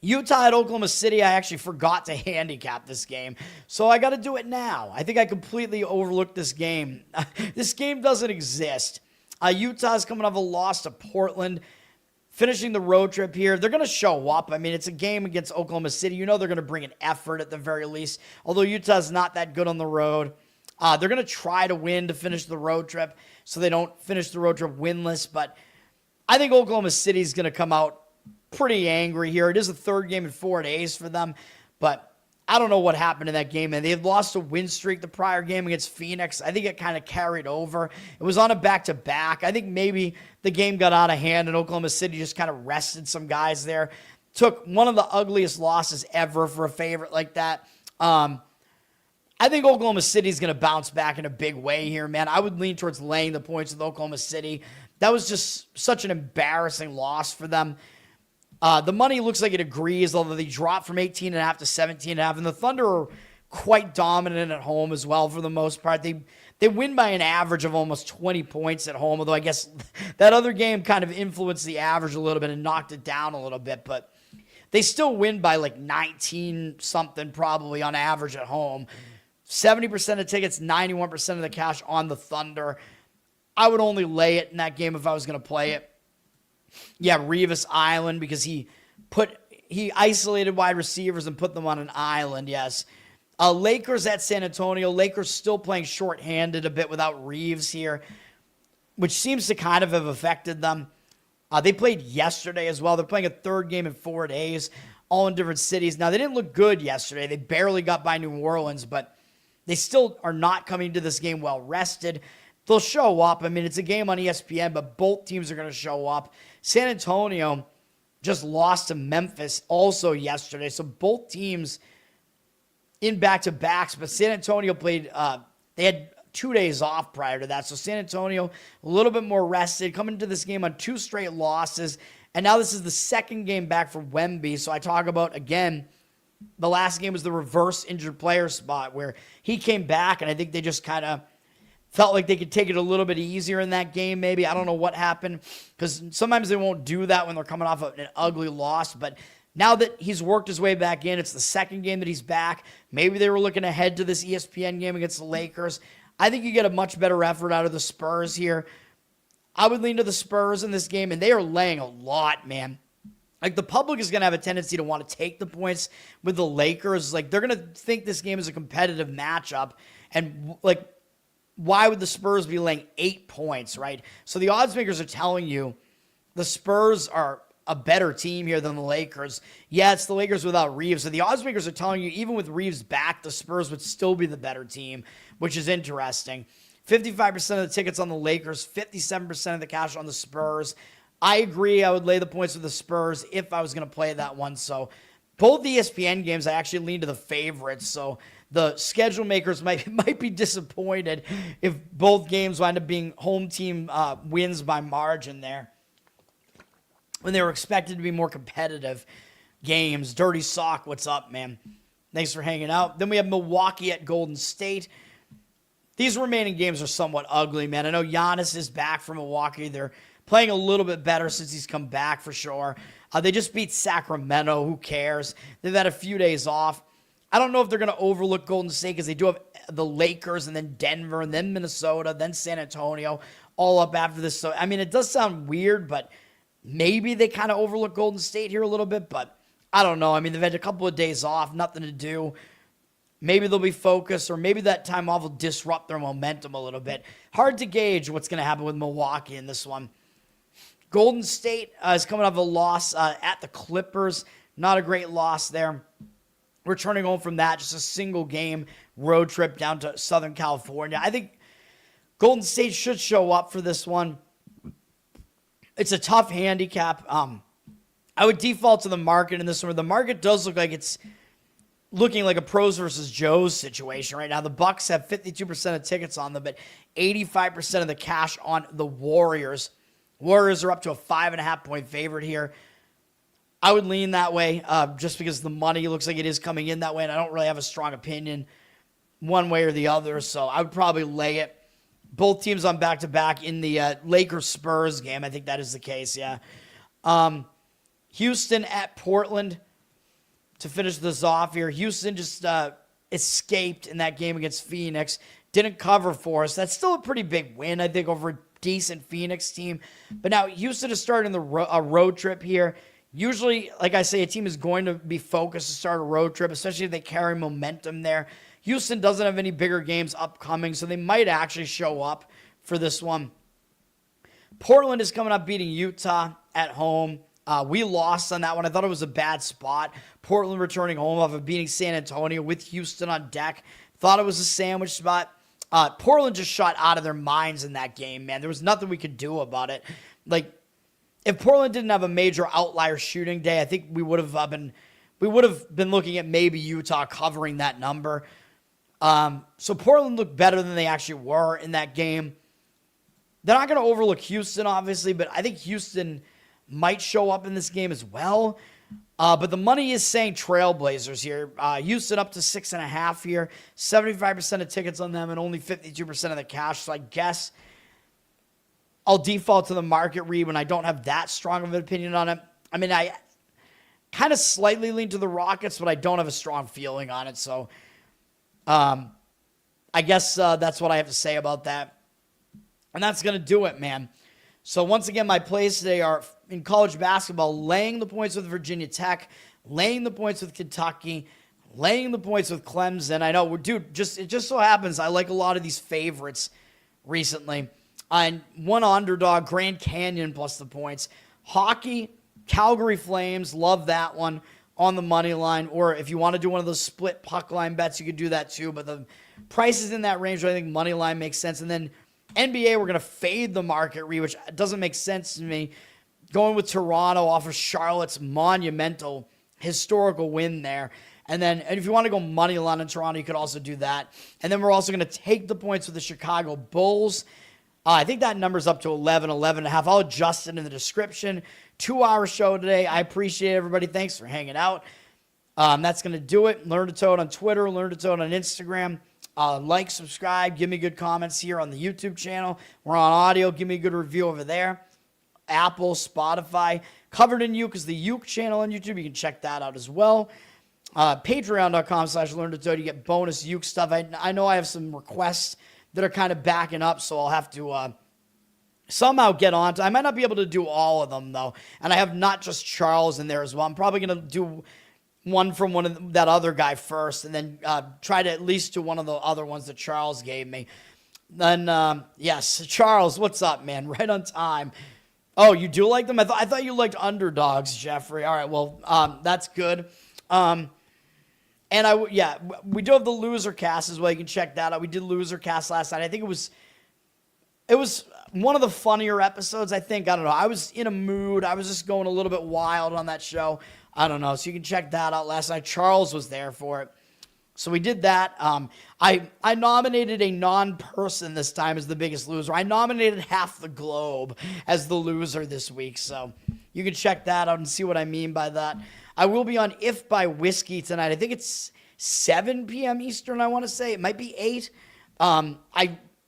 Utah at Oklahoma City. I actually forgot to handicap this game, so I got to do it now. I think I completely overlooked this game. This game doesn't exist. Utah's coming off a loss to Portland, finishing the road trip here. They're going to show up. I mean, it's a game against Oklahoma City. You know they're going to bring an effort at the very least, although Utah's not that good on the road. They're going to try to win to finish the road trip so they don't finish the road trip winless, but I think Oklahoma City's going to come out pretty angry here. It is the third game in 4 days for them, but I don't know what happened in that game, and they had lost a win streak the prior game against Phoenix. I think it kind of carried over. It was on a back-to-back. I think maybe the game got out of hand, and Oklahoma City just kind of rested some guys there. Took one of the ugliest losses ever for a favorite like that. I think Oklahoma City is going to bounce back in a big way here, man. I would lean towards laying the points with Oklahoma City. That was just such an embarrassing loss for them. The money looks like it agrees, although they dropped from 18.5 to 17.5. And the Thunder are quite dominant at home as well for the most part. They win by an average of almost 20 points at home, although I guess that other game kind of influenced the average a little bit and knocked it down a little bit. But they still win by like 19-something probably on average at home. 70% of tickets, 91% of the cash on the Thunder. I would only lay it in that game if I was going to play it. Yeah, Revis Island, because he isolated wide receivers and put them on an island, yes. Lakers at San Antonio. Lakers still playing shorthanded a bit without Reeves here, which seems to kind of have affected them. They played yesterday as well. They're playing a third game in 4 days, all in different cities. Now, they didn't look good yesterday. They barely got by New Orleans, but they still are not coming to this game well rested. They'll show up. I mean, it's a game on ESPN, but both teams are going to show up. San Antonio just lost to Memphis also yesterday. So both teams in back-to-backs, but San Antonio played, they had 2 days off prior to that. So San Antonio, a little bit more rested, coming into this game on 2 straight losses. And now this is the second game back for Wemby. So I talk about, again, the last game was the reverse injured player spot where he came back, and I think they just kind of felt like they could take it a little bit easier in that game maybe. I don't know what happened, because sometimes they won't do that when they're coming off of an ugly loss. But now that he's worked his way back in, it's the second game that he's back. Maybe they were looking ahead to this ESPN game against the Lakers. I think you get a much better effort out of the Spurs here. I would lean to the Spurs in this game, and they are laying a lot, man. Like, the public is going to have a tendency to want to take the points with the Lakers. Like, they're going to think this game is a competitive matchup. And, like, why would the Spurs be laying 8 points, right? So the odds makers are telling you the Spurs are a better team here than the Lakers. Yeah, it's the Lakers without Reeves. So the odds makers are telling you even with Reeves back, the Spurs would still be the better team, which is interesting. 55% of the tickets on the Lakers, 57% of the cash on the Spurs. I agree. I would lay the points with the Spurs if I was going to play that one. So both the ESPN games, I actually lean to the favorites. So the schedule makers might be disappointed if both games wind up being home team wins by margin there, when they were expected to be more competitive games. Dirty Sock, what's up, man? Thanks for hanging out. Then we have Milwaukee at Golden State. These remaining games are somewhat ugly, man. I know Giannis is back from Milwaukee. They're playing a little bit better since he's come back for sure. They just beat Sacramento. Who cares? They've had a few days off. I don't know if they're going to overlook Golden State because they do have the Lakers and then Denver and then Minnesota, then San Antonio all up after this. So, I mean, it does sound weird, but maybe they kind of overlook Golden State here a little bit, but I don't know. I mean, they've had a couple of days off, nothing to do. Maybe they'll be focused, or maybe that time off will disrupt their momentum a little bit. Hard to gauge what's going to happen with Milwaukee in this one. Golden State is coming off a loss at the Clippers. Not a great loss there. Returning home from that, just a single game road trip down to Southern California. I think Golden State should show up for this one. It's a tough handicap. I would default to the market in this one. The market does look like it's looking like a pros versus Joes situation right now. The Bucks have 52% of tickets on them, but 85% of the cash on the Warriors. Warriors are up to a 5.5 point favorite here. I would lean that way just because the money looks like it is coming in that way, and I don't really have a strong opinion one way or the other, so I would probably lay it. Both teams on back-to-back in the Lakers-Spurs game. I think that is the case, yeah. Houston at Portland to finish this off here. Houston just escaped in that game against Phoenix. Didn't cover for us. That's still a pretty big win, I think, over a decent Phoenix team. But now Houston is starting a road trip here. Usually, like I say, a team is going to be focused to start a road trip, especially if they carry momentum there. Houston doesn't have any bigger games upcoming, so they might actually show up for this one. Portland is coming up beating Utah at home. We lost on that one. I thought it was a bad spot. Portland returning home off of beating San Antonio with Houston on deck. Thought it was a sandwich spot. Portland just shot out of their minds in that game, man. There was nothing we could do about it. Like, if Portland didn't have a major outlier shooting day, I think we would have been looking at maybe Utah covering that number. So Portland looked better than they actually were in that game. They're not going to overlook Houston, obviously, but I think Houston might show up in this game as well. But the money is saying Trailblazers here. Houston up to 6.5 here. 75% of tickets on them and only 52% of the cash. So I guess I'll default to the market read when I don't have that strong of an opinion on it. I mean, I kind of slightly lean to the Rockets, but I don't have a strong feeling on it. So I guess that's what I have to say about that. And that's going to do it, man. So once again, my plays today are in college basketball, laying the points with Virginia Tech, laying the points with Kentucky, laying the points with Clemson. I know, dude, it just so happens I like a lot of these favorites recently. And one underdog, Grand Canyon plus the points. Hockey, Calgary Flames, love that one on the money line. Or if you want to do one of those split puck line bets, you could do that too. But the price is in that range where I think money line makes sense. And then NBA, we're going to fade the market read, which doesn't make sense to me. Going with Toronto off of Charlotte's monumental historical win there. And then if you want to go money line in Toronto, you could also do that. And then we're also going to take the points with the Chicago Bulls. I think that number's up to 11 and a half. I'll adjust it in the description. 2-hour show today. I appreciate everybody. Thanks for hanging out. That's going to do it. Learn to Toad on Twitter. Learn to Toad on Instagram. Like, subscribe. Give me good comments here on the YouTube channel. We're on audio. Give me a good review over there. Apple, Spotify. Covered in Uke is the Uke channel on YouTube. You can check that out as well. Patreon.com/LearnToToad. You get bonus Uke stuff. I know I have some requests that are kind of backing up, so I'll have to somehow get on to. I might not be able to do all of them, though. And I have not just Charles in there as well. I'm probably going to do one from that other guy first, and then try to at least do one of the other ones that Charles gave me. Then, yes, Charles, what's up, man? Right on time. Oh, you do like them? I thought you liked underdogs, Jeffrey. All right, well, that's good. And we do have the loser cast as well. You can check that out. We did loser cast last night. I think it was one of the funnier episodes, I think. I don't know. I was in a mood. I was just going a little bit wild on that show. I don't know. So you can check that out last night. Charles was there for it. So we did that. I nominated a non-person this time as the biggest loser. I nominated half the globe as the loser this week. So you can check that out and see what I mean by that. I will be on If by Whiskey tonight. I think it's 7 p.m. Eastern, I want to say. It might be 8. I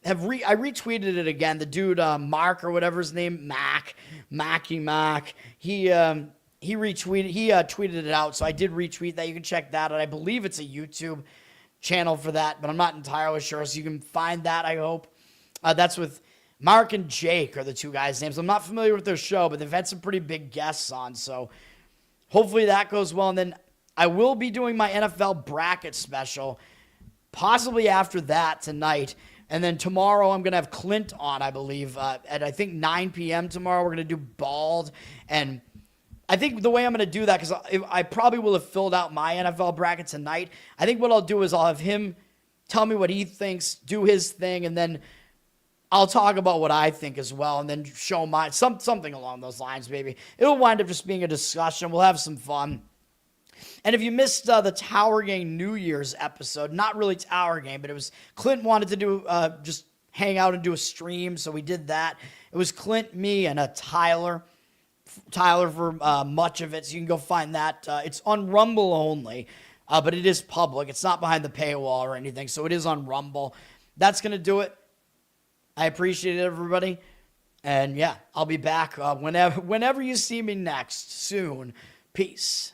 retweeted it again. The dude, Mark or whatever his name, Mac, he tweeted it out, so I did retweet that. You can check that out. I believe it's a YouTube channel for that, but I'm not entirely sure, so you can find that, I hope. That's with Mark and Jake are the two guys' names. I'm not familiar with their show, but they've had some pretty big guests on, so hopefully that goes well. And then I will be doing my NFL bracket special, possibly after that tonight. And then tomorrow I'm going to have Clint on, I believe, at I think 9 p.m. tomorrow. We're going to do bald. And I think the way I'm going to do that, because I probably will have filled out my NFL bracket tonight. I think what I'll do is I'll have him tell me what he thinks, do his thing, and then I'll talk about what I think as well, and then show mine, something along those lines, maybe. It'll wind up just being a discussion. We'll have some fun. And if you missed the Tower Gang New Year's episode, not really Tower Gang, but it was Clint wanted to do just hang out and do a stream, so we did that. It was Clint, me, and Tyler for much of it, so you can go find that. It's on Rumble only, but it is public. It's not behind the paywall or anything, so it is on Rumble. That's going to do it. I appreciate it, everybody. And, yeah, I'll be back whenever you see me next, soon. Peace.